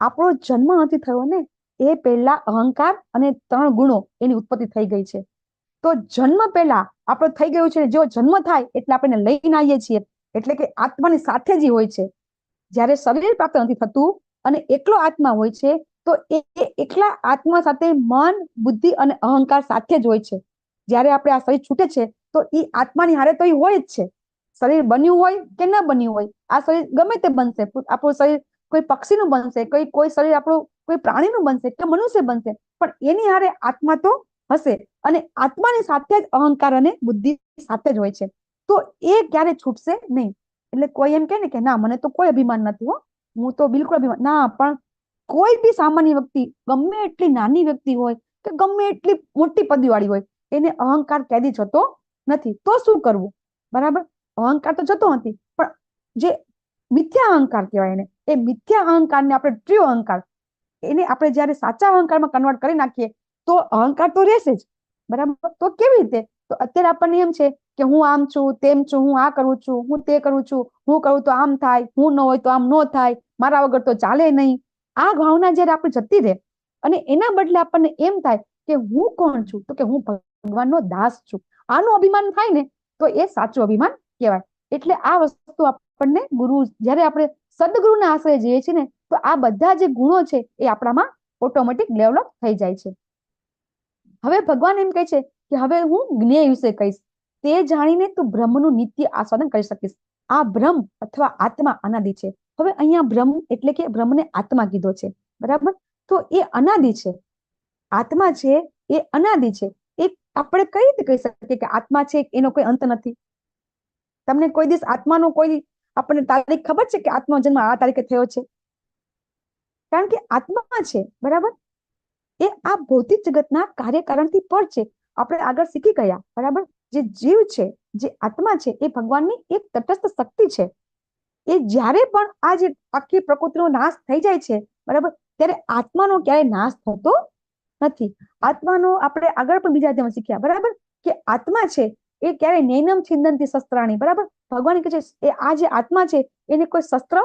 આપણો જન્મ નથી થયો ને, એ પહેલા અહંકાર અને 3 ગુણો એની ઉત્પત્તિ થઈ ગઈ છે. તો જન્મ પહેલા આપણો થઈ ગયું છે. જો જન્મ થાય એટલે આપણે લઈને આવીએ છીએ, એટલે કે આત્માની સાથે જ હોય છે. જ્યારે શરીર પ્રાપ્ત નથી થતું અને એકલો આત્મા હોય છે, તો એ એકલા આત્મા સાથે મન, બુદ્ધિ અને અહંકાર સાથે જ હોય છે. જ્યારે આપણે આ શરીર છૂટે છે તો એ આત્માની હારે તો એ હોય જ છે. શરીર બન્યું હોય કે ન બન્યું હોય, આ શરીર ગમે તે બનશે. આપણું શરીર કોઈ પક્ષીનું બનશે, કોઈ શરીર આપણું કોઈ પ્રાણીનું બનશે કે મનુષ્ય બનશે, પણ એની હારે આત્મા તો હશે અને આત્માની સાથે જ અહંકાર અને બુદ્ધિ સાથે જ હોય છે. તો એ ક્યારે છૂટશે નહીં. એટલે કોઈ એમ કે ને કે ના, મને તો કોઈ અભિમાન નથી, હું તો બિલકુલ અભિમાન ના. પણ કોઈ બી સામાન્ય વ્યક્તિ, ગમે એટલી નાની વ્યક્તિ હોય કે ગમે એટલી મોટી પદવી વાળી હોય, એને અહંકાર કેદી જતો નથી. તો શું કરવું, બરાબર? અહંકાર તો જતો નથી, પણ જે મિથ્યા અહંકાર કહેવાય એને, એ મિથ્યા અહંકારને આપણે ટ્રુ અહંકાર, એને આપણે જ્યારે સાચા અહંકારમાં કન્વર્ટ કરી નાખીએ તો અહંકાર તો રહેશે જ, બરાબર. તો કેવી રીતે? તો અત્યારે આપણને એમ છે કે હું આમ છું, તેમ છું, હું આ કરું છું, હું તે કરું છું, હું કરું તો આમ થાય, હું ન હોય તો આમ ન થાય, મારા વગર તો ચાલે નહીં. આ ભાવના જ્યારે આપણે જતી રહે અને એના બદલે આપણને એમ થાય કે હું કોણ છું, તો કે હું ભગવાનનો દાસ છું, આનું અભિમાન થાય ને, તો એ સાચું અભિમાન કહેવાય. એટલે આ વસ્તુ આપણને ગુરુ, જ્યારે આપણે સદગુરુના આશ્રય જઈએ છીએ ને, તો આ બધા જે ગુણો છે એ આપણામાં ઓટોમેટિક ડેવલપ થઈ જાય છે. હવે ભગવાન એમ કહે છે કે હવે હું જ્ઞેય વિશે કહીશ. તે જાણીને તું બ્રહ્મનું નિત્ય આસ્વાદન કરી શકીશ. આ બ્રહ્મ અથવા આત્મા અનાદિ છે. હવે અહીંયા બ્રહ્મ એટલે કે બ્રહ્મને આત્મા કીધો છે, બરાબર. તો એ અનાદિ છે, આત્મા છે એ અનાદિ છે. એ આપણે કઈ રીતે કહી શકીએ કે આત્મા છે એનો કોઈ અંત નથી? તમને કોઈ દિવસ આત્માનો કોઈ આપણને તારીખ ખબર છે કે આત્માનો જન્મ આ તારીખે થયો છે? કારણ કે આત્મા છે, બરાબર, એ આ ભૌતિક જગતના કાર્યકારણથી પર છે. આપણે આગળ શીખી ગયા, બરાબર. જે જીવ છે, જે આત્મા છે, એ ભગવાનની એક તટસ્થ શક્તિ છે. એ જ્યારે પણ આ જે આખી પ્રકૃતિનો નાશ થઈ જાય છે, બરાબર, ત્યારે આત્માનો ક્યારેય નાશ થતો નથી. આત્માનો આપણે આગળ પણ બીજા અધ્યાયમાં શીખ્યા, બરાબર, કે આત્મા છે એ ક્યારેય નૈનમ છિંદંતી શસ્ત્રાણી, બરાબર. ભગવાન કહે છે એ આ જે આત્મા છે એને કોઈ શસ્ત્ર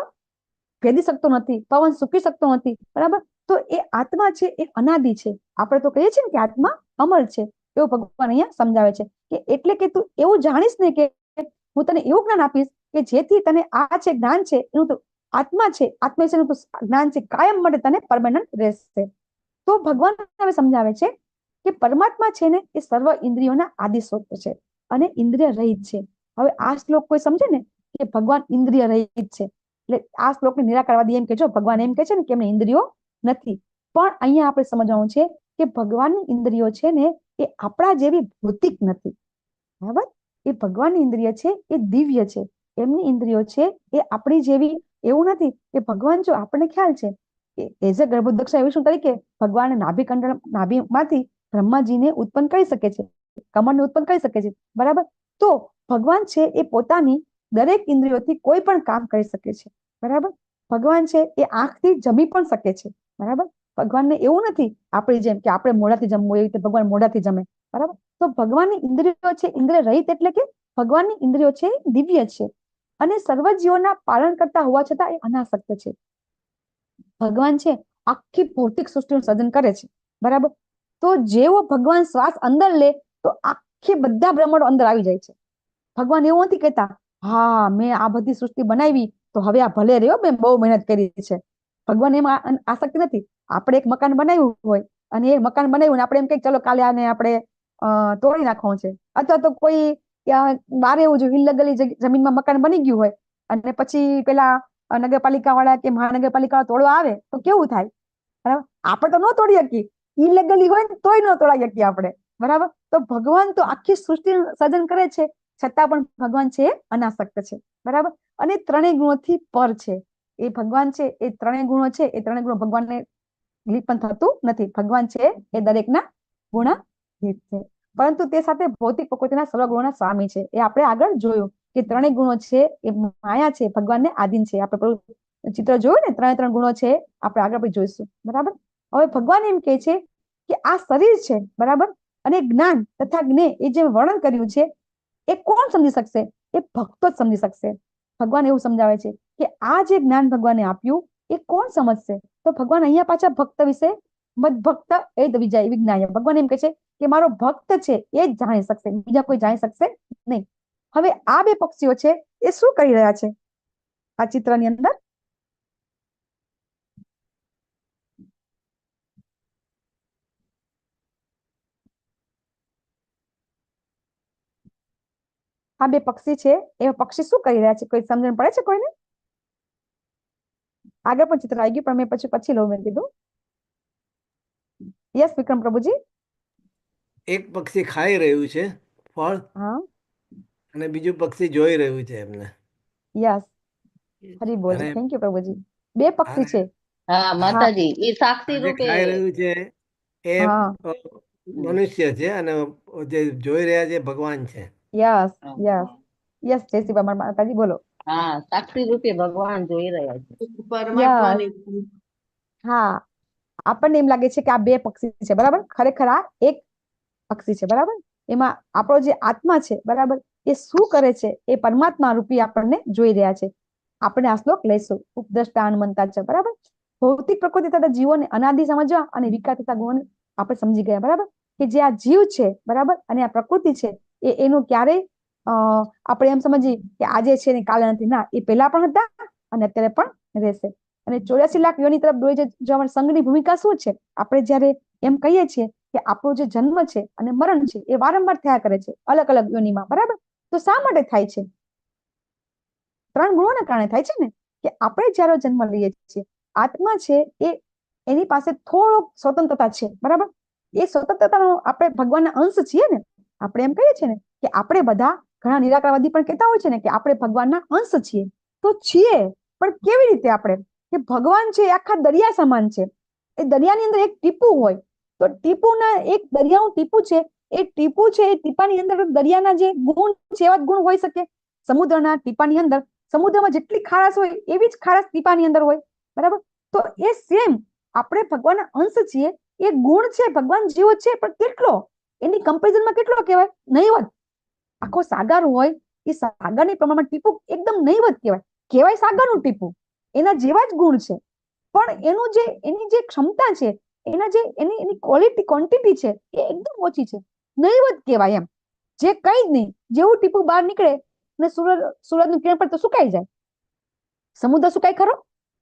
ભેદી શકતો નથી, પવન સૂકી શકતો નથી, બરાબર. તો એ આત્મા છે એ અનાદિ છે. આપણે તો કહીએ છીએ ને કે આત્મા અમર છે, એવું ભગવાન અહીંયા સમજાવે છે કે એટલે કે તું એવું જાણીશ ને કે હું તને એવું જ્ઞાન આપીશ કે જેથી તને આ છે જ્ઞાન છે એનું તો આત્મા છે, આત્મા વિશેનું તો જ્ઞાન છે, કાયમ માટે તને પરમેનન્ટ રહેશે. તો ભગવાન હવે સમજાવે છે કે પરમાત્મા છે ને એ સર્વ ઇન્દ્રિયોના આદિ સ્વરૂપ છે અને ઇન્દ્રિય રહિત છે. હવે આ શ્લોક કોઈ સમજે ને કે ભગવાન ઇન્દ્રિય રહિત છે, એટલે આ શ્લોકને નિરાકરવાદી એમ કે જો ભગવાન એમ કે છે ને કે એમને ઇન્દ્રિયો નથી, પણ અહીંયા આપણે સમજવાનું છે કે ભગવાનની ઇન્દ્રિયો છે ને એ આપણા જેવી ભૌતિક નથી, બરાબર. એ ભગવાનની ઇન્દ્રિય છે એ દિવ્ય છે. એમની ઇન્દ્રિયો છે એ આપણી જેવી એવું નથી કે ભગવાન, જો આપણને ખ્યાલ છે એઝ અ ગર્ભોદક્ષ વિષ્ણુ તરીકે ભગવાન નાભીમાંથી બ્રહ્માજીને ઉત્પન્ન કરી શકે છે, કમળને ઉત્પન્ન કરી શકે છે, બરાબર. તો ભગવાન છે એ પોતાની દરેક ઇન્દ્રિયોથી કોઈ પણ કામ કરી શકે છે, બરાબર. ભગવાન છે એ આંખથી જમી પણ શકે છે, બરાબર. ભગવાનને એવું નથી આપણી જેમ કે આપણે મોઢાથી જમવું, એવી રીતે ભગવાન મોઢાથી જમે, બરાબર. તો ભગવાનની ઇન્દ્રિયો છે ઇન્દ્રિય રહિત, એટલે કે ભગવાનની ઇન્દ્રિયો છે દિવ્ય છે અને સર્વ જીવોના પાલન કરતા હોવા છતાં એ અનાસક્ત છે. ભગવાન છે આખી ભૌતિક સૃષ્ટિનું સર્જન કરે છે, બરાબર. તો જેવો ભગવાન શ્વાસ અંદર લે તો આખી બધા બ્રહ્માંડો અંદર આવી જાય છે. ભગવાન એવું નથી કહેતા હા મેં આ બધી સૃષ્ટિ બનાવી તો હવે આ ભલે રહ્યો, મેં બહુ મહેનત કરી છે. ભગવાન એમાં આસક્તિ નથી. આપણે એક મકાન બનાવ્યું હોય અને એ મકાન બનાવ્યું ને આપણે એમ કહીએ ચલો કાલે આને આપણે તોડી નાખવું છે, અથવા તો કોઈ બારે એવું જો હિલ્લગલી જમીનમાં મકાન બની ગયું હોય અને પછી પેલા નગરપાલિકા વાળા કે મહાનગરપાલિકા વાળા તોડવા આવે તો કેવું થાય, બરાબર. આપણે તો ન તોડી શકીએ, ઇલીગલી હોય ને તોય ન તોડાઈ શકીએ આપણે, બરાબર. તો ભગવાન તો આખી સૃષ્ટિ સર્જન કરે છે છતાં પણ ભગવાન છે એ અનાસક્ત છે, બરાબર. અને ત્રણેય ગુણોથી પર છે. એ ભગવાન છે એ ત્રણેય ગુણો છે, એ ત્રણેય ગુણો ભગવાનને લીપન થતું નથી. ભગવાન છે એ દરેકના ગુણાતીત છે, પરંતુ તે સાથે ભૌતિક પ્રકૃતિના સર્વ ગુણોના સ્વામી છે. એ આપણે આગળ જોયું કે ત્રણેય ગુણો છે એ માયા છે, ભગવાનને આધીન છે. આપણે ચિત્ર જોયું ને ત્રણ ગુણો છે, આપણે આગળ પણ જોઈશું, બરાબર. હવે ભગવાન એમ કહે છે કે આ શરીર છે, બરાબર, અને જ્ઞાન તથા જ્ઞેય એ જે વર્ણન કર્યું છે એ કોણ સમજી શકશે? એ ભક્તો જ સમજી શકશે. ભગવાન એવું સમજાવે છે કે આ જે જ્ઞાન ભગવાને આપ્યું એ કોણ સમજશે? તો ભગવાન અહીંયા પાછા ભક્ત વિશે મદ ભક્ત એ વિજય વિજ્ઞાય, ભગવાન એમ કહે છે કે મારો ભક્ત છે એ જ જાણી શકશે, બીજા કોઈ જાણી શકશે નહીં. હવે આ બે પક્ષીઓ છે એ શું કરી રહ્યા છે આ ચિત્રની અંદર? આ બે પક્ષી છે એ પક્ષી શું કરી રહ્યા છે? કોઈ સમજણ પડે છે કોઈને? આગળ પણ ચિત્ર આવી ગયું પણ મેં પછી લઉં, મેં કીધું. યસ વિક્રમ પ્રભુજી. એક પક્ષી ખાઈ રહ્યું છે ફળ અને બીજું પક્ષી જોઈ રહ્યું છે એમને. યસ, હરી બોલ. થેન્ક યુ પ્રભુજી. બે પક્ષી છે. હા માતાજી, એ સાક્ષી રૂપે ખાઈ રહ્યું છે એ મનુષ્ય છે અને જે જોઈ રહ્યા છે ભગવાન છે. યસ યસ યસ, જય શ્રી બાબા માતાજી, બોલો. હા, સાક્ષી રૂપે ભગવાન જોઈ રહ્યા છે પરમાત્માની. હા, આપણને એમ લાગે છે કે આ બે પક્ષી છે, બરાબર. ખરેખર આ એક પક્ષી છે, બરાબર. એમાં આપણો જે આત્મા છે, બરાબર, એ શું કરે છે એ પરમાત્મા રૂપી આપણને જોઈ રહ્યા છે. આપણે આ શ્લોક લઈશું. ઉપદ્રષ્ટા હનુમંતા છે, બરાબર. ભૌતિક પ્રકૃતિ તથા જીવોને અનાદિ સમજવા અને વિકાર તથા ગુણ આપણે સમજી ગયા, બરાબર, કે જે આ જીવ છે, બરાબર, અને આ પ્રકૃતિ છે એનું ક્યારેય આપણે એમ સમજીએ કે આજે છે ને કાલે નથી. ના, એ પહેલા પણ હતા અને અત્યારે પણ રહેશે. અને 84 લાખ યોની તરફ દોરી જવાની સંઘની ભૂમિકા શું છે? આપણે જયારે એમ કહીએ છીએ કે આપણો જે જન્મ છે અને મરણ છે એ વારંવાર થયા કરે છે અલગ અલગ યોનિમાં, બરાબર. તો શા માટે થાય છે? ત્રણ ગુણોના કારણે થાય છે ને. કે આપણે જયારે જન્મ લઈએ છીએ, આત્મા છે એ એની પાસે થોડોક સ્વતંત્રતા છે, બરાબર. એ સ્વતંત્રતાનો આપણે ભગવાનના અંશ છીએ ને. આપણે એમ કહીએ છીએ ને કે આપણે બધા, ઘણા નિરાકારવાદી પણ કહેતા હોય છે ને કે આપણે ભગવાનના અંશ છીએ. તો છીએ, પણ કેવી રીતે આપણે? કે ભગવાન છે એ આખા દરિયા સમાન છે. એ દરિયાની અંદર એક ટીપું હોય, તો ટીપુના એક દરિયાનું ટીપું છે, એ ટીપું છે એ ટીપાની અંદર દરિયાના જે ગુણ છે એવા જ ગુણ હોઈ શકે. સમુદ્રના ટીપાની અંદર સમુદ્રમાં જેટલી ખારાશ હોય એવી જ ખારાશ ટીપાની અંદર હોય, બરાબર? તો એ સેમ આપણે ભગવાનના અંશ છીએ, એ ગુણ છે ભગવાન જેવો છે, પણ કેટલો એની કમ્પેરિઝનમાં કેટલો કહેવાય? નહીવત. આખો સાગર હોય એ સાગરની પ્રમાણમાં ટીપું એકદમ નહીવત કહેવાય સાગરનું ટીપું, એના જેવા જ ગુણ છે, પણ એની જે ક્ષમતા છે, એની ક્વોલિટી ક્વોન્ટિટી છે એ એકદમ ઓછી છે, નહીવત કહેવાય એમ. જે કઈ જ નહીં, જેવું ટીપું બહાર નીકળે ને સૂરજનું કિરણ પડે તો સુકાઈ જાય. સમુદ્ર સુકાય ખરો?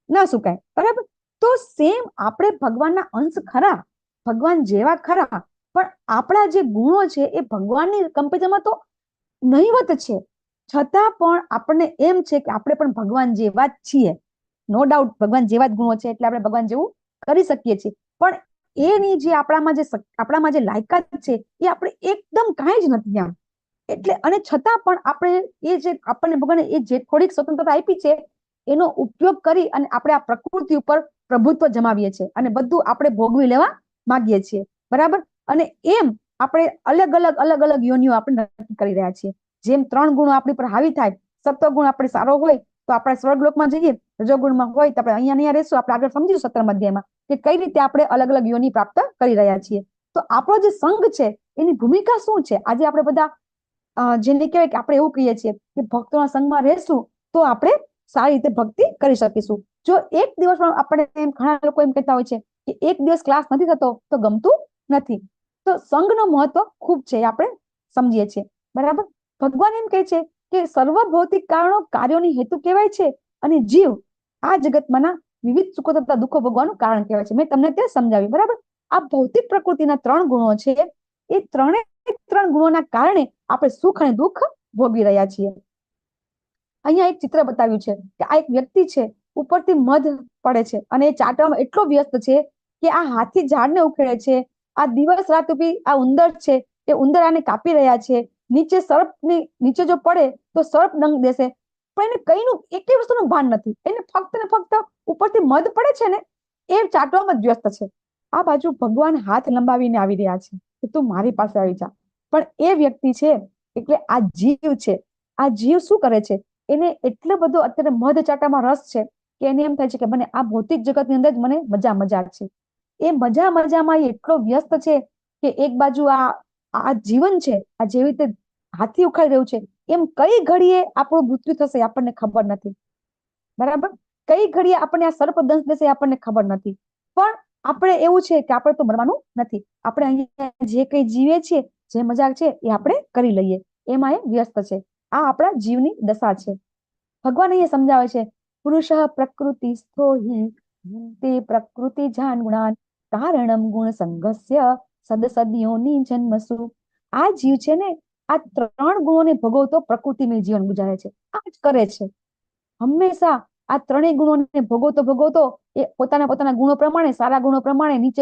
ના સુકાય, બરાબર? તો સેમ આપણે ભગવાનના અંશ ખરા, ભગવાન જેવા ખરા, પણ આપણા જે ગુણો છે એ ભગવાનની કમ્પેરિઝનમાં તો નહીવત છે. છતાં પણ આપણને એમ છે કે આપણે પણ ભગવાન જેવા જ છીએ. નો ડાઉટ ભગવાન જેવા જ ગુણો છે એટલે આપણે ભગવાન જેવું કરી શકીએ છીએ, પણ એની જે આપણામાં જે લાયકાત છે એ આપણે એકદમ કાંઈ જ નથી આમ. એટલે અને છતાં પણ આપણે એ જે આપણને ભગવાને એ જે થોડીક સ્વતંત્રતા આપી છે એનો ઉપયોગ કરી અને આપણે આ પ્રકૃતિ ઉપર પ્રભુત્વ જમાવીએ છીએ અને બધું આપણે ભોગવી લેવા માંગીએ છીએ, બરાબર? અને એમ આપણે અલગ અલગ યોનિઓ આપણે નક્કી કરી રહ્યા છીએ. જેમ 3 ગુણો આપણી પર હાવી થાય, સત્વગુણ આપણે સારો હોય તો આપણે સ્વર્ગલોકમાં જઈએ, રજોગુણમાં હોય તો આપણે અહીંયા રહેશું. આપણે આગળ સમજીશું 17મા અધ્યાયમાં કે કઈ રીતે આપણે અલગ અલગ યોનિ પ્રાપ્ત કરી રહ્યા છીએ. તો આપણો જે સંઘ છે એની ભૂમિકા શું છે? આજે આપણે બધા જેને કહેવાય કે આપણે એવું કહીએ છીએ કે ભક્તોના સંઘમાં રહેશું તો આપણે સારી રીતે ભક્તિ કરી શકીશું. જો એક દિવસમાં આપણે ઘણા લોકો એમ કહેતા હોય છે કે એક દિવસ ક્લાસ નથી થતો તો ગમતું નથી. તો સંઘનું મહત્વ ખૂબ છે, આપણે સમજીએ છીએ, બરાબર? ભગવાન એમ કહે છે કે સર્વ ભૌતિક કારણો કાર્યોની હેતુ કહેવાય છે અને જીવ આ જગતમાંના વિવિધ સુખો તથા દુઃખો ભોગવાનું કારણ કહેવાય છે. મેં તમને તે સમજાવ્યું, બરાબર? આ ભૌતિક પ્રકૃતિના 3 ગુણો છે, એ 3 ગુણોના કારણે આપણે સુખ અને દુઃખ ભોગવી રહ્યા છીએ. અહીંયા એક ચિત્ર બતાવ્યું છે કે આ એક વ્યક્તિ છે, ઉપરથી મધ પડે છે અને એ ચાટવામાં એટલો વ્યસ્ત છે કે આ હાથથી ઝાડને ઉખેડે છે. આ દિવસ રાત ઉભી આ ઉંદર છે, એ ઉંદર આને કાપી રહ્યા છે. નીચે સર્પની નીચે જો પડે તો સર્પ ડંખ દેશે, પણ એને કઈનું એકે વસ્તુનું ભાન નથી. એને ફક્ત ને ફક્ત ઉપરથી મધ પડે છે ને એ ચાટવામાં જ વ્યસ્ત છે. આ બાજુ ભગવાન હાથ લંબાવીને આવી રહ્યા છે કે તું મારી પાસે આવી જા, પણ એ વ્યક્તિ છે એટલે આ જીવ છે. આ જીવ શું કરે છે? એને એટલો બધો અત્યારે મધ ચાટામાં રસ છે કે એને એમ થાય છે કે મને આ ભૌતિક જગતની અંદર જ મને મજા છે. એ મજામાં એટલો વ્યસ્ત છે કે એક બાજુ આ જીવન છે, આ જેવી રીતે હાથી ઉખાડી રહ્યું છે, એમ કઈ ઘડીએ આપણું મૃત્યુ થશે આપણને ખબર નથી, બરાબર? કઈ ઘડીએ આપણને આ સર્પ દંશ દેશે આપણને ખબર નથી. પણ આપણે એવું છે કે આપણે તો મરવાનું નથી. આપણે અહીંયા જે કઈ જીવે છીએ, જે મજાક છે એ આપણે કરી લઈએ, એમાં એ વ્યસ્ત છે. આ આપણા જીવની દશા છે. ભગવાન અહીંયા સમજાવે છે પુરુષ પ્રકૃતિ સ્થો હિ તે પ્રકૃતિ જાન ગુણાન કારણમ ગુણ સંઘસ્ય સદસદ્યોની જન્મસુ. આ જીવ છે ને આ 3 ગુણોને ભોગવતો પ્રકૃતિમય જીવન ગુજારે છે. આ જ કરે છે હંમેશા. આ 3 ગુણોને ભોગવતો એ પોતાના ગુણો પ્રમાણે, સારા ગુણો પ્રમાણે નીચે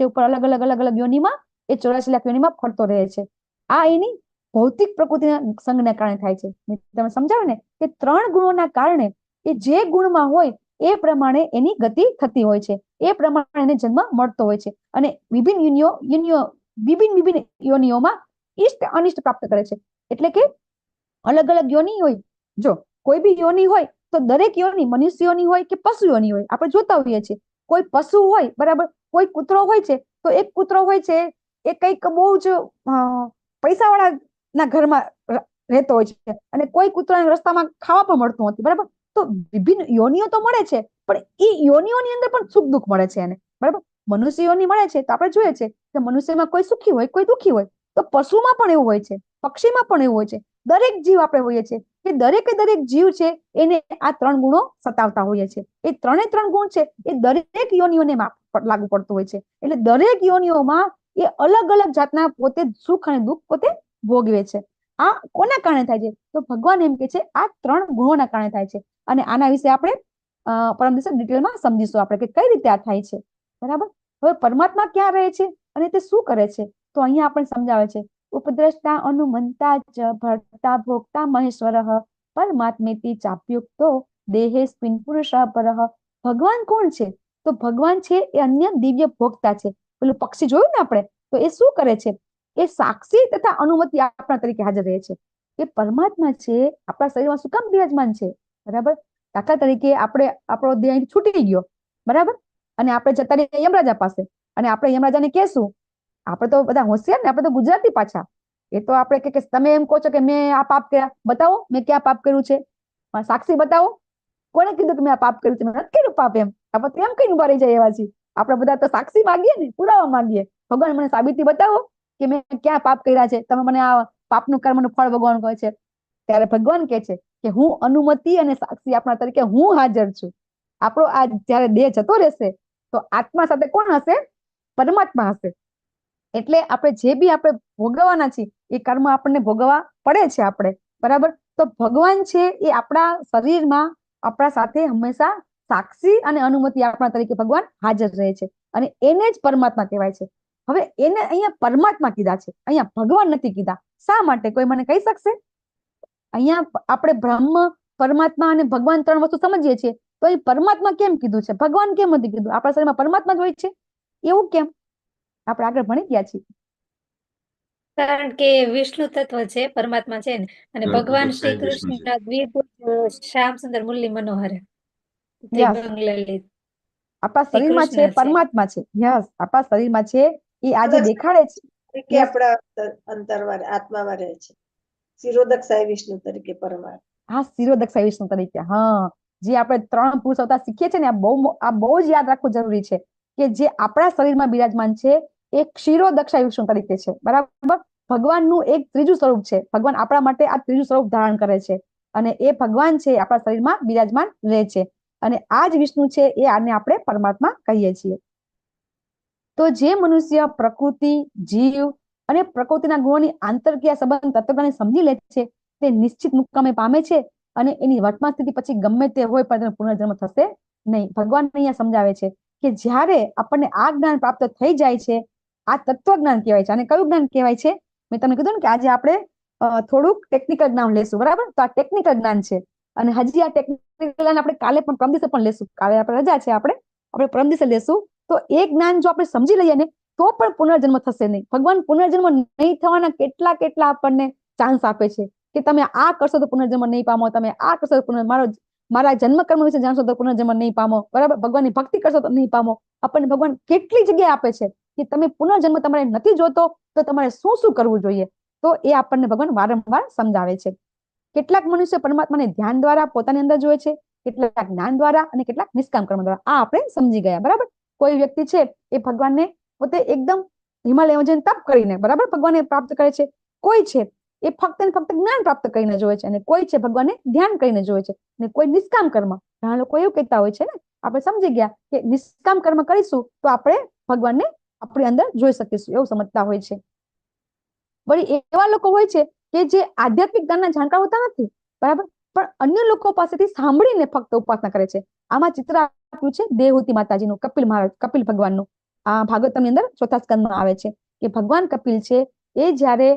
ઉપર અલગ અલગ યોનિમાં એ 84 લાખ યોનિમાં ફરતો રહે છે. આ એની ભૌતિક પ્રકૃતિના સંગને કારણે થાય છે. તમે સમજાવે ને કે 3 ગુણોના કારણે એ જે ગુણમાં હોય એ પ્રમાણે એની ગતિ થતી હોય છે, એ પ્રમાણે એને જન્મ મળતો હોય છે અને વિભિન્ન યોનિઓમાં ઇષ્ટ અનિષ્ટ પ્રાપ્ત કરે છે. એટલે કે અલગ અલગ યોનિ હોય. જો કોઈ બી યોનિ હોય તો દરેક યોનિ મનુષ્ય યોનિ હોય કે પશુ યોનિ હોય, આપણે જોતા હોઈએ છીએ. કોઈ પશુ હોય, બરાબર, કોઈ કૂતરો હોય છે તો એક કૂતરો હોય છે એ કંઈક બહુ જ પૈસાવાળા ના ઘરમાં રહેતો હોય છે અને કોઈ કૂતરાને રસ્તામાં ખાવા પણ મળતું નથી, બરાબર? તો વિભિન્ન યોનિઓ તો મળે છે, પણ એ યોનિઓની અંદર પણ સુખ દુઃખ મળે છે એને, બરાબર? મનુષ્ય યોનિ મળે છે તો આપણે જોઈએ છે કે મનુષ્યમાં કોઈ સુખી હોય, કોઈ દુઃખી હોય. તો પશુમાં પણ એવું હોય છે, પક્ષીમાં પણ એવું હોય છે. દરેક જીવ આપણે હોઈએ છીએ કે દરેક જીવ છે એને આ 3 ગુણો સતાવતા હોઈએ છે. એ 3 ગુણ છે એ દરેક યોનિઓને લાગુ પડતું હોય છે. એટલે દરેક યોનિઓમાં એ અલગ અલગ જાતના પોતે સુખ અને દુઃખ પોતે ભોગવે છે. આ કોના કારણે થાય છે? તો ભગવાન એમ કે છે આ 3 ગુણોના કારણે થાય છે. અને આના વિશે આપણે પરમ દિવસે ડિટેલમાં સમજીશું આપણે કે કઈ રીતે આ થાય છે, બરાબર? હવે પરમાત્મા ક્યાં રહે છે અને તે શું કરે છે? તો અહીંયા આપણે સમજાવે છે ઉપદ્રષ્ટા અનુમંતા ચ ભર્તા ભોગતા મહેશ્વરઃ પરમાત્મેતિ ચાપ્યુક્તો દેહેસ્મિન પુરુષः પરઃ. ભગવાન કોણ છે? તો ભગવાન છે એ અન્ય દિવ્ય ભોગતા છે. પેલું પક્ષી જોયું ને આપણે, તો એ શું કરે છે? એ સાક્ષી તથા અનુમતિ આપણા તરીકે હાજર રહે છે. એ પરમાત્મા છે, આપણા શરીરમાં શું કામ બિરાજમાન છે? બરાબર. દાખલા તરીકે આપણો દેહ અહીંથી છૂટી ગયો, બરાબર, અને આપણે જતા રહીએ યમરાજા પાસે, અને આપણે યમરાજાને કહેશું, આપણે તો બધા હોશિયાર ને, આપણે તો ગુજરાતી પાછા, એ તો આપણે કે તમે એમ કહો છો કે મેં આ પાપ કર્યા, બતાવો મેં ક્યાં પાપ કર્યું છે, સાક્ષી બતાવો, કોને કીધું કે મેં આ પાપ કર્યું છે? મેં નથી કર્યું પાપ. એમ આપણે તો એમ કઈ ઉભા રહી જાય એવા છીએ. આપણે બધા તો સાક્ષી માંગીએ ને, પુરાવા માંગીએ. ભગવાન મને સાબિતી બતાવો કે મેં ક્યાં પાપ કર્યા છે, તમે મને આ પાપનું કર્મનું ફળ ભગવાન કહે છે. ત્યારે ભગવાન કહે છે કે હું અનુમતિ અને સાક્ષી આપણા તરીકે હું હાજર છું. આપણો આ જયારે દેહ જતો રહેશે તો આત્મા સાથે કોણ હશે? પરમાત્મા હશે. એટલે આપણે જે બી આપણે ભોગવવાના છીએ એ કર્મ આપણને ભોગવવા પડે છે આપણે, બરાબર. તો ભગવાન છે એ આપણા શરીરમાં આપણા સાથે હંમેશા સાક્ષી અને અનુમતિ આપણા તરીકે ભગવાન હાજર રહે છે, અને એને જ પરમાત્મા કહેવાય છે. હવે એને અહીંયા પરમાત્મા કીધા છે, અહીંયા ભગવાન નથી કીધા. શા માટે? કોઈ મને કહી શકશે? અહીંયા આપણે બ્રહ્મ, પરમાત્મા અને ભગવાન ત્રણ વસ્તુ સમજીએ છીએ, તો એ પરમાત્મા કેમ કીધું છે, ભગવાન કેમ નથી કીધું? આપણા શરીરમાં પરમાત્મા જ હોય છે, એવું કેમ? આપણે આગળ ભણી ગયા છીએ. કારણ કે વિષ્ણુ તત્વ છે, પરમાત્મા છે ને, અને ભગવાન શ્રી કૃષ્ણના દ્વિભુજ શ્યામ સુંદર મુરલી મનોહર આપણા શરીરમાં છે પરમાત્મા છે. યસ, આપણા શરીરમાં છે એ આજે દેખાડે છે કે આપણા અંતરમાં આત્મામાં રહે છે. શિરોદક સાઈ વિષ્ણુ તરીકે પરમાત્મા. હા, શિરોદક સાઈ વિષ્ણુ તરીકે. હા, જે આપણે 3 પુરુષ અવતાર શીખીએ છીએ ને, આ બહુ જ યાદ રાખવું જરૂરી છે કે જે આપણા શરીરમાં બિરાજમાન છે એ ક્ષીરોદક સાઈ વિષ્ણુ તરીકે છે, બરાબર. ભગવાનનું એક ત્રીજું સ્વરૂપ છે. ભગવાન આપણા માટે આ ત્રીજું સ્વરૂપ ધારણ કરે છે, અને એ ભગવાન છે આપણા શરીરમાં બિરાજમાન રહે છે, અને આ જ વિષ્ણુ છે એ આને આપણે પરમાત્મા કહીએ છીએ. તો જે મનુષ્ય પ્રકૃતિ, જીવ અને પ્રકૃતિના ગુણોની આંતરક્રિયા સંબંધ તત્વજ્ઞાને સમજી લે છે તે નિશ્ચિત મુકામે પામે છે, અને એની વર્તમાન સ્થિતિ પછી ગમે તે હોય પણ તેનો પુનર્જન્મ થશે નહીં. ભગવાન અહીંયા સમજાવે છે કે જ્યારે આપણને આ જ્ઞાન પ્રાપ્ત થઈ જાય છે, આ તત્વજ્ઞાન કહેવાય છે. અને કયું જ્ઞાન કહેવાય છે? મેં તમને કીધું ને કે આજે આપણે થોડુંક ટેકનિકલ જ્ઞાન લેશું, બરાબર. તો આ ટેકનિકલ જ્ઞાન છે, અને હજી આ ટેકનિકલ જ્ઞાન આપણે કાલે પણ પરમ દિવસે પણ લેશું. કાલે આપણે રજા છે, આપણે પરમ દિવસે લેશું. તો એ જ્ઞાન જો આપણે સમજી લઈએ ને તો પણ પુનર્જન્મ થશે નહીં. ભગવાન પુનર્જન્મ નહીં થવાના કેટલા આપણને ચાન્સ આપે છે કે તમે આ કરશો તો પુનર્જન્મ નહીં પામો, તમે આ કરશો તો મારા જન્મ કર્મ વિશે જાણશો તો પુનર્જન્મ નહીં પામો, બરાબર. ભગવાનની ભક્તિ કરશો તો નહીં પામો. આપણને ભગવાન કેટલી જગ્યાએ આપે છે કે તમે પુનર્જન્મ તમારે નથી જોતો તો તમારે શું કરવું જોઈએ. તો એ આપણને ભગવાન વારંવાર સમજાવે છે. કેટલાક મનુષ્ય પરમાત્માને ધ્યાન દ્વારા પોતાની અંદર જોવે છે, કેટલાક જ્ઞાન દ્વારા, અને કેટલાક નિષ્કામ કર્મ દ્વારા. આ આપણે સમજી ગયા, બરાબર. કોઈ વ્યક્તિ છે એ ભગવાનને પોતે એકદમ હિમાલય જઈને તપ કરીને, બરાબર, ભગવાનને પ્રાપ્ત કરે છે. કોઈ છે એ ફક્ત ને ફક્ત જ્ઞાન પ્રાપ્ત કરીને જોવે છે, અને કોઈ છે ભગવાનને ધ્યાન કરીને જોવે છે, અને કોઈ નિષ્કામ કર્મ. ઘણા લોકો એવું કહેતા હોય છે ને, આપણે સમજી ગયા કે નિષ્કામ કર્મ કરીશું તો આપણે ભગવાનને આપણી અંદર જોઈ શકીશું, એવું સમજતા હોય છે. વળી એવા લોકો હોય છે કે જે આધ્યાત્મિક જ્ઞાનના જાણકાર હોતા નથી, બરાબર, પણ અન્ય લોકો પાસેથી સાંભળીને ફક્ત ઉપાસના કરે છે. આમાં ચિત્ર આપ્યું છે દેવહૂતિ માતાજીનું, કપિલ ભગવાનનું. આ ભાગવતમની અંદર 4થા સ્કંદમાં આવે છે કે ભગવાન કપિલ છે એ જ્યારે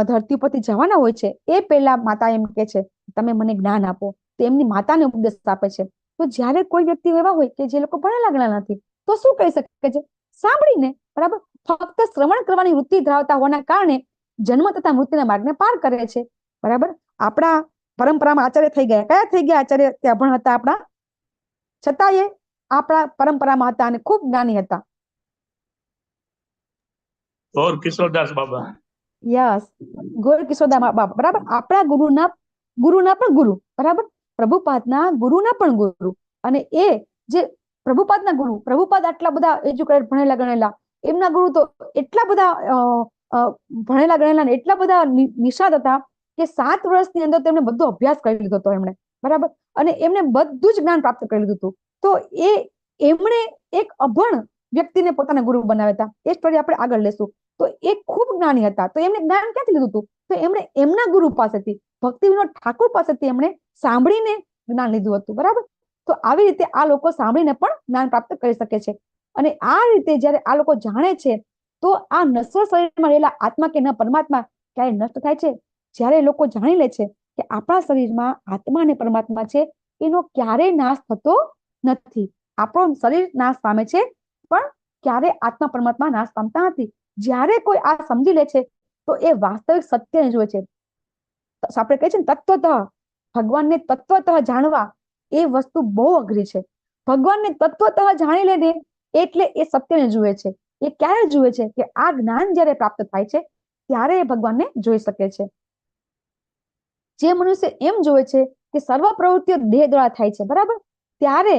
ધરતી ઉપરથી જવાના હોય છે એ પહેલા માતા એમ કે છે તમે મને જ્ઞાન આપો, તો એમની માતાને ઉપદેશ આપે છે. તો જ્યારે કોઈ વ્યક્તિ એવા હોય કે જે લોકો ભણેલા ગણેલા નથી, તો શું કરી શકે છે? સાંભળીને, બરાબર, ફક્ત શ્રવણ કરવાની વૃત્તિ ધરાવતા હોવાના કારણે જન્મ તથા મૃત્યુના માર્ગને પાર કરે છે, બરાબર. આપણા પરંપરામાં આચાર્ય થઈ ગયા. કયા થઈ ગયા આચાર્ય? તે અભણ હતા આપણા, છતાં એ આપણા પરંપરામાં હતા અને ખૂબ જ્ઞાની હતા. ગોર કિશોરદાસ બાબા. યસ, ગોર કિશોરદાસ બાબા, બરાબર. આપણા ગુરુના પણ ગુરુ, બરાબર. પ્રભુપાદના ગુરુના પણ ગુરુ. અને એ જે પ્રભુપાદના ગુરુ, પ્રભુપાદ આટલા બધા એજ્યુકેટેડ, ભણેલા ગણેલા, એમના ગુરુ તો એટલા બધા ભણેલા ગણેલા, એટલા બધા નિષ્ણાત હતા કે 7 વર્ષની અંદર તેમણે બધો અભ્યાસ કરી લીધો હતો એમણે, બરાબર. અને એમને બધું જ જ્ઞાન પ્રાપ્ત કરી લીધું હતું. તો એમણે એક અભણ વ્યક્તિને પોતાના ગુરુ બનાવ્યા હતા. એ સ્ટોરી આપણે આગળ લેશું. તો એ ખૂબ જ્ઞાની હતા. તો એમને જ્ઞાન ક્યાંથી લીધું હતું? તો એમણે એમના ગુરુ પાસેથી, ભક્તિ વિનોદ ઠાકોર પાસેથી એમણે સાંભળીને જ્ઞાન લીધું હતું, બરાબર. તો આવી રીતે આ લોકો સાંભળીને પણ જ્ઞાન પ્રાપ્ત કરી શકે છે. અને આ રીતે જ્યારે આ લોકો જાણે છે તો આ નશ્વર શરીરમાં રહેલા આત્મા કે ન પરમાત્મા ક્યારે નષ્ટ થાય છે? જ્યારે લોકો જાણી લે છે કે આપણા શરીરમાં આત્મા અને પરમાત્મા છે, એનો ક્યારેય નાશ થતો નથી. આપણો શરીર નાશ પામે છે, પણ ક્યારે આત્મા પરમાત્મા નાશ પામતા નથી. જ્યારે કોઈ આ સમજી લે છે તો એ વાસ્તવિક સત્યને જુએ છે. આપણે કહીએ છીએ ને તત્વતઃ, ભગવાનને તત્વતઃ જાણવા એ વસ્તુ બહુ અઘરી છે. ભગવાનને તત્વતઃ જાણી લે ને એટલે એ સત્યને જુએ છે. એ ક્યારે જુએ છે કે આ જ્ઞાન જ્યારે પ્રાપ્ત થાય છે ત્યારે એ ભગવાનને જોઈ શકે છે. જે મનુષ્ય એમ જોવે છે કે સર્વ પ્રવૃત્તિઓ દેહ દ્વારા થાય છે, બરાબર, ત્યારે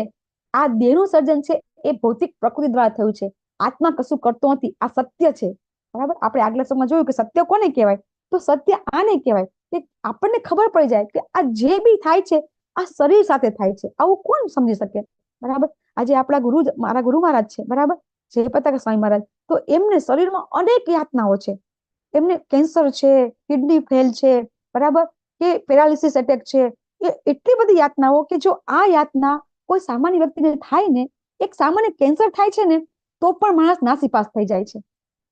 આ દેહનું સર્જન છે એ ભૌતિક પ્રકૃતિ દ્વારા થયું છે. આત્મા કશું કરતો નથી. આ સત્ય છે, બરાબર. આપણે આગલા શ્લોકમાં જોયું કે સત્ય કોને કહેવાય? તો સત્ય આને કહેવાય કે આપણને ખબર પડી જાય કે આ જે બી થાય છે આ શરીર સાથે થાય છે. આવું કોણ સમજી શકે? બરાબર. આજે આપણા ગુરુ, મારા ગુરુ મહારાજ છે, બરાબર, જયપ્રતાપ સ્વામી મહારાજ, તો એમને શરીરમાં અનેક યાતનાઓ છે. એમને કેન્સર છે, કિડની ફેલ છે, બરાબર, કે પેરાલિસિસ એટેક છે. એ એટલી બધી યાતનાઓ કે જો આ યાતના કોઈ સામાન્ય વ્યક્તિને થાય ને, એક સામાન્ય કેન્સર થાય છે ને તો પણ માણસ નાસીપાસ થઈ જાય છે,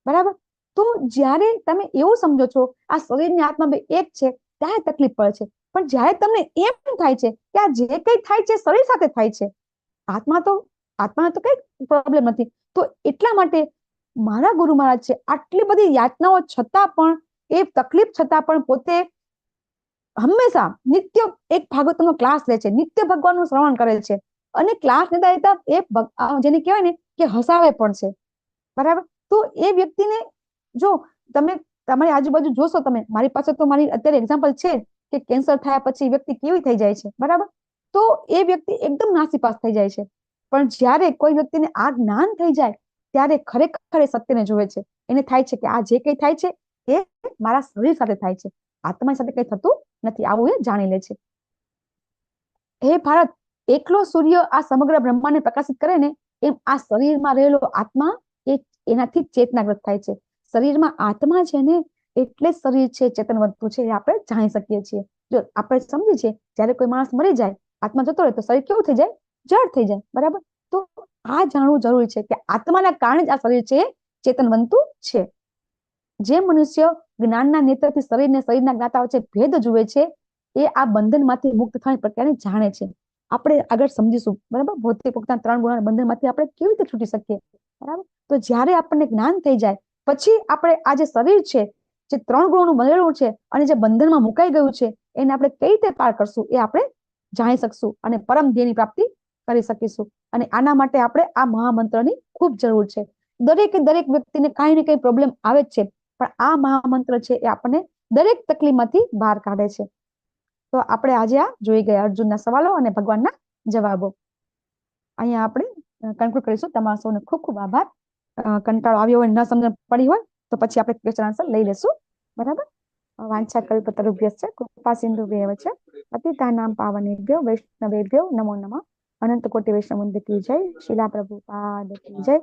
બરાબર. તો જ્યારે તમે એવું સમજો છો આ શરીરની આત્મા બે એક છે ત્યારે તકલીફ પડે છે. પણ જ્યારે તમને એમ થાય છે કે આ જે કઈ થાય છે શરીર સાથે થાય છે, આત્માને તો કઈ પ્રોબ્લેમ નથી, તો એટલા માટે મારા ગુરુ મહારાજ છે આટલી બધી યાતનાઓ છતાં પણ, એ તકલીફ છતાં પણ પોતે હંમેશા નિત્ય એક ભાગવતનો ક્લાસ લે છે, નિત્ય ભગવાનનું શ્રવણ કરે છે, અને ક્લાસ લેતા લેતા એ જેને કહેવાય ને કે હસાવે પણ છે, બરાબર. તો એ વ્યક્તિને જો તમે તમારી આજુબાજુ જોશો, તમે, મારી પાસે તો મારી અત્યારે એક્ઝામ્પલ છે કે કેન્સર થયા પછી વ્યક્તિ કેવી થઈ જાય છે, બરાબર. તો એ વ્યક્તિ એકદમ નાસીપાસ થઈ જાય છે. પણ જ્યારે કોઈ વ્યક્તિને આ જ્ઞાન થઈ જાય ત્યારે ખરેખર એ સત્યને જોવે છે. એને થાય છે કે આ જે કઈ થાય છે એ મારા શરીર સાથે થાય છે, આત્મા સાથે કઈ થતું નથી, આવું એ જાણી લે છે. હે ભારત, એકલો સૂર્ય આ સમગ્ર બ્રહ્માંડને પ્રકાશિત કરે ને એમ આ શરીરમાં રહેલો આત્મા એનાથી ચેતનાગ્રત થાય છે. શરીરમાં આત્મા છે ને એટલે શરીર છે ચેતનવંતું છે, એ આપણે જાણી શકીએ છીએ. જો આપણે સમજીએ છીએ જ્યારે કોઈ માણસ મરી જાય, આત્મા જતો રહે તો શરીર કેવું થઈ જાય? જડ થઈ જાય, બરાબર. તો આ જાણવું જરૂરી છે કે આત્માના કારણે જ આ શરીર છે ચેતનવંતું છે. જે મનુષ્ય જ્ઞાનના નેત્રથી શરીરને શરીરના જ્ઞાતા વચ્ચે ભેદ જુએ છે એ આ બંધનમાંથી મુક્ત થવાની પ્રક્રિયાને જાણે છે. આપણે આગળ સમજીશું, બરાબર. ભૌતિક મુક્તના 3 ગુણોના બંધનમાંથી આપણે કેવી રીતે છૂટી શકીએ, બરાબર. તો જ્યારે આપણને જ્ઞાન થઈ જાય પછી આપણે આ જે શરીર છે, જે 3 ગુણોનું બનેલું છે અને જે બંધનમાં મુકાઈ ગયું છે, એને આપણે કઈ રીતે પાર કરશું એ આપણે જાણી શકશું અને પરમ ધ્યેયની પ્રાપ્તિ કરી શકીશું. અને આના માટે આપણે આ મહામંત્રની ખૂબ જરૂર છે. દરેકે દરેક વ્યક્તિને કાંઈ ને કઈ પ્રોબ્લેમ આવે જ છે, પણ આ મહામંત્ર છે એ આપણને દરેક તકલીફમાંથી બહાર કાઢે છે. તો આપણે આજે આ જોઈ ગયા અર્જુનના સવાલો અને ભગવાનના જવાબો. અહીંયા આપણે કન્ક્લુડ કરીશું. તમારા સૌને ખૂબ ખૂબ આભાર. કંટાળો આવ્યો હોય, ન સમજણ પડી હોય તો પછી આપણે ક્વેશ્ચન આન્સર લઈ લેશું, બરાબર. વાંછા કલ્પતરુભ્યશ્ચ કૃપા સિંધુભ્યેવ ચ પતિતાનાં પાવનેભ્યો વૈષ્ણવેભ્યો નમો નમઃ. અનંત કોટિ વૈષ્ણવ કી જય. શીલા પ્રભુપાદ કી જય.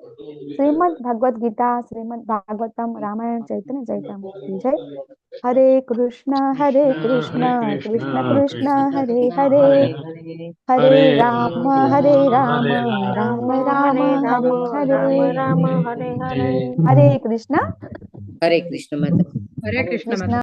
શ્રીમદ ભગવદ ગીતા, શ્રીમદ ભાગવતમ, રામાયણ ચૈતન્ય ચૈતામૃત કી જય. હરે કૃષ્ણ કૃષ્ણ કૃષ્ણ હરે હરે, હરે રામ રામ રામ હરે હરે. હરે કૃષ્ણ. હરે કૃષ્ણ માતા. હરે કૃષ્ણ.